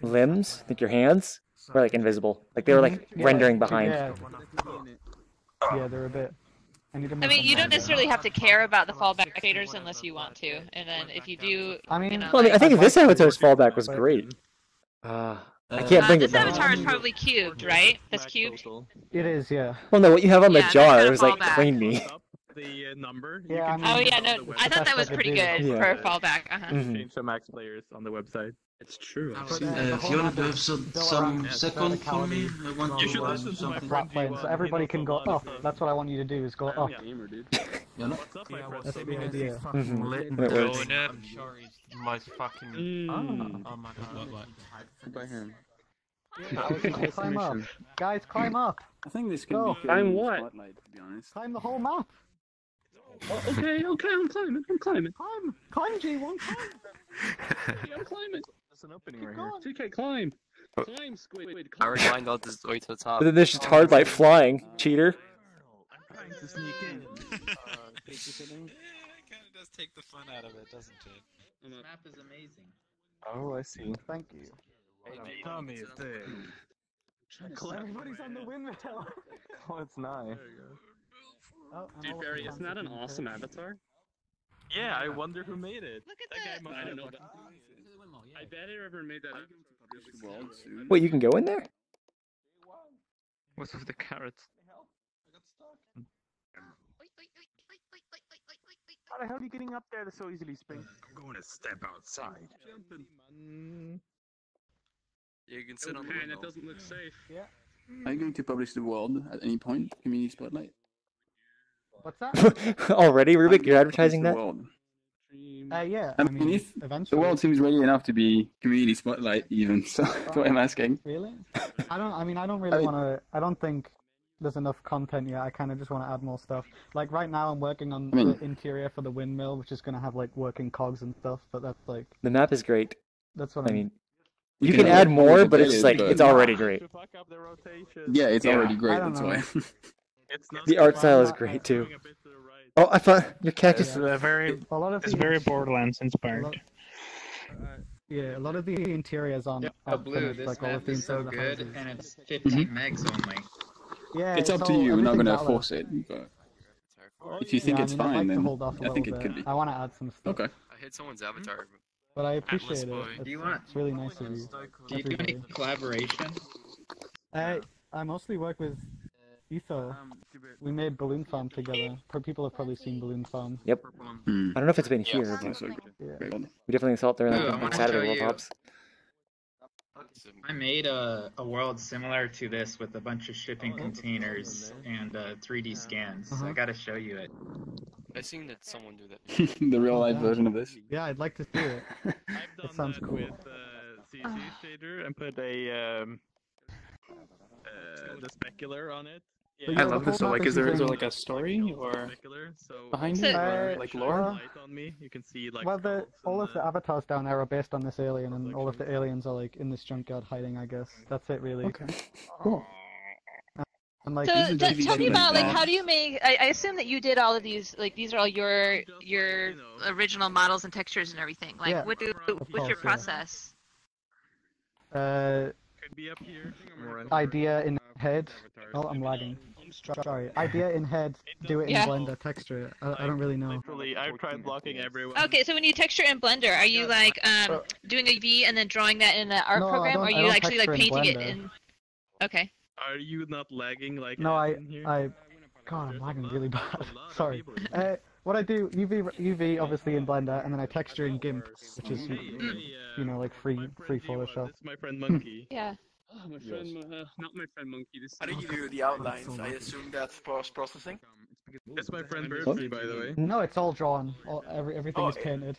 limbs, I think your hands were like invisible. Like they were like Yeah, rendering behind. Yeah, they're a bit. I need to I make mean, them you don't longer. necessarily have to care about the fallback shaders unless you want to, and then if you do, I mean, you know, Well, I mean, I think I'd this like to, avatar's fallback was great. I can't bring it this down. avatar is probably cubed, right? That's cubed. It is, yeah. Well, no, what you have on the Yeah, that's jar, gonna it was like fall back. brain me. The number. Yeah, I mean, Oh yeah, no, I thought that was pretty good Yeah. for a fallback. Mhm. Change the max players on the website. It's true. If you want to have some second for me, I want You to should do listen to something. flat plane, so everybody can go up. That's what I want you to do, is go up. You know? What's up, my friend? That's the idea. Mhm. Lit It works. donut. I'm sure he's the most fucking. Oh my god. What by him? Climb up. Guys, climb up. I think this could Go. be I'm good what? spotlight, to be honest. Climb the whole map. Oh, okay, I'm climbing. Climb, G1, climb. Yeah, I'm climbing. There's an opening right here. TK, climb. Oh. Climb, Squid. I Climb. already climbed all this way to the top. But then there's just hard by flying, cheater. I'm trying to sneak in. It kind of does take the fun out of it, doesn't it? This map is amazing. Oh, I see. Thank you. Tommy is there. Everybody's on the windmill. Oh, it's nice. Oh, Dude, Barry, isn't that an awesome avatar? Yeah, I wonder who made it. Look at That guy that. must I don't have know. fucking- I bet whoever made that. Wait, you can go in there? What's with the carrots? How the hell are you getting up there so easily, Spring? I'm going to step outside. Yeah, you can sit on the Man, window. that doesn't look safe. Yeah. Are you going to publish the world at any point? Community spotlight? What's that? Already, Rubik? You're advertising The that? world. Yeah. I mean, if eventually. the world seems ready enough to be community spotlight, even, so that's what I'm asking. Really? I don't really want to. I don't think there's enough content yet. I kind of just want to add more stuff. Like right now, I'm working on the interior for the windmill, which is going to have like working cogs and stuff. But that's like. The map is great. That's what I I'm. mean, you can add more, but it's like it's already great. Yeah, it's already I great, don't that's why. The art style is great too. Oh, I thought your cat It's just. very Borderlands inspired. Yeah, a lot of the interiors on. Oh, Blue, this like all map of the is so inside of the good, houses. and it's 15 megs only. Yeah, It's up to all- you, we're not everything's going to out force it, but if you think Yeah, it's I'd fine, like to then hold off a I think little it could bit. be. I want to add some stuff. Okay. I hit someone's avatar. But I appreciate it. boy. It's, Do you want- it's really nice of you. Do you do any collaboration? I mostly work with Etho. We made Balloon Farm together. People have probably seen Balloon Farm. Yep. I don't know if it's been here, but Yeah. we definitely saw it there Ooh, I on wanna Saturday show World you. Hops. I made a world similar to this with a bunch of shipping containers and 3D scans. I gotta show you it. I seen that someone do that. The real life version of this. Yeah, I'd like to see it. It sounds cool. With CC shader and put a the specular on it. But I yeah, love the this. So, whole like, map is there using- like a story or Specular, so behind So- it, or like lore? light on me, you can see like. Well, all of uh, the avatars down there are based on this alien, and all of the aliens are like in this junkyard hiding. I guess that's it, really. Okay, cool. And like, So tell me about like that. how do you make? I assume that you did all of these. Like these are all your original models and textures and everything. Like Yeah, what's your course, yeah. process? idea in head. Oh, I'm lagging. Sorry. Idea in head. Do it in Yeah. Blender. Texture it. I don't really know. I've tried blocking everyone. Okay, so when you texture in Blender, are you like doing a UV and then drawing that in an art No, I program, don't- or are I you don't actually like texture in painting it Blender. in? Okay. Are you not lagging like No, in here? God, I'm lagging really bad. Sorry. What I do, UV obviously in Blender, and then I texture in GIMP, which is, you know, like free Photoshop. That's my friend Monkey. Yeah. Oh, my friend, not my friend Monkey. This How do you do the outlines? I assume that's post-processing? That's my friend Bursley, by the way. No, it's all drawn. Everything is Okay. painted.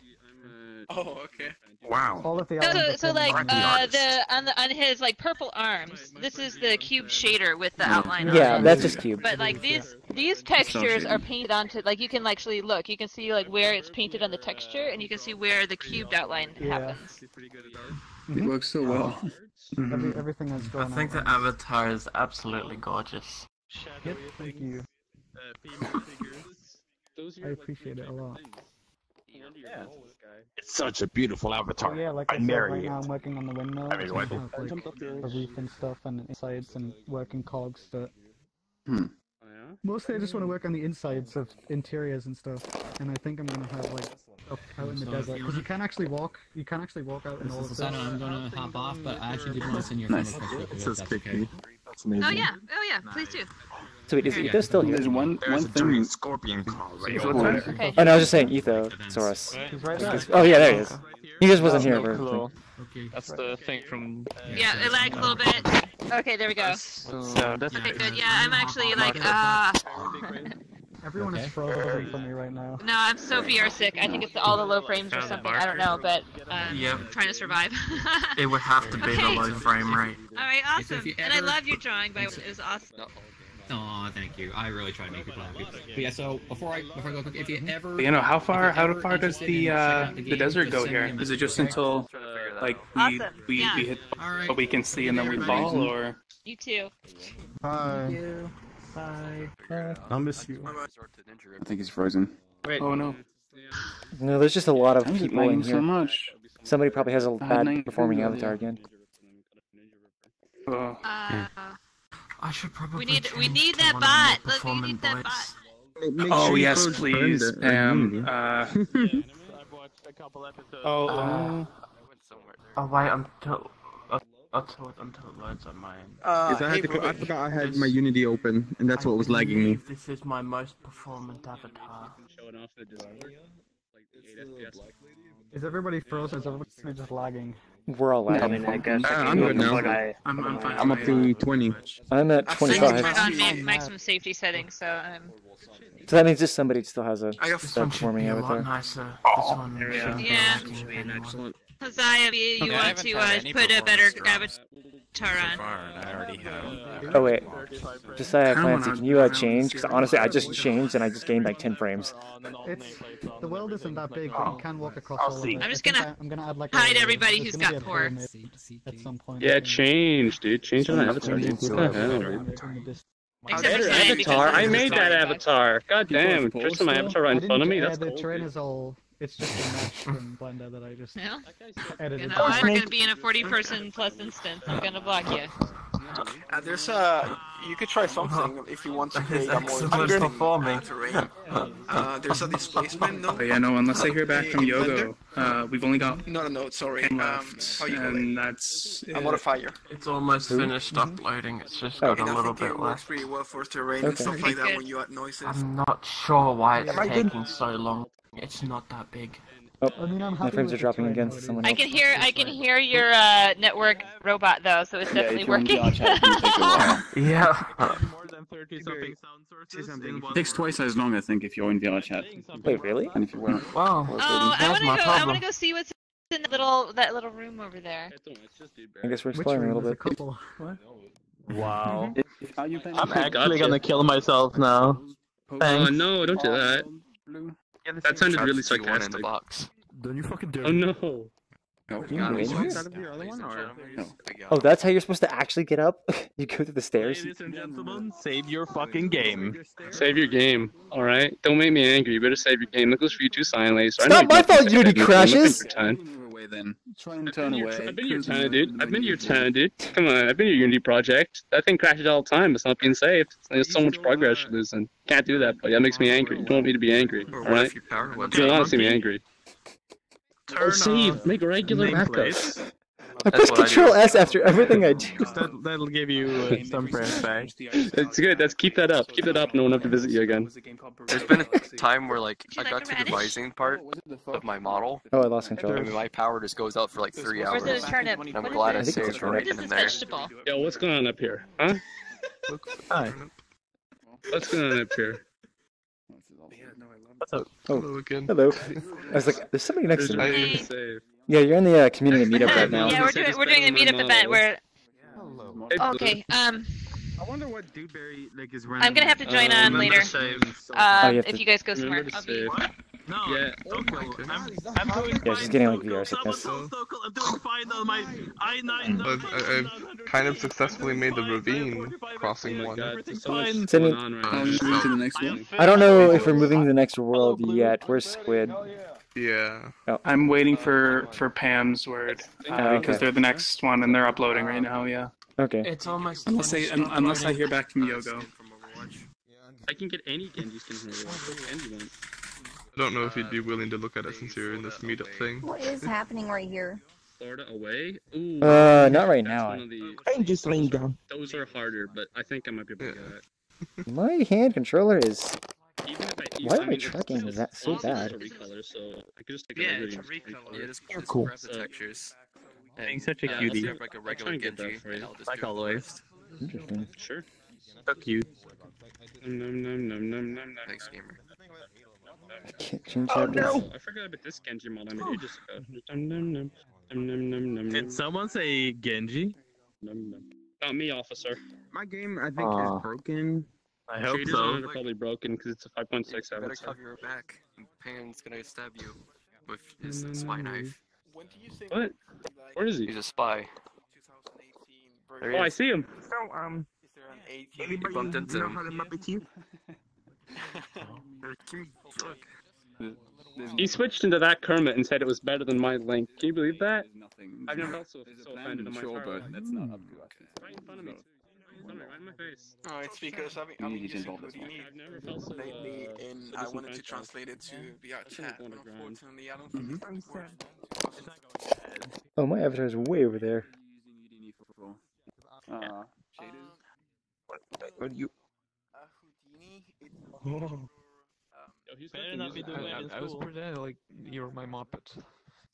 Oh, okay. Wow. All of the So, outlines so are like painted. on his like purple arms, this is the cube shader with the outline. on Yeah, it. that's just cube. But like these textures are painted onto, like you can actually look, you can see like where it's painted on the texture, and you can see where the cubed outline happens. It works so well. Everything is I drawn. think the avatar is absolutely gorgeous. Yep, thank you. I appreciate it a lot. It's such a beautiful avatar. Yeah, like I I'd said, marry right it. now I'm working on the windmill. I mean, so why I have, like, a roof and stuff, and insides and working cogs. But mostly I just want to work on the insides of interiors and stuff. And I think I'm gonna have like stuff out in the desert because you can actually walk. You can actually walk out in all of So this. I'm gonna hop off, but I actually did want to send you a Nice. friend request. This is if that's okay. picky. That's amazing. Oh yeah, please do. So wait, is Etho still here? There's one thing. Scorpion call right Okay. Oh no, I was just saying Etho, Saurus. He's right there. Oh yeah, there he is. He just wasn't here. For Cool. That's the thing from. Yeah, it lagged a little bit. Okay, there we go. So that's Okay, good. Yeah, I'm actually like Everyone is frozen for me right now. No, I'm so VR sick. I think it's all the low frames or something. I don't know, but Yep. I'm trying to survive. It would have to be the Okay. low frame rate. All right, awesome. if you And I ever- love your drawing, by the way. It was awesome. Aw, thank you. I really try to make people happy. But yeah, so before I go quick, if you ever... You know, how far if you ever does interested the in checking out the game, desert just go send me here? a Is it message, just okay? until like we hit what we can see and then we fall, or? You too. Bye. Bye. I'll miss you. I think he's frozen. Wait. Oh no. No, there's just a lot of I'm just people in lagging here. so much. Somebody probably has a I had bad 9 performing frames avatar earlier. again. I should probably. We need change to that one of my bot. Look, we need that performance bot. Make Oh sure you yes, code please, Brenda, Pam. I've watched a couple episodes. Oh wait, until it loads on mine. Because I forgot I had my Unity open, and that's what was lagging me. believe This is my most performant avatar. Showing off the Discord. Like 8 FPS. Is everybody frozen? Is everybody just lagging? We're all lagging. I'm good now. I'm fine. I'm up to 20. I'm at I think 25. it's on maximum safety settings, so I'm. So that means just somebody still has a This one bad should performing be a lot avatar. nicer. This one shouldn't be Yeah. lagging anymore. Excellent. Josiah, you want to put a better avatar on? I already have. Oh wait, Josiah Clancy, can you change? Because honestly, I just changed and I just gained like 10 frames. It's the world isn't that big, but you can walk across all of it. I'm just I think gonna I'm gonna add like hide a, everybody there's who's gonna got be a poor. pyramid at some point. Yeah, change, dude. Change on avatar, dude. What the hell, dude? Except for Better Cyan, avatar. because I made that avatar. God damn. Just my avatar right in front of me. That's the cool. terrain is all. It's just a mesh from Blender that I just No? edited. You know, I'm gonna be in a 40-person plus instance. I'm gonna block you. There's a. You could try something if you want to create a more Excellent performing. terrain. There's a displacement, no? But yeah, no. Unless I hear back from Yogo, we've only got No, sorry. 10 left, How you call and it? that's A modifier. It's almost finished uploading. It's just got a And I little think it bit works left. pretty well for terrain and stuff like that when you add noises. I'm not sure why it's taking so long. It's not that big. Oh, I mean, I'm my frames are dropping again. Someone I else. can hear your network robot though, so it's definitely working. Yeah. More than 30 something sound sources. It takes twice as long, I think, if you're in VRChat. Wait, really? And if you weren't. Wow. Oh, I wanna go see what's in that little room over there. I guess we're exploring a little bit. Wow. Are you playing? I'm actually gonna kill myself now. Oh Thanks. no, don't do that. That sounded really sarcastic. Don't you fucking do Oh no. Oh, that's how you're supposed to actually get up? You go through the stairs? Ladies and gentlemen, save your fucking game. Save your game, alright? Don't make me angry. You better save your game. That goes for you too, CyanLaser. It's not my fault Unity crashes! away then. Try and turn away. I've been your town, dude. I've been your town, dude. Come on, I've been your Unity project. That thing crashes all the time. It's not being saved. There's so much progress you're losing. Can't do that, buddy. That makes me angry. You don't want me to be angry, alright? You don't want to see me angry. Oh, save. Make regular backups. I press Control S after everything I do. That'll give you some press back. It's good. Let's keep that up. Keep that up, and no one will have to visit you again. There's been a time where like I got to the rising part of my model. Oh, I lost control. I mean, my power just goes out for like 3 hours. Or is it a turnip? And I'm What glad I is it? saved right What is in this there. vegetable? Yo, what's going on up here? Huh? Hi. What's going on up here? What's up? Oh, hello again. Hello. I was like, there's somebody next to me. Save. Yeah, you're in the community meetup right now. Yeah, we're doing a meetup event where. Okay. I wonder what Dewberry like is running. I'm gonna have to join on later. If you guys go somewhere, I'll be. No, yeah. I'm doing Yeah, she's getting like VR sickness. I'm doing fine on my I-9. I've kind of successfully made the ravine crossing one. Send me- I don't know if we're moving to the next world yet. Where's Squid? Yeah. Oh. I'm waiting for Pam's word because they're the next one and they're uploading right now. Yeah. Okay. It's almost Unless I hear back from Yogo. I can get any Genji skin from Overwatch. Any one. I don't know if you'd be willing to look at it since you're in this meetup thing. What is happening right here? Florida away? Ooh, not right now. I'm just laying down. Those are harder, but I think I might be able to get it. My hand controller is. Even if Why am I it's tracking still- that so also bad? It's a recolor, so I could just take Yeah, a it's a recolor. recolor. Yeah, just Cool. grab the textures. Being such a Yeah, cutie. let's grab like a regular I'll try and get Genji, that for you. and I'll just Like do it always. first. Interesting. Sure. So cute. Thanks, gamer. I can't change Oh that. no! I forgot about this Genji mod I made ages ago. Did someone say Genji? Not me, officer. My game, I think, is broken. I hope Shaders so. on it are probably broken because it's a 5.6 Better avatar. cover your back. Pan's gonna stab you with his spy knife. What? Where is he? He's a spy. There he Oh, I is. see him. So, You bumped into him. how to map it to you? He switched into that Kermit and said it was better than my Link. Can you believe that? I've never felt so offended in my Sure, entire but life. that's not up to us. Right in front of me. Right in my face. No, it's because I've been using Houdini lately, and I wanted to translate it to VRChat, but unfortunately, I don't think it's worth. Oh, my avatar is way over there. What do you? Better not be doing that in I was school. pretending like you were my Muppet.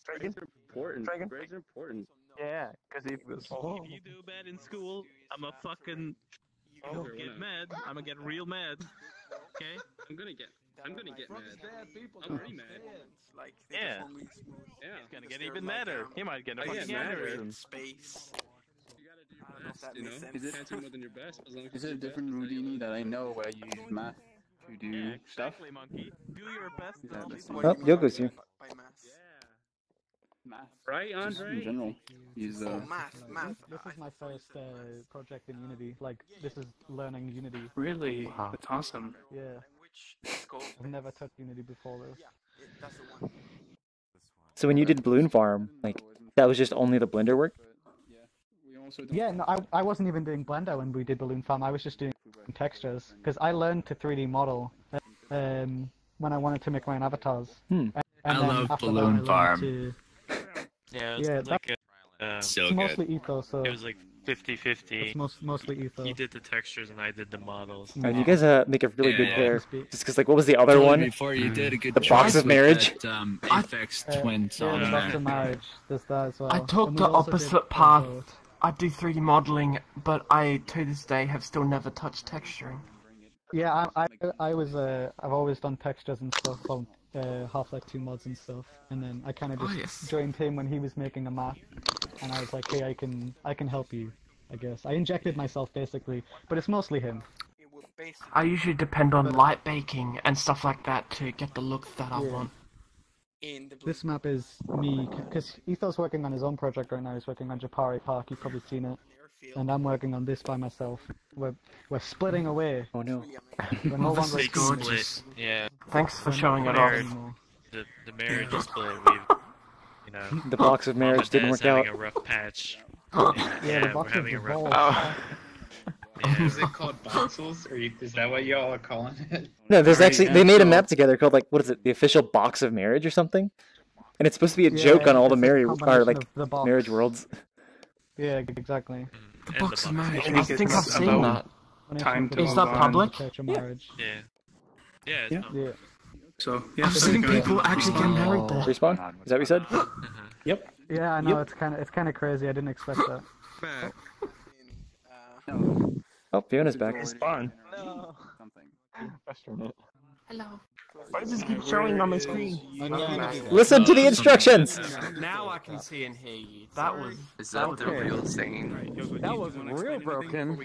Grades are important. Grades are important. Yeah, because if If you do bad in school, I'm a fucking get mad. I'm gonna get real mad. Okay? I'm gonna get mad. I'm already mad. yeah, Yeah. gonna get even madder. He might get a I get fucking madder. aneurysm. Space. Best, you know? Can't do more than your best as long as Is it a different Houdini that I know where you use math to do stuff? Exactly, monkey. Do your best. Is that the same? Oh, Yoko's here. Math. Right, Just Andre? in general. Use math. This is my first project in Unity. Like, this is learning Unity. Really? That's awesome. Yeah. I've never touched Unity before this. So when you did Balloon Farm, like, that was just only the Blender work? Yeah, no, I wasn't even doing Blender when we did Balloon Farm. I was just doing textures because I learned to 3D model when I wanted to make my own avatars. Hmm. And I then love after that, Balloon I learned Farm. to- Yeah, it's Yeah, like so it's good. mostly ethos. So It was like 50-50. it's mostly ethos. He did the textures and I did the models. You guys make a really good Yeah. pair. Just because, like, what was the other Totally one? before you did a good The Box job of with Marriage? that, Aphex twin song Yeah, the Box there. of Marriage. There's that as well. I took And we the also did opposite path. Railroad. I do 3D modeling, but I, to this day, have still never touched texturing. Yeah, I've always done textures and stuff on Half-Life 2 mods and stuff, and then I kind of just joined him when he was making a map, and I was like, hey, I can help you, I guess. I injected myself basically, but it's mostly him. I usually depend on light baking and stuff like that to get the look that I Yeah. want. This map is me, because Etho's working on his own project right now. He's working on Japari Park. You've probably seen it. And I'm working on this by myself. We're splitting away. Oh no. We're no longer Big gorgeous. split. Yeah. We're not showing it marriage- off. The marriage split. We've you know, The box of marriage didn't work having out. a rough patch. Yeah, the we're box having a of rough divorce. patch. Is it called voxels, or is that what y'all are calling it? No, there's Alright, actually yeah, they made a so- map together called like what is it? The official box of marriage or something. And it's supposed to be a joke on all the it's like a marriage or combination like of the box. marriage worlds. Yeah, exactly. The box of marriage. I I think I've it's seen about that. time to Is move that on. public? Marriage. Yeah. Yeah. It's Yeah. not- Yeah. So yeah, I've seen good. people actually get married there. Respawn? Is that what you said? Yep. Yeah, I know. Yep. It's kind of crazy. I didn't expect that. Oh, Fiona's back. Respawn. No. Hello. Why does this keep showing on my screen? Listen to the instructions. Now I can see and hear you. That was. Is that the real thing? That was real broken.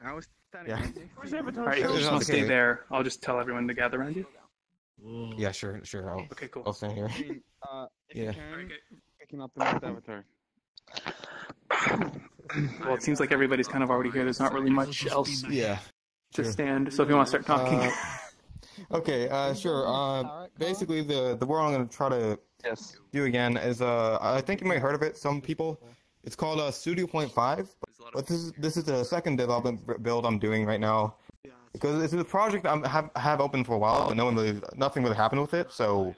I was Yeah. Alright, if you just want to stay there, I'll just tell everyone to gather around you. Yeah, sure. Okay, cool. I'll stand here. Yeah. picking up the next avatar. Well, it seems like everybody's kind of already here. There's not really much else Yeah. to stand. So if you want to start talking. Okay, sure. Basically, the world I'm going to try to do again is, I think you might have heard of it, some people. It's called Studio Point 5. But this is the second development build I'm doing right now. Because this is a project I have open for a while, but nothing really happened with it, so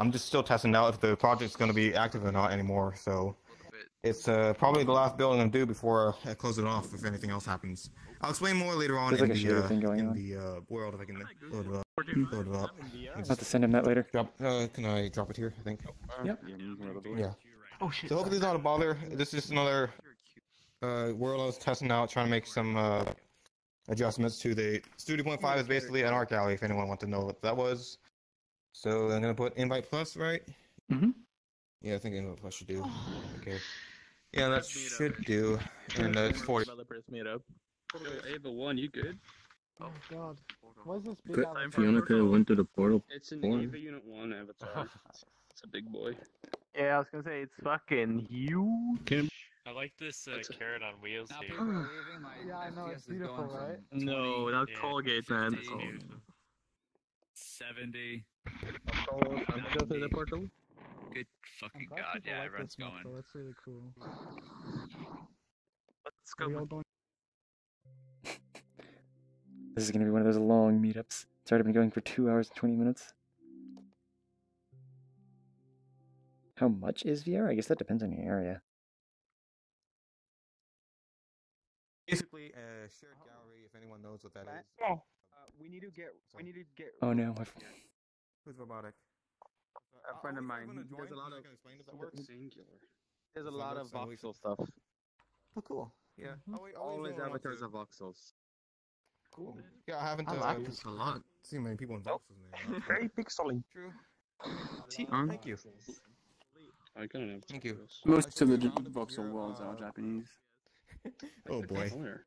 I'm just still testing out if the project's going to be active or not anymore, so it's probably the last build I'm going to do before I close it off if anything else happens. I'll explain more later on There's in like a shader thing going on. the world if I can load it up. I'll have to send him that later. Can I drop it here, I think? Yep. Yeah. Oh shit. So hopefully it's not a bother. This is just another world I was testing out, trying to make some adjustments to the Studio Point 5 is basically an art gallery if anyone wants to know what that was. So I'm gonna put Invite Plus, right? Mm-hmm. Yeah, I think Invite Plus should do. Okay. Yeah, that should do. And it's 40. Developers Meetup. Ava 1, you good? Oh god. What is this big Good. avatar? Fiona could have went to the portal. It's an porn. Ava Unit 1 avatar. It's a big boy. Yeah, I was gonna say it's fucking huge. I like this carrot on wheels here. Yeah, I know, it's beautiful, right? No, not Colgate, man. 70. Go through the portal. Good fucking I'm glad god, people yeah, like everyone's this map, going. though. That's really cool. Let's Are we go. all going? This is going to be one of those long meetups. It's already been going for 2 hours and 20 minutes. How much is VR? I guess that depends on your area. Basically, a shared gallery, if anyone knows what that is. We need to get. Oh no. Who's robotic? A friend of mine. There's a lot of. There's a lot of voxel stuff. Oh, cool. Yeah. Always avatars of voxels. Cool. Yeah, I haven't. I like this a lot. Seen many people in voxels, man. Very pixely. True. Thank you. I kind of. Thank you. Most of the voxel worlds are Japanese. Oh boy. Where?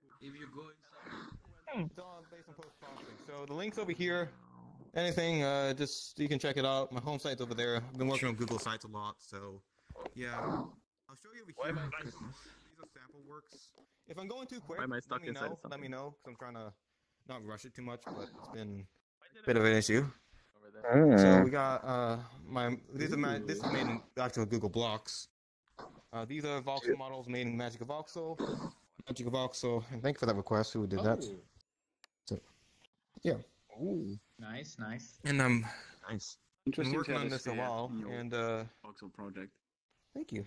So the link's over here. Anything, just you can check it out. My home site's over there. I've been working on Google Sites a lot, so yeah. I'll show you over here. These are sample works. If I'm going too quick, Why am I stuck let me inside know. of something? Let me know, because I'm trying to not rush it too much, but it's been a bit of an issue. So we got this is made in actual Google Blocks. These are voxel models made in Magic of Voxel. And thank you for that request. Who did that? So, yeah. Ooh, nice. And Nice. been working on this a while, and voxel project. thank you.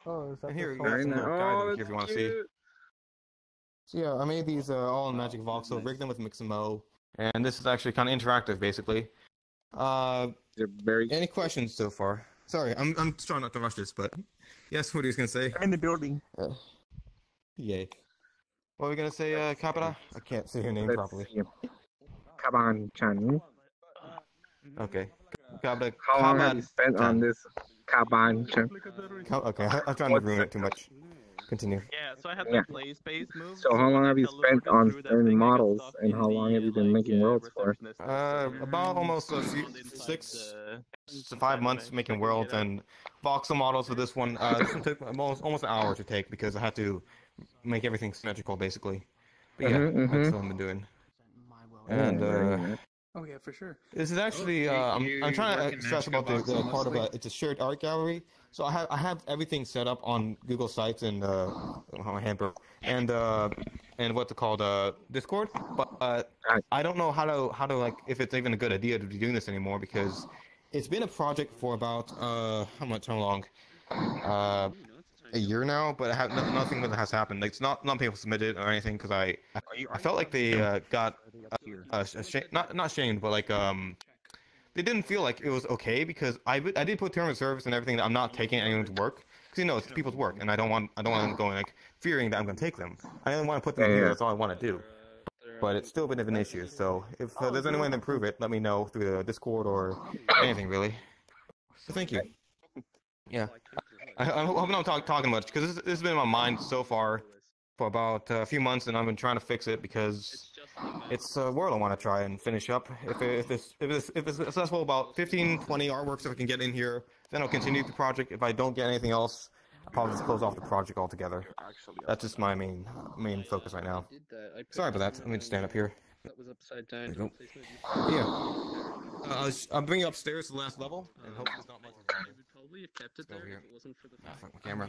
Oh, is that And here you the got photo? some nice. guides over here if you want to see. So yeah, I made these all in Magic of Voxel, rigged them with Mixamo, and this is actually kind of interactive, basically. They're very. Any questions so far? Sorry, I'm trying not to rush this, but yes, what are you gonna say? I'm in the building. Yay. What are we gonna say, Capita? I can't say your name properly. Kaban-chan. Okay. Capita. How long have you spent on this Kaban-chan? Okay, I'm trying to ruin it too much. Continue. Yeah, so I had Yeah. the play space move. So how long have you spent on certain models, and how long have you been making worlds for? About almost 6 to 5 months making worlds, and voxel models for this one took almost an hour to take because I had to make everything symmetrical, basically. But yeah, that's what I've been doing. And Oh yeah, for sure. This is actually I'm trying to stress about the part of it's a shared art gallery. So I have everything set up on Google Sites and my handbook and what's it called Discord, but I don't know how to like if it's even a good idea to be doing this anymore because it's been a project for about how long a year now, but nothing really has happened. Like, it's not people submitted or anything because I felt like they got not shamed, but like they didn't feel like it was okay because I did put terms of service and everything that I'm not taking anyone's work because it's people's work and I don't want them going like fearing that I'm going to take them. I only want to put them here. That's all I want to do. But it's still a bit of an issue. So if there's any way to improve it, let me know through the Discord or anything really. So thank you. Yeah. I hope I'm not talking much because this has been in my mind so far for about a few months, and I've been trying to fix it because it's a world I want to try and finish up. If it's successful, about 15-20 artworks if I can get in here, then I'll continue the project. If I don't get anything else, I'll probably just close off the project altogether. That's just my main focus right now. Sorry about that. Let me just stand up here. That was upside down. There you go. Yeah. I'll bring you upstairs to the last level, and hopefully it's not much. Probably have kept it there if it wasn't for the fact. Fuck my camera.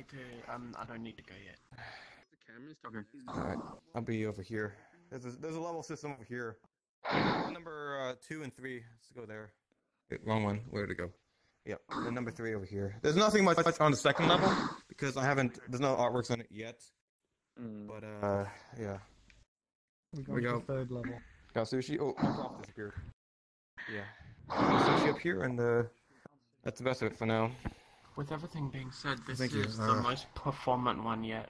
I don't need to go yet. The camera's talking. Alright, I'll be over here. There's a level system over here. Number 2 and 3. Let's go there. Wrong one. Where to go? Yep. And number 3 over here. There's nothing much on the second level because there's no artworks on it yet. But yeah. We go. The third level. Got sushi. Oh, my prop disappeared. Yeah. Sushi up here, and that's the best of it for now. With everything being said, this Thank is you. the most performant one yet.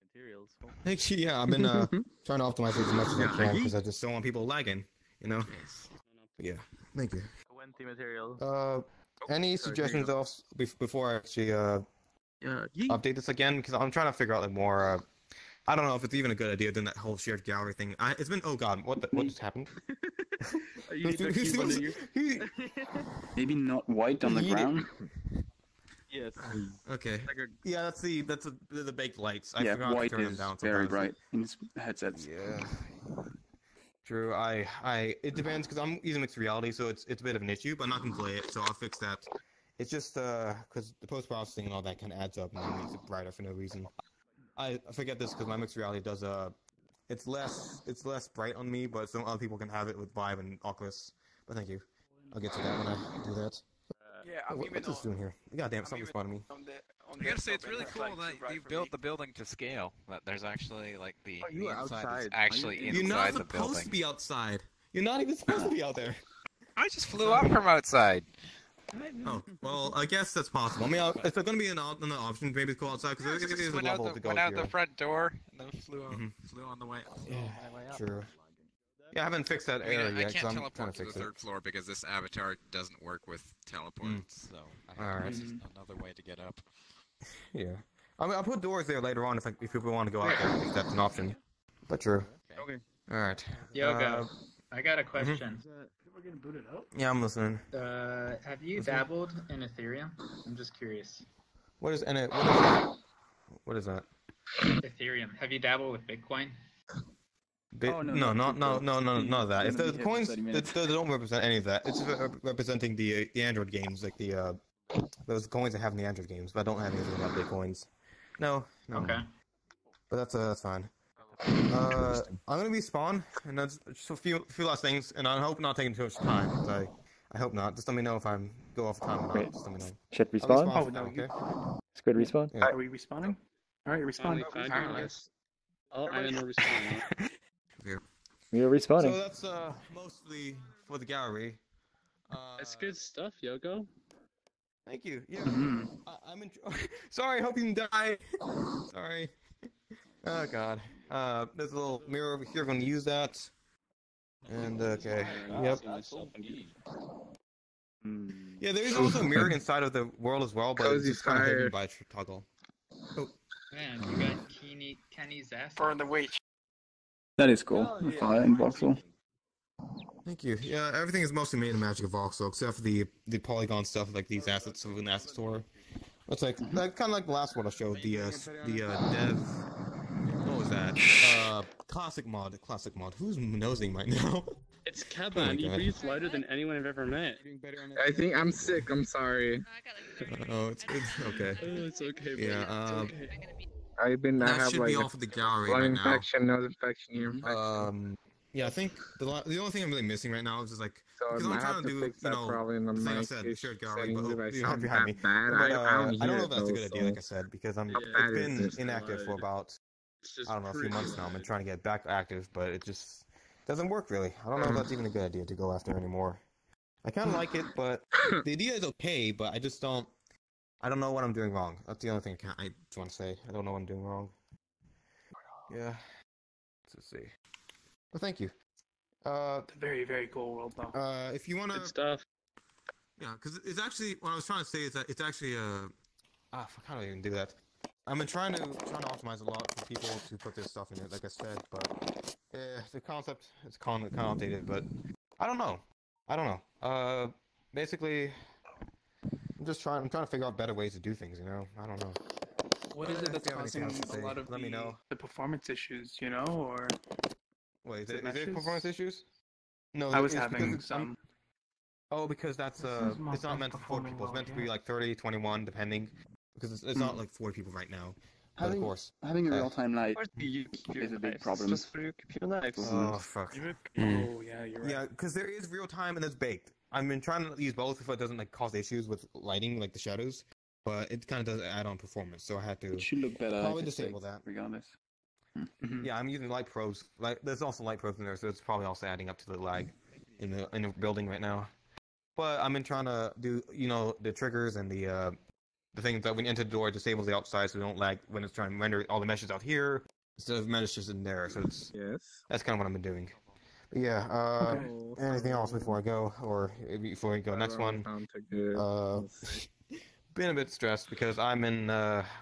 Materials. Thank you. Yeah, I've been trying to optimize it as much as I can because I just don't want people lagging. You know. Yes. Yeah. Thank you. Wenty materials. Any suggestions else before I actually update this again? Because I'm trying to figure out like more. I don't know if it's even a good idea doing that whole shared gallery thing. It's been what just happened? Maybe not white on the ground. Yes. Okay. Yeah, that's the baked lights. I Yeah, forgot white to turn them is down very sometimes. bright in headsets. Yeah. True. It depends because I'm using mixed reality, so it's a bit of an issue, but I'm not gonna play it, so I'll fix that. It's just because the post processing and all that kind of adds up and it makes it brighter for no reason. I forget this because my mixed reality does it's less bright on me, but some other people can have it with Vive and Oculus. But thank you. I'll get to that when I do that. Yeah, I'm what's this doing here? Goddamn, something spotted me. I gotta say, it's really cool that you built the building to scale. That there's actually like the inside is actually inside the building. You're not supposed to be outside. You're not even supposed to be out there. I just flew up from outside. Oh, well, I guess that's possible. I mean, if there's gonna be an option, maybe go outside because there's a level to go went out here. the front door and then flew on the way. Yeah, true. Yeah, I haven't fixed that area yet. I can't I'm teleport trying to the third floor because this avatar doesn't work with teleports. So I have another way to get up. Yeah, I mean, I'll put doors there later on if people want to go out there, if that's an option. But true. Okay. All right. Yoga, I got a question. We're gonna boot it up. Yeah, I'm listening. Have you dabbled in Ethereum? I'm just curious. What is that? Ethereum. Have you dabbled with Bitcoin? No, none of that. If the coins, they don't represent any of that. It's representing the Android games, like those coins I have in the Android games. But I don't have anything about Bitcoins. No. Okay. But that's fine. I'm gonna be spawn, and that's just a few last things, and I hope not taking too much time. Cause I hope not. Just let me know if I go off time or not. Just let me know. Should respawn? Oh no, okay. Squid respawn? Yeah. Are we respawning? All right, respawning. Oh, I didn't know respawning. We are respawning. So that's mostly for the gallery. That's good stuff, Yogo. Thank you. Yeah. I'm sorry, I hope you didn't die. Sorry. Oh god. There's a little mirror over here. I'm gonna use that. And okay. Yep. Yeah, there is also a mirror inside of the world as well, but it's just kind of hidden by a toggle. Oh. Man, you got Kenny's ass. Burn the witch. That is cool. Fire in voxel. Thank you. Yeah, everything is mostly made in Magic of Voxel, except for the polygon stuff, like these assets of an asset store. It's like kind of like the last one I showed. The dev. What was that? Classic mod. Who's nosing right now? It's Kevin. He breathes lighter than anyone I've ever met. I think I'm sick. I'm sorry. Oh, it's okay. Oh, it's okay, bro. Yeah. It's okay. I have should like be all for the gallery blood right now. infection, nose infection, ear infection. Yeah, I think the only thing I'm really missing right now is just like So because I I'm trying have to to do fix that probably in the thing I mic said, ish shared gallery, settings but if I you sound have me. that bad. But, I don't I don't hear know it if that's a though, good idea, like I said, because how it's bad is been this? inactive for about I don't know a few months now. I've been trying to get back active, but it just doesn't work really. I don't know if that's even a good idea to go after anymore. I kind of like it, but the idea is okay, but I just don't. I don't know what I'm doing wrong. That's the only thing I just want to say. I don't know what I'm doing wrong. Yeah. Let's see. Well, thank you. It's a very, very cool world, though. If you wanna. Good stuff. Yeah, because it's actually what I was trying to say is that it's actually I can't even do that. I've been trying to optimize a lot for people to put this stuff in it, like I said, but the concept is kind of outdated. But I don't know. Basically, I'm trying to figure out better ways to do things. You know, I don't know. What is it that's If you have anything causing else to a say, lot of let me know. the performance issues, you know, or... Wait, is it meshes? performance issues? No, I was it's having because some. Oh, because that's This is my it's not best meant for 4 performing people. It's meant to world be like 30, 21, depending. Because it's not like 4 people right now. But of course. Having a real-time light is a big problem. Just for your computer lives. Oh fuck. Oh yeah, you're right. Yeah, because there is real time and it's baked. I've been trying to use both if it doesn't like cause issues with lighting, like the shadows. But it kind of does add on performance, so I had to It should look better. probably if it's disable baked, that. regardless. Yeah, I'm using Light Pros. Like, there's also Light Pros in there, so it's probably also adding up to the lag in the building right now. But I've been trying to do, the triggers and the things that when you enter the door, it disables the outside so we don't lag when it's trying to render all the meshes out here instead of meshes in there. So that's kind of what I've been doing. But yeah. Anything else before I go, or before we go next one? Been a bit stressed because I'm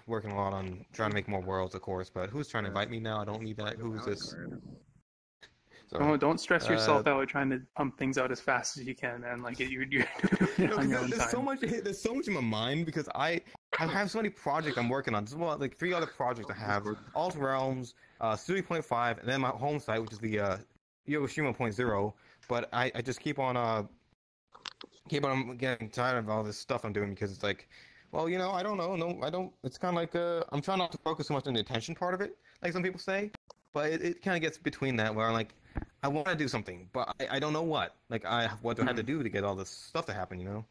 working a lot on trying to make more worlds, of course. But who's trying to invite me now? I don't need that. Who's this? Oh, don't stress yourself out trying to pump things out as fast as you can, man. Like you're on your own there's time. There's so much in my mind because I have so many projects I'm working on. There's like 3 other projects I have: Alt Realms, Studio 0.5, and then my home site, which is the Yokoshima 0.0. But I just keep on getting tired of all this stuff I'm doing because it's like, well, I don't know. No, I don't. It's kind of like I'm trying not to focus so much on the attention part of it, like some people say. But it kind of gets between that where I'm like, I want to do something, but I don't know what. Like, what do I have to do to get all this stuff to happen,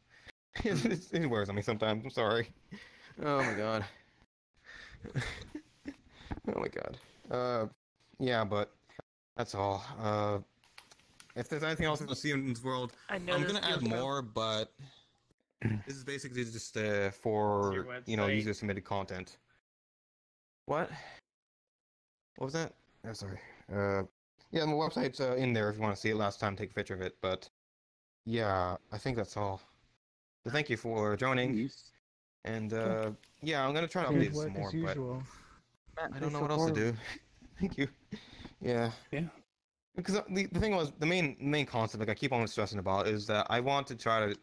It wears on me sometimes. I'm sorry. Oh my god. Oh my god. Yeah, but that's all. If there's anything else to see in this world, I'm gonna add more, but this is basically just for user submitted content. What? What was that? Oh, sorry. Yeah, my website's in there if you want to see it last time, take a picture of it, but yeah, I think that's all. So thank you for joining, and yeah, I'm gonna try to update some more, but I don't know what else to do. Thank you. Yeah. Yeah. Because the thing was, the main concept, like I keep on stressing about, is that I want to try to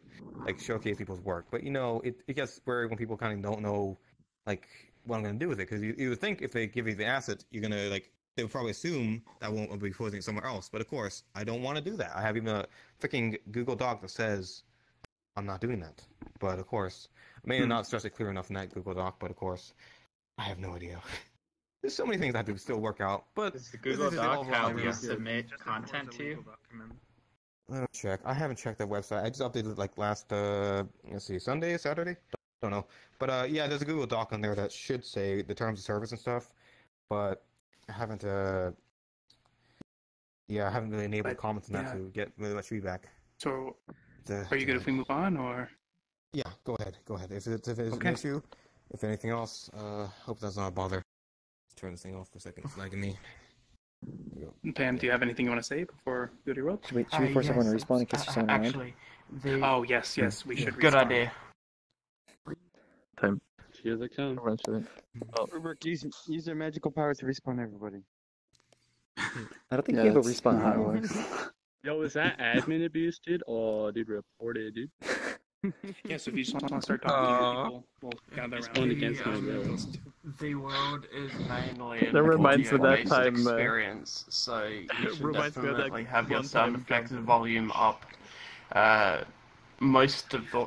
like showcase people's work, but it gets weird when people kind of don't know like what I'm gonna do with it, because you would think if they give you the asset, you're gonna like. They would probably assume that I won't be posting it somewhere else. But of course, I don't want to do that. I have even a freaking Google Doc that says I'm not doing that. But of course, I may not stress it clear enough in that Google Doc, but of course, I have no idea. There's so many things I have to still work out. But does the Google Doc have you submit content to? Let me check. I haven't checked that website. I just updated it like last, let's see, Sunday, Saturday? Don't know. But yeah, there's a Google Doc on there that should say the terms of service and stuff. But I haven't really enabled comments on that to get really much feedback. So, are you good if we move on, or? Yeah, go ahead. If it's an issue, if anything else, hope that's not a bother. Let's turn this thing off for a second. It's lagging me. Pam, do you have anything you want to say before you go to your world? Should we force everyone to respawn in case you're sound actually, Oh, yes, we should Good respawn. idea. Time. Here they come. Rubric, use their magical power to respawn everybody. I don't think you have a respawn how it works. Yo, is that admin abuse, dude? Oh, dude, report it, dude. Yeah, so if you just want to start talking to people, we'll gather around. Against my will. The world is mainly an That reminds me of that audio-based time, experience, so you should reminds me of that definitely have your one sound time effects Duncan. volume up. Most of the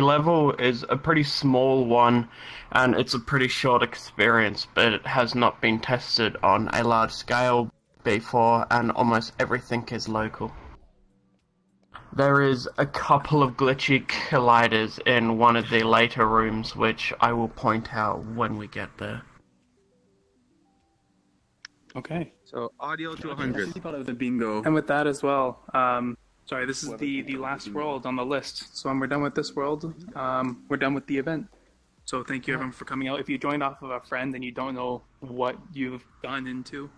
level is a pretty small one, and it's a pretty short experience, but it has not been tested on a large scale before, and almost everything is local. There is a couple of glitchy colliders in one of the later rooms, which I will point out when we get there. Okay. So audio to 100. Part of the bingo. And with that as well, sorry, this is the last world on the list. So when we're done with this world, we're done with the event. So thank you everyone for coming out. If you joined off of a friend and you don't know what you've gone into,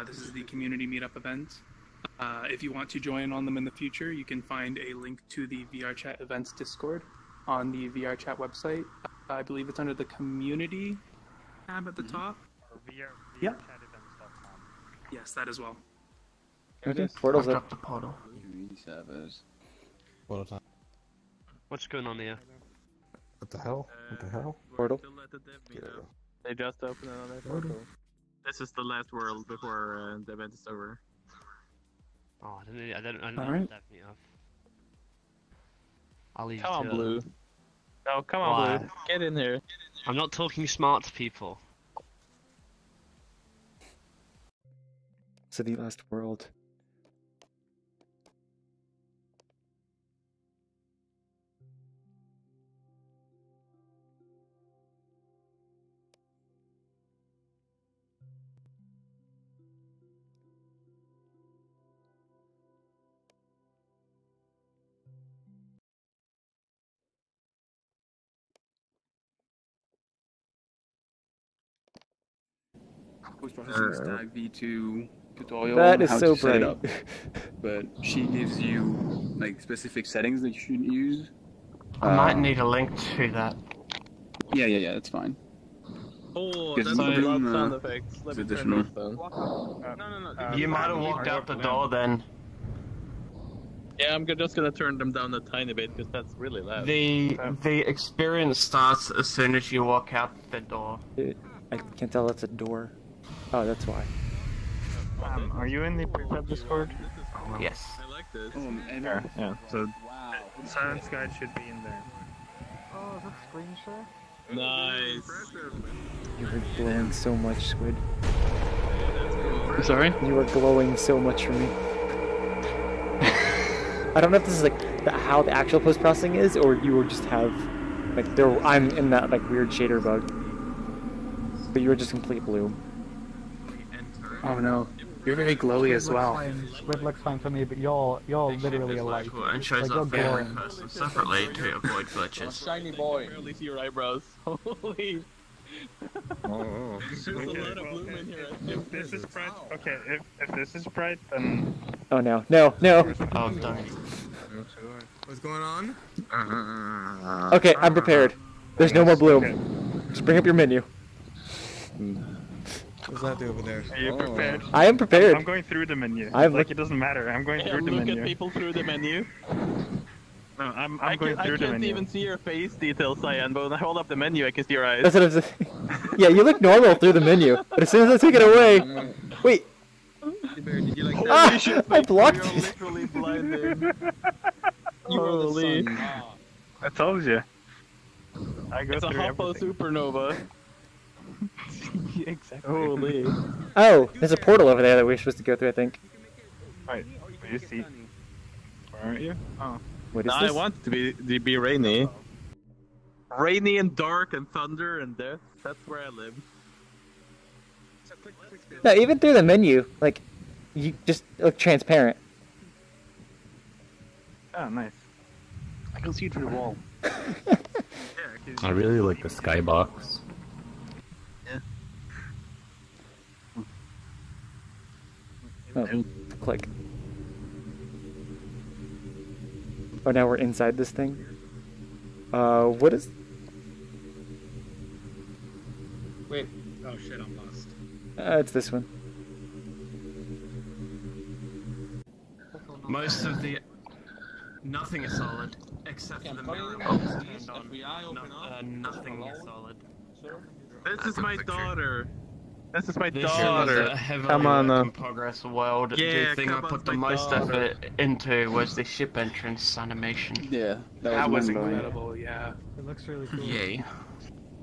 this is the community meetup event. If you want to join on them in the future, you can find a link to the VRChat events Discord on the VRChat website. I believe it's under the community tab at the top. Yeah. Yes, that as well. Okay, portal's up. The portal. Portal time. What's going on here? What the hell? What the hell? Portal. They just opened another portal. This is the last world before the event is over. Oh, I don't Alright. that me off. I'll leave Come on, it to Blue. No, come on, Why? Blue. Get in here. I'm not talking smart to people. So the last world. Post-processing Stag V2 tutorial That on is how so to set it bright. up. But she gives you like specific settings that you shouldn't use. I might need a link to that. Yeah, that's fine. Oh, Because that's a the lot of room, sound effects. is Let me additional. turn those down. No. You might have walked out the door then. Yeah, I'm just gonna turn them down a tiny bit because that's really loud. The experience starts as soon as you walk out the door. I can't tell that's a door. Oh, that's why. Are you in the prefab Discord? Yes. I like this. Yeah, so Silence Guide should be in there. Oh, is that screen share? Nice. You were glowing so much, Squid. I'm sorry? You were glowing so much for me. I don't know if this is like how the actual post-processing is, or you will just have like I'm in that like weird shader bug. But you were just complete blue. Oh no, you're very glowy as well. Squid looks fine for me, but you're literally a light. And shows Like, you're up for every glowing. person separately to avoid glitches. Shiny boy. I can barely see your eyebrows. Holy. Oh. There's a lot of bloom in here. If this is bright, okay. If this is bright, then. Oh no. Oh, done. What's going on? Okay, I'm prepared. There's no more bloom. Just bring up your menu. What's that do over there? Are you prepared? I am prepared. I'm going through the menu. I'm Like it doesn't matter. I'm going through the Look menu. at people through the menu. No, I'm going through the I can't menu. even see your face details, Cyan, but when I hold up the menu, I can see your eyes. That's what I'm saying. Yeah, you look normal through the menu, but as soon as I take it away, wait. Did you like Ah, I blocked You're it. literally blinded. Holy. I told you. I go It's a through Hoppo everything. supernova. Exactly. Holy. Oh, there's a portal over there that we're supposed to go through, I think. Right. You see. Where are you? Oh. What is No, this? I want it to be rainy. Rainy and dark and thunder and death. That's where I live. No, even through the menu, like, you just look transparent. Oh, nice. I can see through the wall. I really like the skybox. Oh, click. Oh, now we're inside this thing? What is... Wait. Oh shit, I'm lost. It's this one. Most of the... Nothing is solid. Except for the mirror turned on, nothing is solid. This is my daughter. This is my This daughter. is a heavily Come on, work in progress world. Yeah, the thing I come put on, the my most daughter. effort into was the ship entrance animation. Yeah, That was mind-blowing. incredible, yeah. It looks really cool. Yay.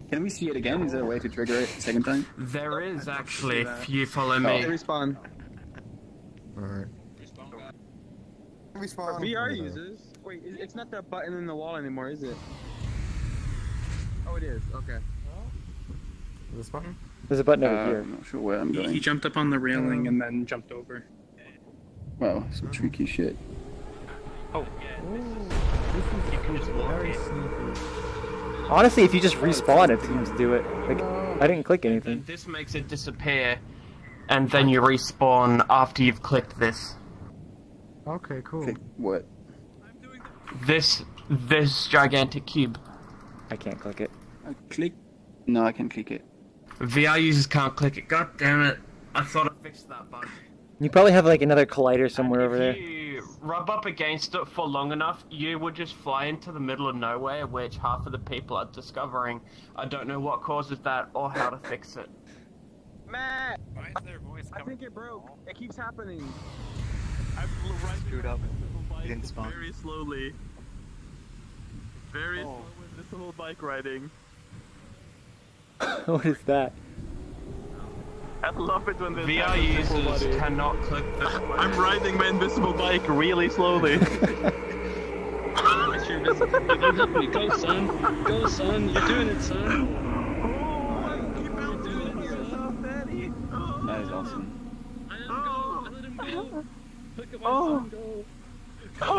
Can we see it again? Is there a way to trigger it a second time? There is actually, if you follow Oh. me. Respawn. Alright. For VR users. Wait, it's not that button in the wall anymore, is it? Oh, it is. Okay. This button? There's a button over here. I'm not sure where I'm going. He jumped up on the railing and then jumped over. Wow, some tricky shit. Oh, you can just walk in. Honestly, if you just respawn, it seems to do it. Like, I didn't click anything. This makes it disappear, and then you respawn after you've clicked this. Okay, cool. Click what? This gigantic cube. I can't click it. Click? No, I can click it. VR users can't click it. God damn it! I thought I fixed that bug. You probably have like another collider somewhere over there. If you rub up against it for long enough, you would just fly into the middle of nowhere, which half of the people are discovering. I don't know what causes that or how to fix it. Matt! I think it broke. It keeps happening. I'm Screwed up. Bike didn't spawn. very slowly. Very slow with this little bike riding. What is that? I love it when this VR happens, users everybody. cannot click this. I'm riding my invisible bike really slowly. It's your invisible. You don't help me. Go, son. Go, son. You're doing it, son. That is awesome. I let him go. I let him go. Look at my son go. Let's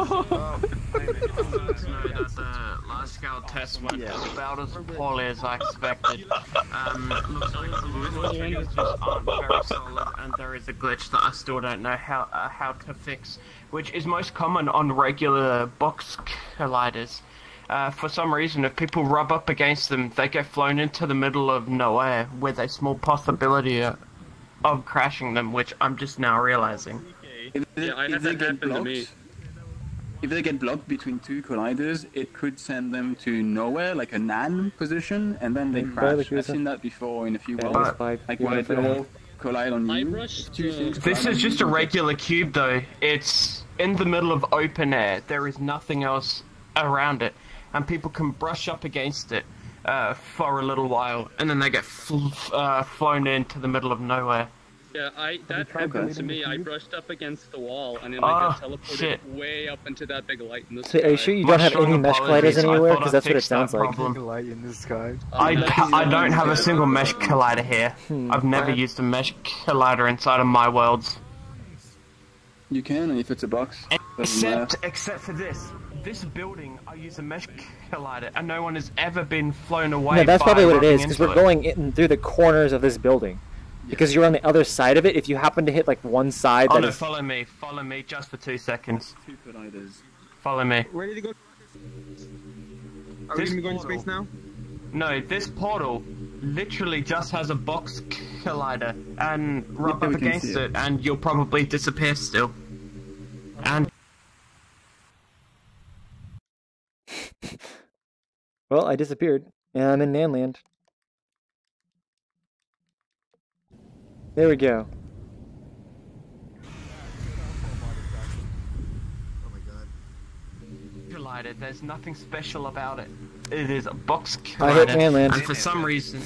know that the large scale test went about as poorly as I expected. Looks like the movement triggers just aren't very solid, and there is a glitch that I still don't know how to fix, which is most common on regular box colliders. For some reason, if people rub up against them, they get flown into the middle of nowhere with a small possibility of crashing them, which I'm just now realizing. Yeah, I had that happen to me. If they get blocked between two colliders, it could send them to nowhere, like a nan position, and then they crash. I've seen that before in a few worlds. Like when they all collide on you. This is just a regular cube though. It's in the middle of open air. There is nothing else around it. And people can brush up against it for a little while, and then they get flown into the middle of nowhere. Yeah, that happened to me. I brushed up against the wall, and then I got teleported way up into that big light in the sky. So, are you sure you don't have any mesh colliders anywhere? Because that's what it sounds like. Light in the sky. I don't have a single mesh collider here. I've never used a mesh collider inside of my worlds. You can, if it's a box. Except for this. This building, I use a mesh collider, and no one has ever been flown away. No, that's by probably what it running is, because into we're going in through the corners of this building. Because you're on the other side of it, if you happen to hit like one side, Oh no, follow me just for 2 seconds. Two colliders. Follow me. Where did he go? Are we gonna go into space now? No, this portal literally just has a box collider, and rub up against it, and you'll probably disappear still. And well, I disappeared, and I'm in Nanland. There we go. collider, there's nothing special about it. It is a box collider. I hit Manland. And for some reason,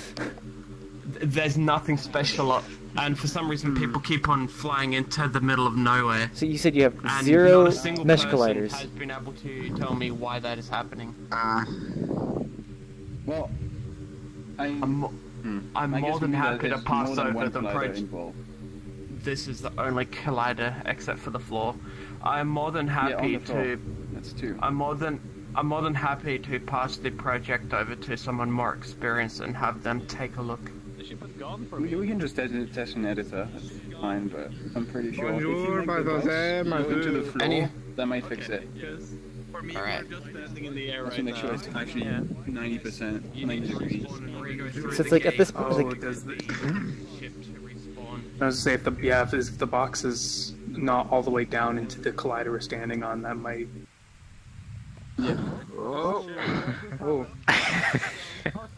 there's nothing special. And for some reason, people keep on flying into the middle of nowhere. So you said you have And zero not a single mesh person colliders. has been able to tell me why that is happening. Well, I'm more than happy to pass over the project. This is the only collider except for the floor. I'm more than happy to. That's two. I'm more than happy to pass the project over to someone more experienced and have them take a look. We can just test an editor. That's fine, but I'm pretty sure if you make the box go into the floor, that might fix it. For me, Alright. we're just standing in the air Let's right make now. sure it's actually 90%. 90 degrees. So it's like at this point, Oh, like, does the... I was gonna say if the box is not all the way down into the collider we're standing on, that might. Yeah. Oh.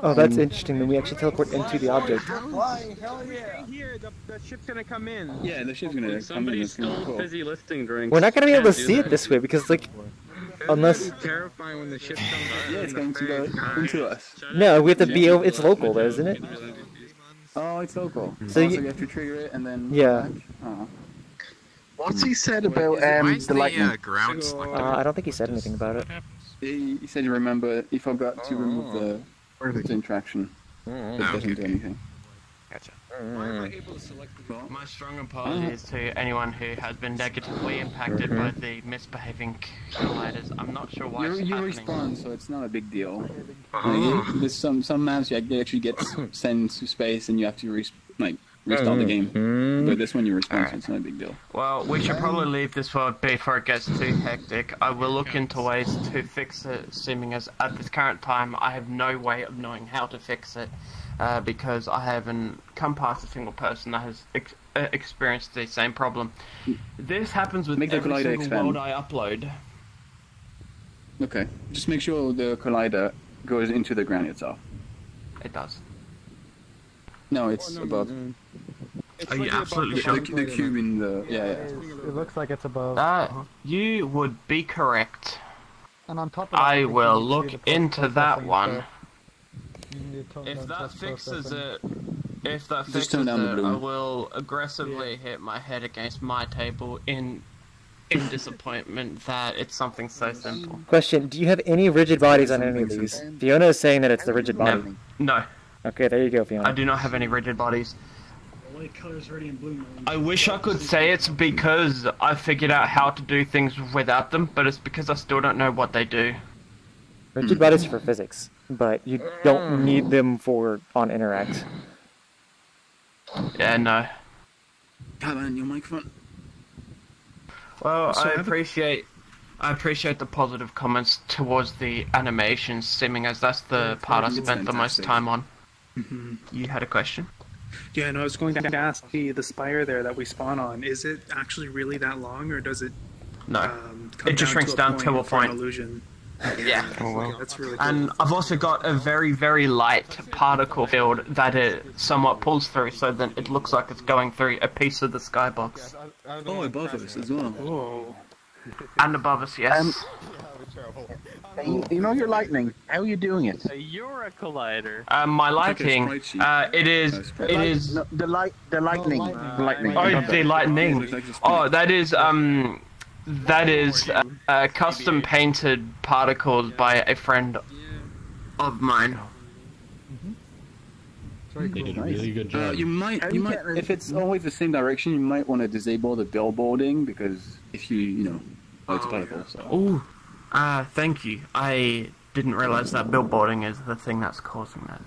Oh, that's interesting. Then we actually teleport into the object. Flying, hell yeah! Here, the ship's gonna come in. Yeah, the ship's gonna come in. Somebody That's gonna be stole cool. fizzy lifting drinks. We're not gonna be able to Can't do see that. it this way because, like, unless. It's terrifying when the ship comes in. Yeah, it's going to go into us. No, we have to be. It's local, though, isn't it? Oh, it's local. So So you you have to trigger it and then. Yeah. Oh. What's he said about the lightning? ground I don't think he said anything about it. He said he forgot to remove the interaction. It doesn't do anything. Gotcha. My strong apologies to anyone who has been negatively impacted by the misbehaving colliders. I'm not sure why it's You happening. respawn, so it's not a big deal. There's some maps you actually get sent to space and you have to restart the game. But this one you respawn, so it's not a big deal. Well, we should probably leave this world before it gets too hectic. I will look into ways to fix it, seeming as at this current time I have no way of knowing how to fix it, because I haven't come past a single person that has experienced the same problem. This happens with every single world I upload. Okay, just make sure the collider goes into the ground itself. It does. No, it's above. Are you absolutely sure? The cube in the... Yeah. It looks like it's above. You would be correct. And on top of that, I think will you look need to into process that something one. first. You need to If that fixes processing. it, Just fixes turn down the it, bloom. I will aggressively hit my head against my table in disappointment that it's something so simple. Question: do you have any rigid bodies on any of these? Fiona is saying that it's the rigid body. No. Okay, there you go, Fiona. I do not have any rigid bodies. I wish I could say it's because I figured out how to do things without them, but it's because I still don't know what they do. Rigid bodies are for physics, but you don't need them on Interact. Yeah, no. Come on, your microphone. Well, I appreciate the positive comments towards the animations, seeming as that's the part I spent the most time on. You had a question? Yeah, no, I was going to ask the spire there that we spawn on. Is it actually really that long, or does it? No, it just shrinks down to a point. Illusion. Yeah. Okay, that's really cool. And I've also got a very, very light particle field that it somewhat pulls through, so that it looks like it's going through a piece of the skybox. Oh, above us as well. Oh. And above us, yes. You know your lightning. How are you doing it? You're a collider. My lighting, it is No, the lightning. Oh, the lightning. Oh, that is custom painted particles by a friend of mine. They did a really good job. You might, if it's always the same direction, you might want to disable the billboarding because if it's particle. So. Ooh, thank you. I didn't realize that billboarding is the thing that's causing that.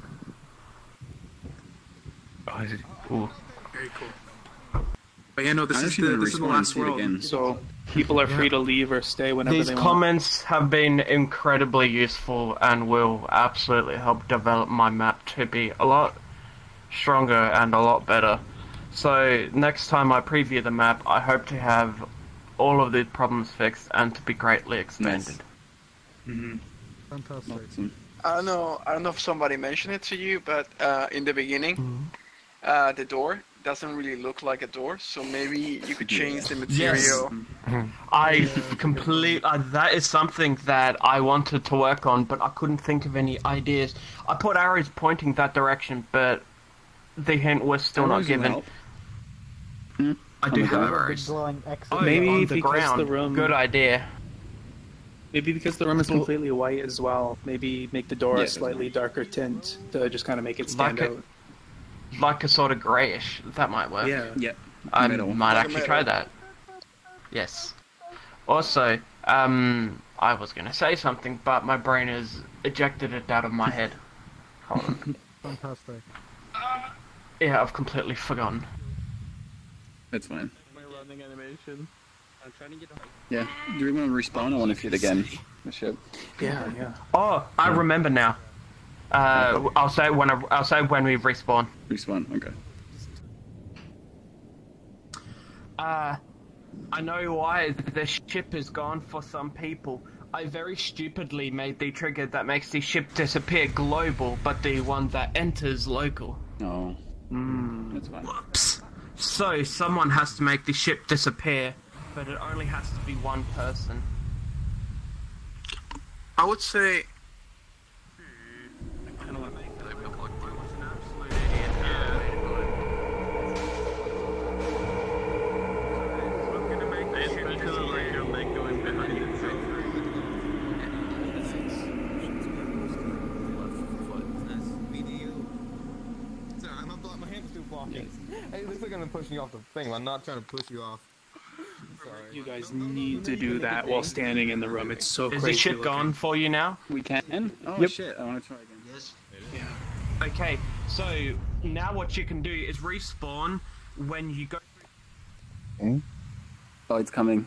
Oh, is it? Ooh. Very cool. But yeah, no, this is the last world, again. So people are free to leave or stay whenever These they want. comments have been incredibly useful and will absolutely help develop my map to be a lot stronger and a lot better. So next time I preview the map, I hope to have all of these problems fixed and to be greatly expanded. Fantastic. I don't know if somebody mentioned it to you, but in the beginning, the door doesn't really look like a door, so maybe you could change the material. That is something that I wanted to work on, but I couldn't think of any ideas. I put arrows pointing that direction, but the hint was still not given. I do have arrows. Maybe on the because ground. the room. Good idea. Maybe because the room is completely white as well. Maybe make the door a slightly darker tint to just kind of make it stand out. Like a sort of greyish. That might work. Yeah. I might actually try that. Yes. Also, I was going to say something, but my brain has ejected it out of my head. Hold on. Fantastic. Yeah, I've completely forgotten. That's fine. My running animation. I'm trying to get off. Yeah. Do we want to respawn? I want to see it again. The ship. Yeah. Oh, I remember now. I'll say when we respawn. Respawn. Okay. I know why the ship is gone for some people. I very stupidly made the trigger that makes the ship disappear global, but the one that enters local. Oh. That's fine. Whoops. So, someone has to make the ship disappear, but it only has to be one person. I would say... Hey, it looks like I'm pushing you off the thing. I'm not trying to push you off. Sorry. You guys need to do that while standing in the room. It's so crazy. Is the ship gone for you now? We can? Oh Yep. shit, I want to try again. Yes. Yeah. Okay, so now what you can do is respawn when you go... Oh, it's coming.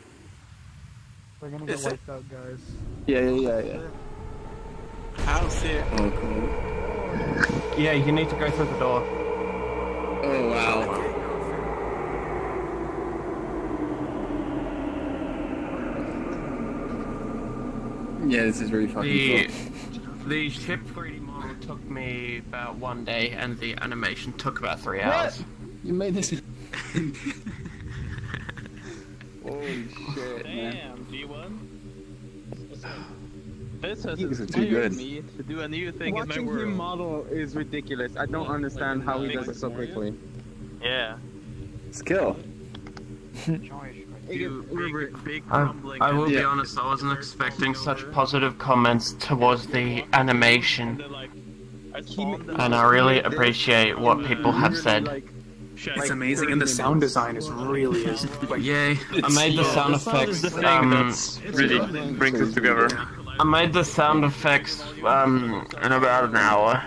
We're gonna get wiped out, guys. Yeah. I don't see it. Oh, cool. Yeah, you need to go through the door. Oh, wow. Yeah, this is very fucking cool. The ship 3D model took me about 1 day, and the animation took about 3 hours. What? You made this... Holy shit, man. Damn, G1. This has These are too good. me to do a new thing in my Watching world. him model is ridiculous. I don't understand how he does it so quickly. Yeah. Skill. I will be honest, I wasn't expecting such positive comments towards the animation, and I really appreciate what people have said. It's amazing, and the sound design is really is. Yay! I made the sound effects. Really brings us together. I made the sound effects in about an hour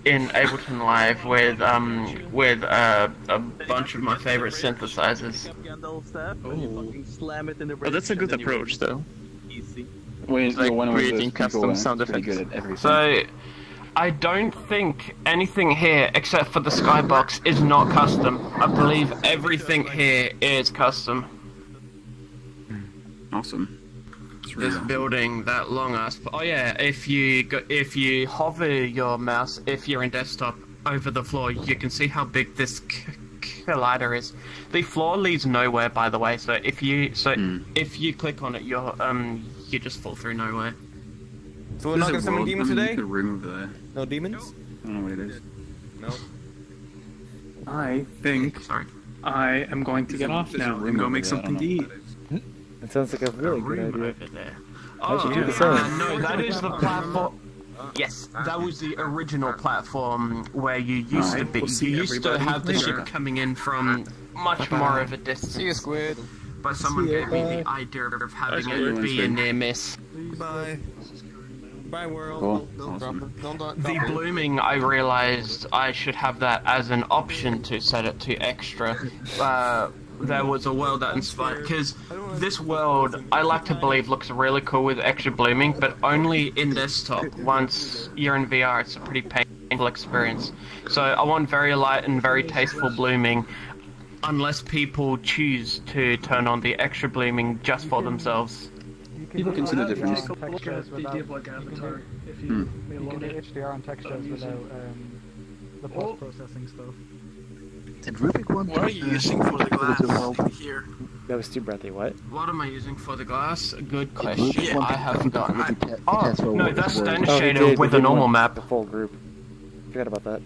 in Ableton Live with a bunch of my favorite synthesizers. Oh, that's a good approach, though. Wait, like one creating custom sound effects. Good at everything. So, I don't think anything here except for the skybox is not custom. I believe everything here is custom. Awesome. This building, that long ass. Oh yeah, if you hover your mouse, if you're in desktop over the floor, you can see how big this collider is. The floor leads nowhere, by the way. So if you click on it, you just fall through nowhere. So we're not gonna summon demons today? Good room over there. No demons? I don't know what it is. No. I think I am going to get off now and go make something to eat. It sounds like a really good idea. Over there. I should do the same. No, that is the platform. Yes, that was the original platform where you used to be. You used to have the ship coming in from much more of a distance. See you, Squid. But someone gave me the idea of having it be a near miss. Bye. Bye, world. Cool. Awesome. The blooming, I realized I should have that as an option to set it to extra. There was a world that inspired, because this world, I like to believe, looks really cool with extra blooming, but only in desktop. Once you're in VR, it's a pretty painful experience. So I want very light and very tasteful blooming, unless people choose to turn on the extra blooming just for themselves. People can see the difference. You can do HDR on textures without the post-processing stuff. The Rubik one. What are you using for the glass here? That was too breathy. What? What am I using for the glass? Good question. Yeah. I have forgotten. Oh, No, that's standard Oh, shader with a normal map. The full group. Forgot about that.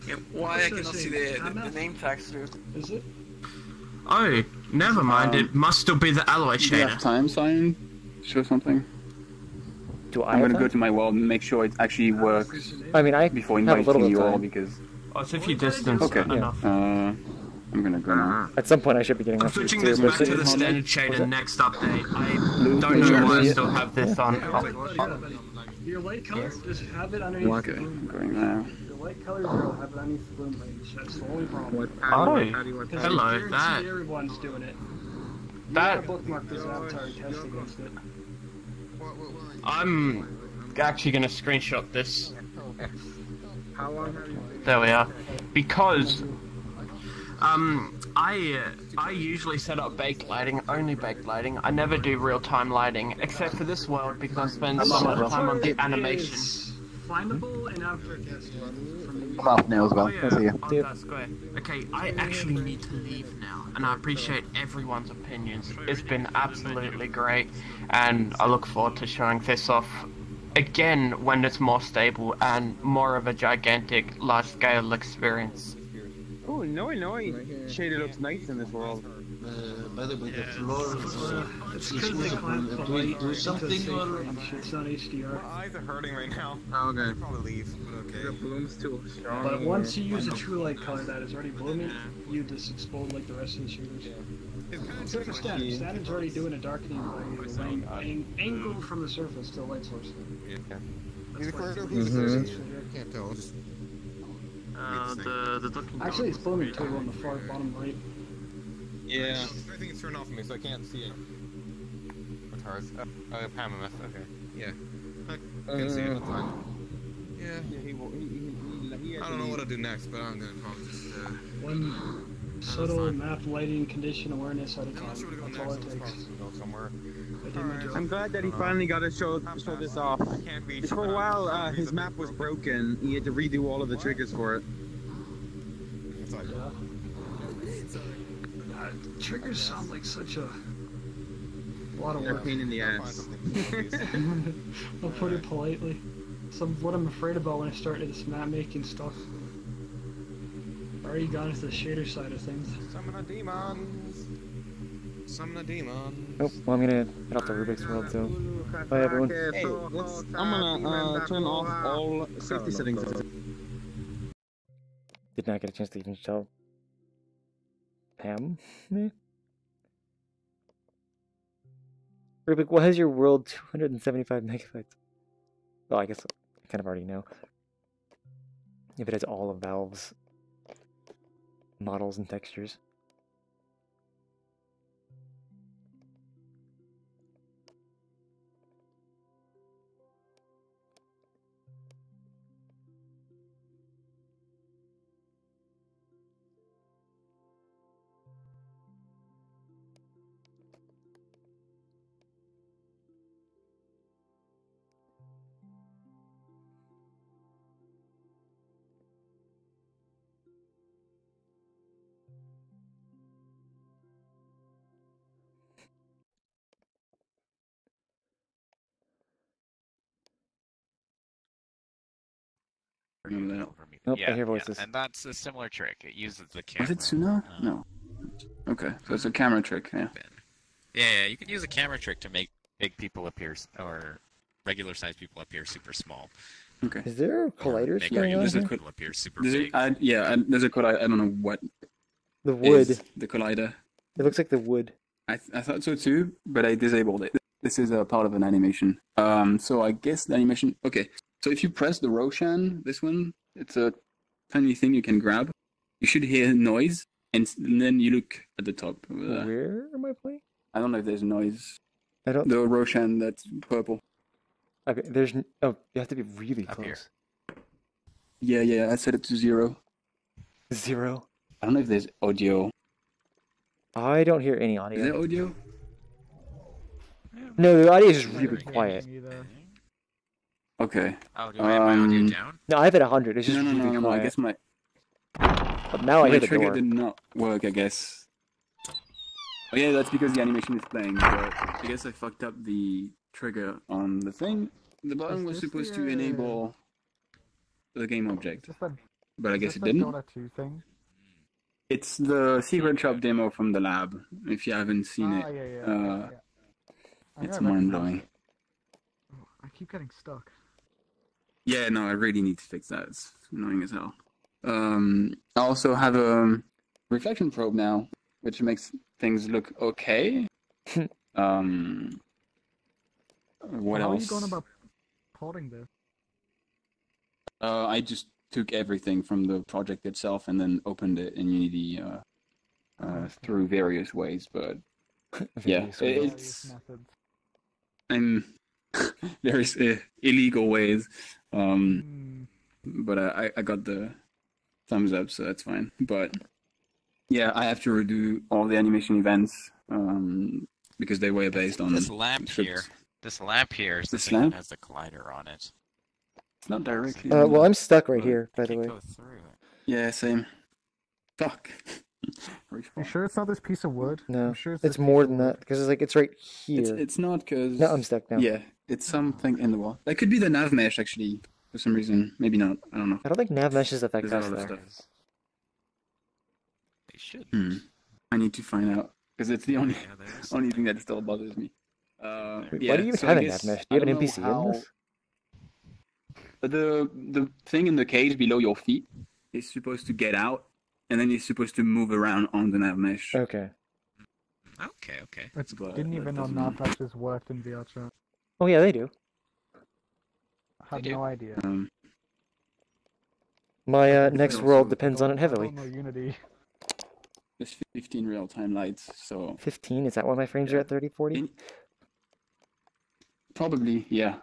Yeah, why I cannot see the name tags through? Is it? Oh, never mind. It must still be the alloy Do you have shader. time, Cyan? Show something? Do I? I'm have gonna go time? to my world and make sure it actually works I mean, I before have a little inviting bit you of all time. because. Oh, it's if you distance Okay. enough. I'm gonna go now. At some point, I should be getting I'm up to switching too, this but back to the standard shader next update. I don't know why I still have this on. Your light colors, just have it underneath. Okay, I'm going now. The light colors will have it underneath the bloom range. That's the only problem. Oh, Because hello, I guarantee that. everyone's doing it. That. Bookmark this avatar and test against it. I'm actually gonna screenshot this. How long have you been? There we are. Because, I usually set up baked lighting, only baked lighting. I never do real-time lighting, except for this world because I spend so much time on the animation. Findable enough. I'm off now as well. Oh, See you. that's great. Okay, I actually need to leave now, and I appreciate everyone's opinions. It's been absolutely great, and I look forward to showing this off again when it's more stable and more of a gigantic, large-scale experience. Oh, no. Shader looks nice in this world. By the way, the floor it's because they clamp the light or something or it's not HDR. My eyes are hurting right now. Oh, okay. I'll probably leave, but okay. The bloom's too strong. But once you use a true light color that is already blooming, you just explode like the rest of the shooters. Except for Static. Static's already doing a darkening by laying angle from the surface to the light source. Yeah. Can't tell. Actually, it's blooming too on the far bottom right. Yeah. Everything is turned off for me, so I can't see it. Guitars. Pamameth, okay. Yeah. I can see it, that's fine. Yeah. I don't know what to do next, but I'm gonna probably just, One subtle map lighting condition awareness at a time. That's all it takes. I'm glad that he finally got to show this off. For a while, his map was broken. He had to redo all of the triggers for it. Triggers sound like such a lot of They're work. a pain in the ass. I'll put it politely. What I'm afraid about when I start into this map making stuff. I already got into the shader side of things. Summon a demon. Summon a demon. Oh, well, I'm gonna head off to Rubik's World, so bye everyone. Hey, I'm gonna turn off all safety settings. Did not get a chance to even tell Pam. Rubik, why is your world 275 megabytes? Well, I guess I kind of already know. If it has all of Valve's models and textures. Nope, yeah, I hear voices. Yeah, and that's a similar trick. It uses the Was camera. it Suna? No. Okay, so it's a camera trick, yeah. Yeah, you can use a camera trick to make big people appear, or regular-sized people appear super small. Okay. Is there colliders Make going on regular here? people appear super There's big. there's a collider. I don't know what. The wood. Is the collider. It looks like the wood. I thought so too, but I disabled it. This is a part of an animation. So I guess the animation. Okay. So if you press the Roshan, this one, it's a tiny thing you can grab. You should hear noise, and then you look at the top. Where am I playing? I don't know if there's noise. I don't. The Roshan that's purple. Okay, there's. Oh, you have to be really close. Yeah. I set it to 0. 0. I don't know if there's audio. I don't hear any audio. Is there audio? No, the audio is just really quiet. Okay. Oh, do I have my audio down? No, I have it 100. It's just really no. quiet. I guess my. But now I hear the trigger door. did not work, I guess. Oh yeah, that's because the animation is playing. But I guess I fucked up the trigger on the thing. The button was supposed to enable the game object, but I guess it didn't. It's the secret shop demo from the lab. If you haven't seen it, it's mind-blowing. I keep getting stuck. Yeah, no, I really need to fix that. It's annoying as hell. I also have a reflection probe now, which makes things look okay. What How are you else? going about porting this? I just took everything from the project itself and then opened it in Unity through various ways. But yeah, it's I'm various illegal ways. But I got the thumbs up, so that's fine. But Yeah, I have to redo all the animation events because they were based on This lamp scripts. here. This lamp here is the This thing lamp? that has the collider on it. It's not directly. Well, I'm stuck right here, by the way. Go through it. Yeah, same. Fuck. You sure it's not this piece of wood? No, I'm sure it's this more piece than of that because it's right here. It's not because. No, I'm stuck now. Yeah, it's something in the wall. That could be the nav mesh actually. For some reason, maybe not. I don't know. I don't think nav meshes affect There's us a lot of there. stuff. They should. I need to find out because it's the only only thing that still bothers me. Why do you even have a nav mesh? Do you have an NPC in this? The thing in the cage below your feet is supposed to get out, and then it's supposed to move around on the nav mesh. Okay. Okay. Didn't even know nav meshes worked in VRChat. Oh yeah, they do. I had no idea. My next world depends on it I heavily. don't know Unity. There's 15 real-time lights, so 15? Is that why my frames are at 30, 40? Probably, yeah.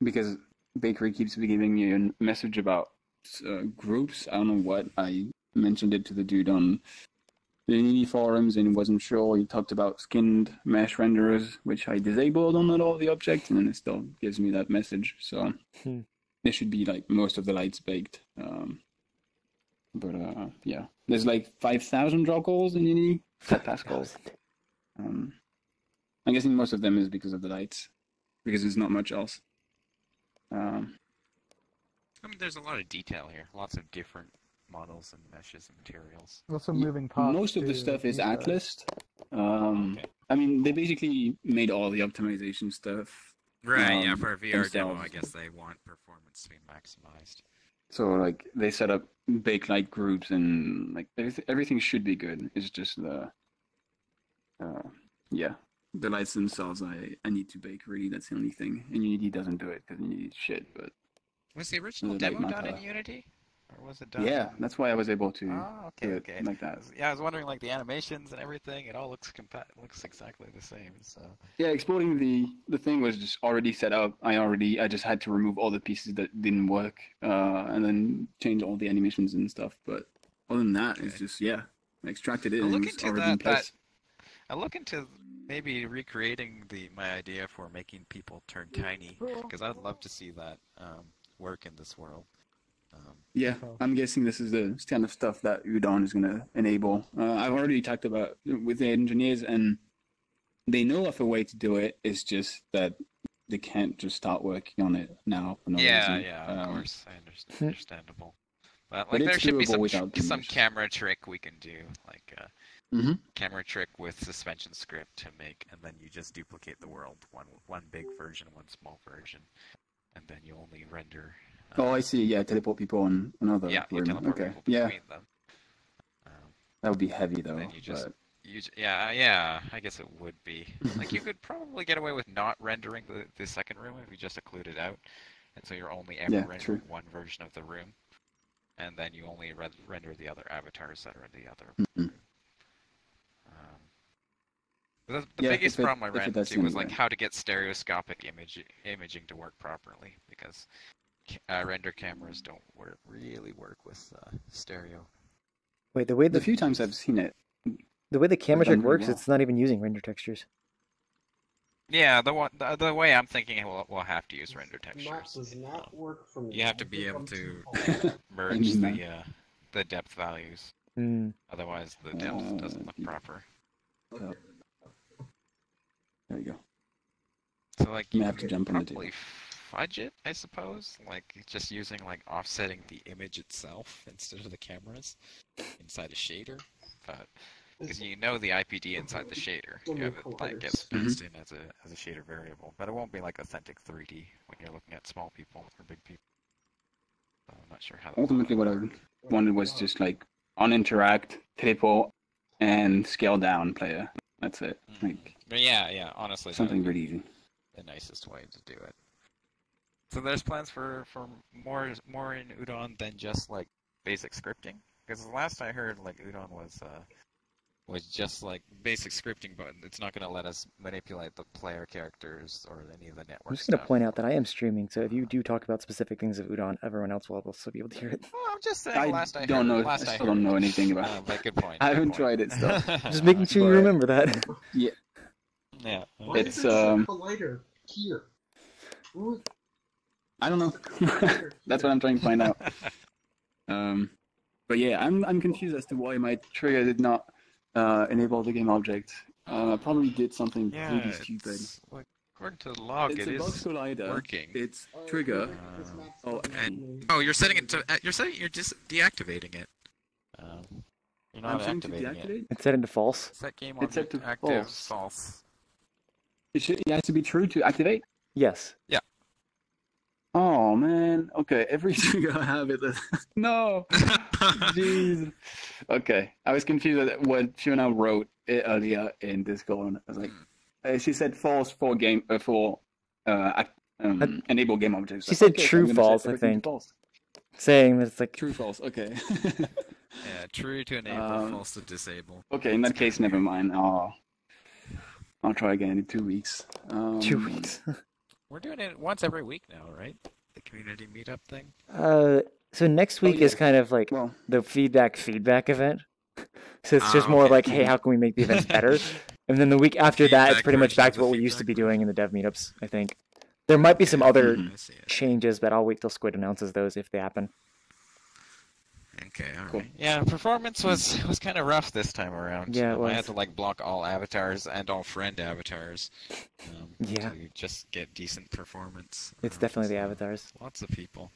Because Bakery keeps giving me a message about groups. I don't know what. I mentioned it to the dude on the Unity forums, and he wasn't sure. He talked about skinned mesh renderers, which I disabled on all the objects, and then it still gives me that message. So there should be like most of the lights baked. But yeah, there's like 5,000 draw calls in Unity. Pascals. I'm guessing most of them is because of the lights, because there's not much else. I mean, there's a lot of detail here. Lots of different models and meshes and materials. Also moving parts. Most of the stuff is Atlas. I mean, they basically made all the optimization stuff. Right, yeah, for a VR demo, themselves. I guess they want performance to be maximized. So, like, they set up bake light groups and, like, everything should be good. It's just the, yeah, the lights themselves I need to bake, really. That's the only thing. And Unity doesn't do it, because Unity is shit, but... Was the original the light demo done matter. in Unity? Or was it done? Yeah, that's why I was able to do it okay. like that. Yeah, I was wondering, like, the animations and everything, it all looks exactly the same, so... Yeah, exporting the thing was just already set up. I just had to remove all the pieces that didn't work, and then change all the animations and stuff. But other than that, it's just I extracted it. I'll and look it was into already in that. place. I'll look into maybe recreating my idea for making people turn tiny, because I'd love to see that work in this world. Yeah, I'm guessing this is the kind of stuff that Udon is going to enable. I've already talked about with the engineers, and they know of a way to do it. It's just that they can't just start working on it now. For no reason. Of course, understandable. But But there it's should be doable without too some much. camera trick we can do, like Mhm. camera trick with suspension script to make, and then you just duplicate the world, one big version, one small version, and then you only render. Oh, I see. Yeah, teleport people on another Yeah, you room. teleport Okay. people Yeah. between them. That would be heavy though. Then you just, but- I guess it would be. Like, you could probably get away with not rendering the second room if you just occlude it out, and so you're only ever Yeah, rendering true. one version of the room, and then you only render the other avatars that are in the other Mhm. room. The Yeah, biggest if it- problem I if it ran does into was anyway. like how to get stereoscopic imaging to work properly, because render cameras don't really work with stereo. Wait, the way The few times I've seen it, the way the camera I've done trick really works, well. it's not even using render textures. Yeah, the way I'm thinking, we'll have to use render textures. does not work from You have to be able to merge Amen, the depth values. Mm. Otherwise, the depth doesn't look proper. There you go. So, like, I'm you gonna have to could jump on the probably fudge it, I suppose. Like, just using, like, offsetting the image itself instead of the cameras inside a shader. But because you know the IPD inside the shader, you have it, like, gets passed in as a shader variable. But it won't be like authentic 3D when you're looking at small people or big people. So I'm not sure how. Ultimately, what I wanted was just like uninteract, teleport, and scale down player. That's it. Like But yeah, honestly, something that would really be easy. the nicest way to do it. So there's plans for more in Udon than just like basic scripting. Because the last I heard, like, Udon was just like basic scripting, but it's not going to let us manipulate the player characters or any of the network I'm just going to stuff. point out that I am streaming, so if you do talk about specific things of Udon, everyone else will also be able to hear it. Well, I'm just saying. I still don't know anything about it. But good point. I haven't tried it still. Just making sure you remember that. Yeah. Yeah. It's lighter here. I don't know. That's what I'm trying to find out. But yeah, I'm confused as to why my trigger did not enable the game object. I probably did something really stupid. Like, according to the log, It's it a box is collider. working. It's trigger. You're setting it to. You're just deactivating it. You're not I'm trying to activating deactivate? it. It's set into false. Set game It's set object to active false. false. It has to be true to activate? Yes. Yeah. Oh man. Okay, every trigger I have it. No. Jeez. Okay, I was confused at what Fiona wrote earlier in Discord. I was like, she said false for game enable game objects. She said Okay, so true I'm gonna set false, I everything to think. false. Saying that it's like True false. Okay. Yeah, true to enable, false to disable. Okay, in that case, never mind. I'll try again in 2 weeks. 2 weeks. We're doing it once every week now, right? The community meetup thing. So next week is kind of like the feedback event. So it's just more like, hey, how can we make the events better? And then the week after that, it's pretty much back to what we used to be doing in the dev meetups, I think. There might be some other changes, but I'll wait till Squid announces those if they happen. Okay, alright. Yeah, performance was kind of rough this time around. Yeah, it was. I had to like block all avatars and all friend avatars. Yeah. To just get decent performance. It's definitely the avatars. Lots of people.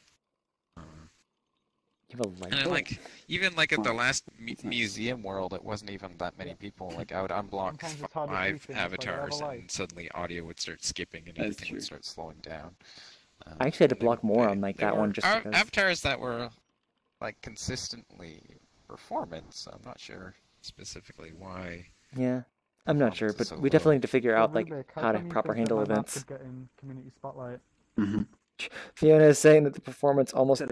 You have a light And bulb? like even like at the last museum world, it wasn't even that many people. Like I would unblock Sometimes it's hard to 5 see things, like, you have a avatars, light. and suddenly audio would start skipping, and everything would start slowing down. I actually had to block more on like that one just because. Avatars that were like consistently performance. I'm not sure specifically why. Yeah, I'm not sure, but so we definitely need to figure out like Rubik, how to come you proper think that handle my map events. could get in community spotlight? Fiona is saying that the performance almost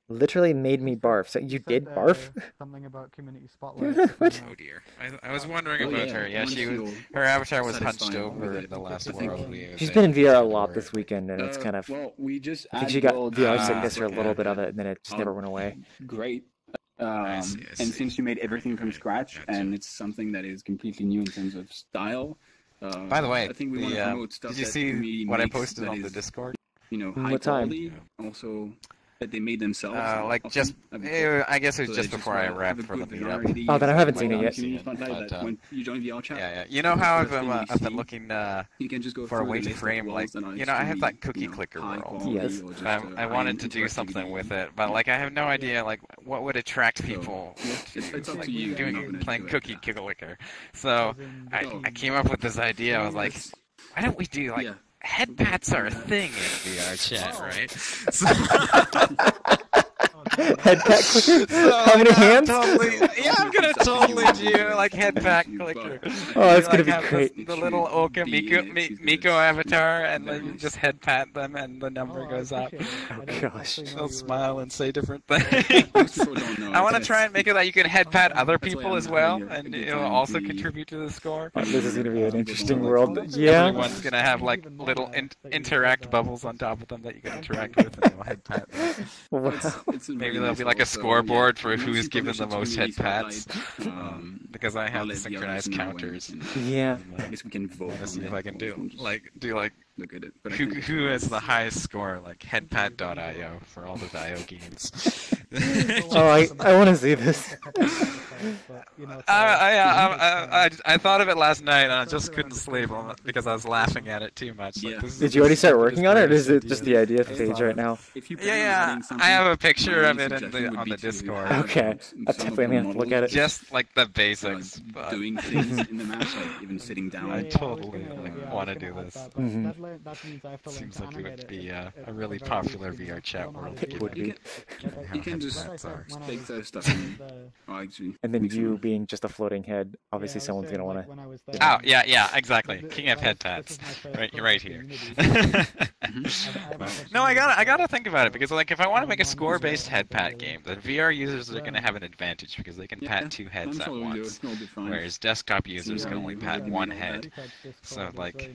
literally made me barf. So you did barf? Something about community spotlight. What? Oh dear. I was wondering Oh, about yeah, her. Yeah, once she was. you're Her avatar was hunched satisfied over with in it, the last I think- world. She's been in VR a lot this weekend, and it's kind of. Well, we just I think she got added VR all sickness the- for a little bit of it, and then it just never went away. Great. And since you made everything from scratch, and it's something that is completely new in terms of style. By the way, I think we want to promote stuff did you that see community what I makes posted that on the is, Discord? You know, What high time? quality. Also, that they made themselves. Like often. just, That'd be cool. I guess it was So just they before I have a wrapped for the good meetup. variety Oh, then I of, haven't seen it yet. community spotlight that But, when you join VRChat. Yeah. You know how the first thing I've you been see, looking you can just go for a through way the to list of frame, like, walls that are you know, I have that extremely, cookie you know, clicker high world. quality Yes. or just, I wanted to do interactivity. something with it, but like I have no idea like what would attract people It's up like, to you. doing You're not gonna playing do it, cookie clicker. So I came up with this idea. I was like, why don't we do like head pats are a thing in VRChat, right? Head pat clicker? So, How many hands? I'm gonna totally do like head pat clicker. Oh, that's gonna Like, be have great. The little Oka Miko avatar, and then you just head pat them, and the number goes up. Gosh. They'll smile and say different things. I want to try and make it that you can head pat other people as well, and it'll also contribute to the score. Oh, this is gonna be an interesting world. Yeah. Everyone's gonna have like little interact bubbles on top of them that you can interact with, and you'll head pat them. Wow. Maybe there'll be like a scoreboard for who's given the most head pats, because I have synchronized counters. Yeah. I guess we can vote. See if I can do like look at it. But who has the highest score, like headpat.io for all the IO games. Oh, I want to see this. I thought of it last night and I just couldn't sleep because I was laughing at it too much. Like, Did you already start working on it, or is it just the idea page right now? Yeah, I have a picture of it on the Discord. Okay, I definitely have to look at it. Just like the basics. But doing things in the match, like even sitting down. I totally want to do this. That means I have to learn Seems to like it animate would be it. a really popular VR chat world. It would be. You can just take those stuff in. Oh, actually. and then you being just a floating head. Obviously, someone's gonna want to. Oh yeah, exactly. King of head pats, right here. No, I gotta think about it because like if I want to make a score-based head pat game, the VR users are gonna have an advantage because they can pat two heads at once, whereas desktop users can only pat one head. So like.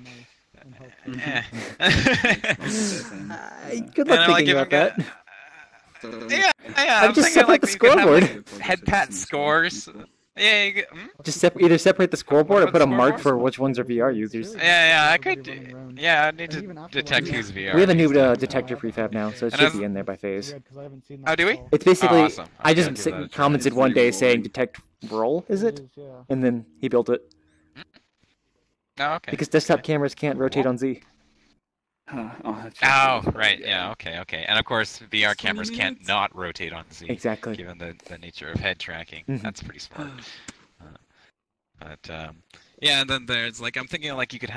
Good luck thinking about that. Yeah, I'm just thinking like the we could have scoreboard. like head pat scores. Yeah, Just either separate the scoreboard or put a mark for which ones are VR users. Yeah, I could. Yeah, I need to detect who's VR. We have a new detector prefab now, so it should be in there by phase. Oh, do we? It's basically. awesome. I just commented one day saying detect roll, is it? And then he built it. Oh, okay. Because desktop cameras can't rotate on Z. Oh, right. Yeah. Okay. And of course, VR cameras can't not rotate on Z. Exactly. Given the nature of head tracking, that's pretty smart. Yeah, and then there's like I'm thinking like you could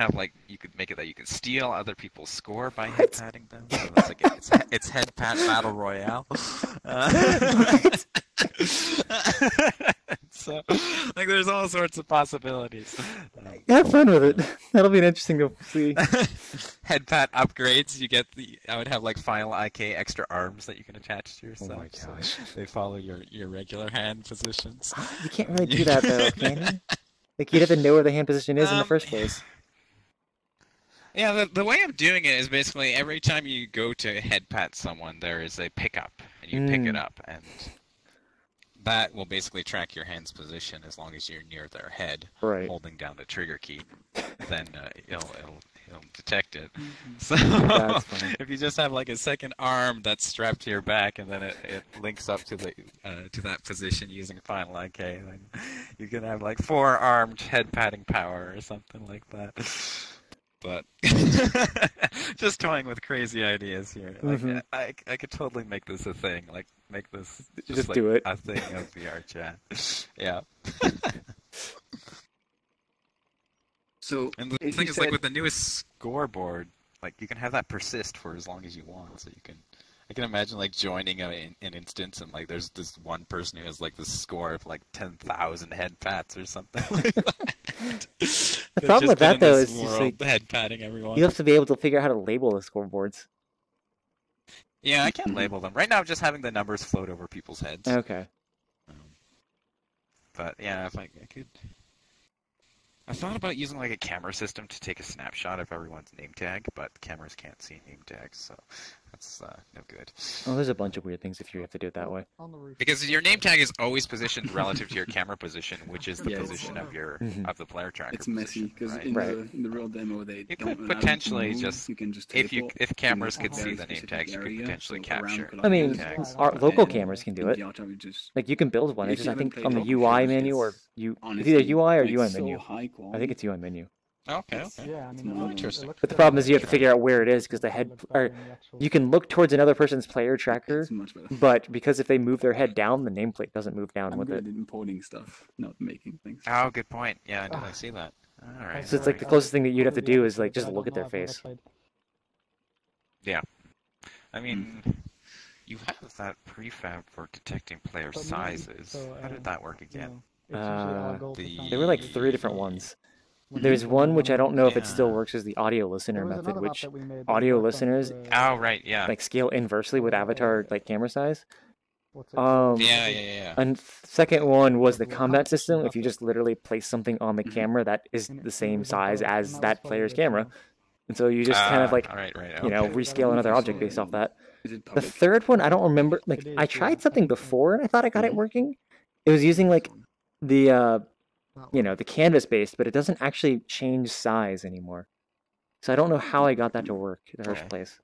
make it that you could steal other people's score by head patting them. So it's like it's head pat battle royale. So like there's all sorts of possibilities. Have fun with it. That'll be interesting to see. Head pat upgrades. You get I would have like final IK extra arms that you can attach to yourself. Oh my gosh. So they follow your regular hand positions. You can't really do that though, can you? Like you'd have to know where the hand position is in the first place. Yeah, the way I'm doing it is basically every time you go to head pat someone, there is a pickup, and you pick it up, and that will basically track your hand's position as long as you're near their head, holding down the trigger key. Then it'll detect it. So if you just have like a second arm that's strapped to your back, and then it links up to that position using final IK, then you can have like 4-armed head patting power or something like that. But just toying with crazy ideas here. Like, I could totally make this a thing. Like make this just like do it. a thing of VRChat. Yeah. So and the thing is, like with the newest scoreboard, like you can have that persist for as long as you want. So I can imagine like joining an instance and like there's this one person who has like this score of like 10,000 head pats or something like that. The problem with that though is just like head patting everyone. You have to be able to figure out how to label the scoreboards. Yeah, I can't label them right now. I'm just having the numbers float over people's heads. Okay. But yeah, if I could. I thought about using like a camera system to take a snapshot of everyone's name tag, but cameras can't see name tags, so that's no good. Oh, there's a bunch of weird things if you have to do it that way. Because your name tag is always positioned relative to your camera position, which is the position of your of the player tracker. It's messy because in the real demo they you don't could potentially move. just You can just if cameras could see the name tags, you could potentially capture. I mean, our local cameras can do it. Like you can build one. It's just I think on the UI menu or it's either UI or UI menu. I think it's UI menu. Okay. Yeah, I mean, interesting. But the problem is you have to figure out where it is because the head, or you can look towards another person's player tracker, but because if they move their head down, the nameplate doesn't move down with it. Importing stuff, not making things. Oh, good point. Yeah, I see that. All right. So it's like the closest thing that you'd have to do is like just look at their face. Yeah. I mean, you have that prefab for detecting player sizes. How did that work again? There were like 3 different ones. There's one which I don't know if it still works as the audio listener method, which audio listeners like scale inversely with avatar like camera size. Yeah. And second one was the combat system. If you just literally place something on the camera that is the same size as that player's camera, and so you just kind of like rescale another object based off that. The third one I don't remember. Like I tried something before and I thought I got it working. It was using like the the canvas based, but it doesn't actually change size anymore. So I don't know how I got that to work in the first place.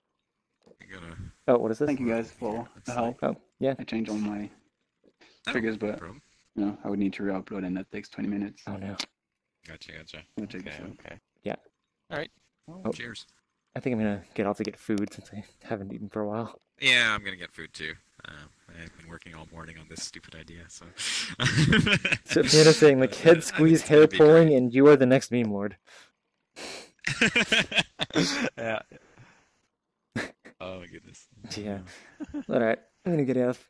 Oh, what is this? Thank you guys for the help. Oh, yeah. I changed all my triggers, but I would need to re-upload, and that takes 20 minutes. Oh no. Gotcha. Okay. Yeah. All right. Oh, cheers. I think I'm gonna get off to get food since I haven't eaten for a while. Yeah, I'm gonna get food too. I've been working all morning on this stupid idea, so. So if you're saying like head squeeze, hair pulling, and you are the next meme lord. Yeah. Oh my goodness. Yeah. All right, I'm gonna get off.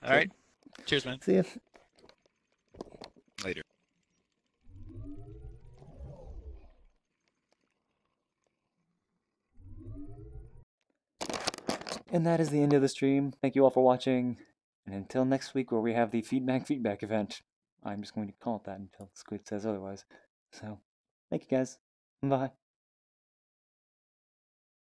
All right. Cheers, man. See ya. Later. And that is the end of the stream. Thank you all for watching. And until next week where we have the feedback event. I'm just going to call it that until Squid says otherwise. So, thank you guys. Bye.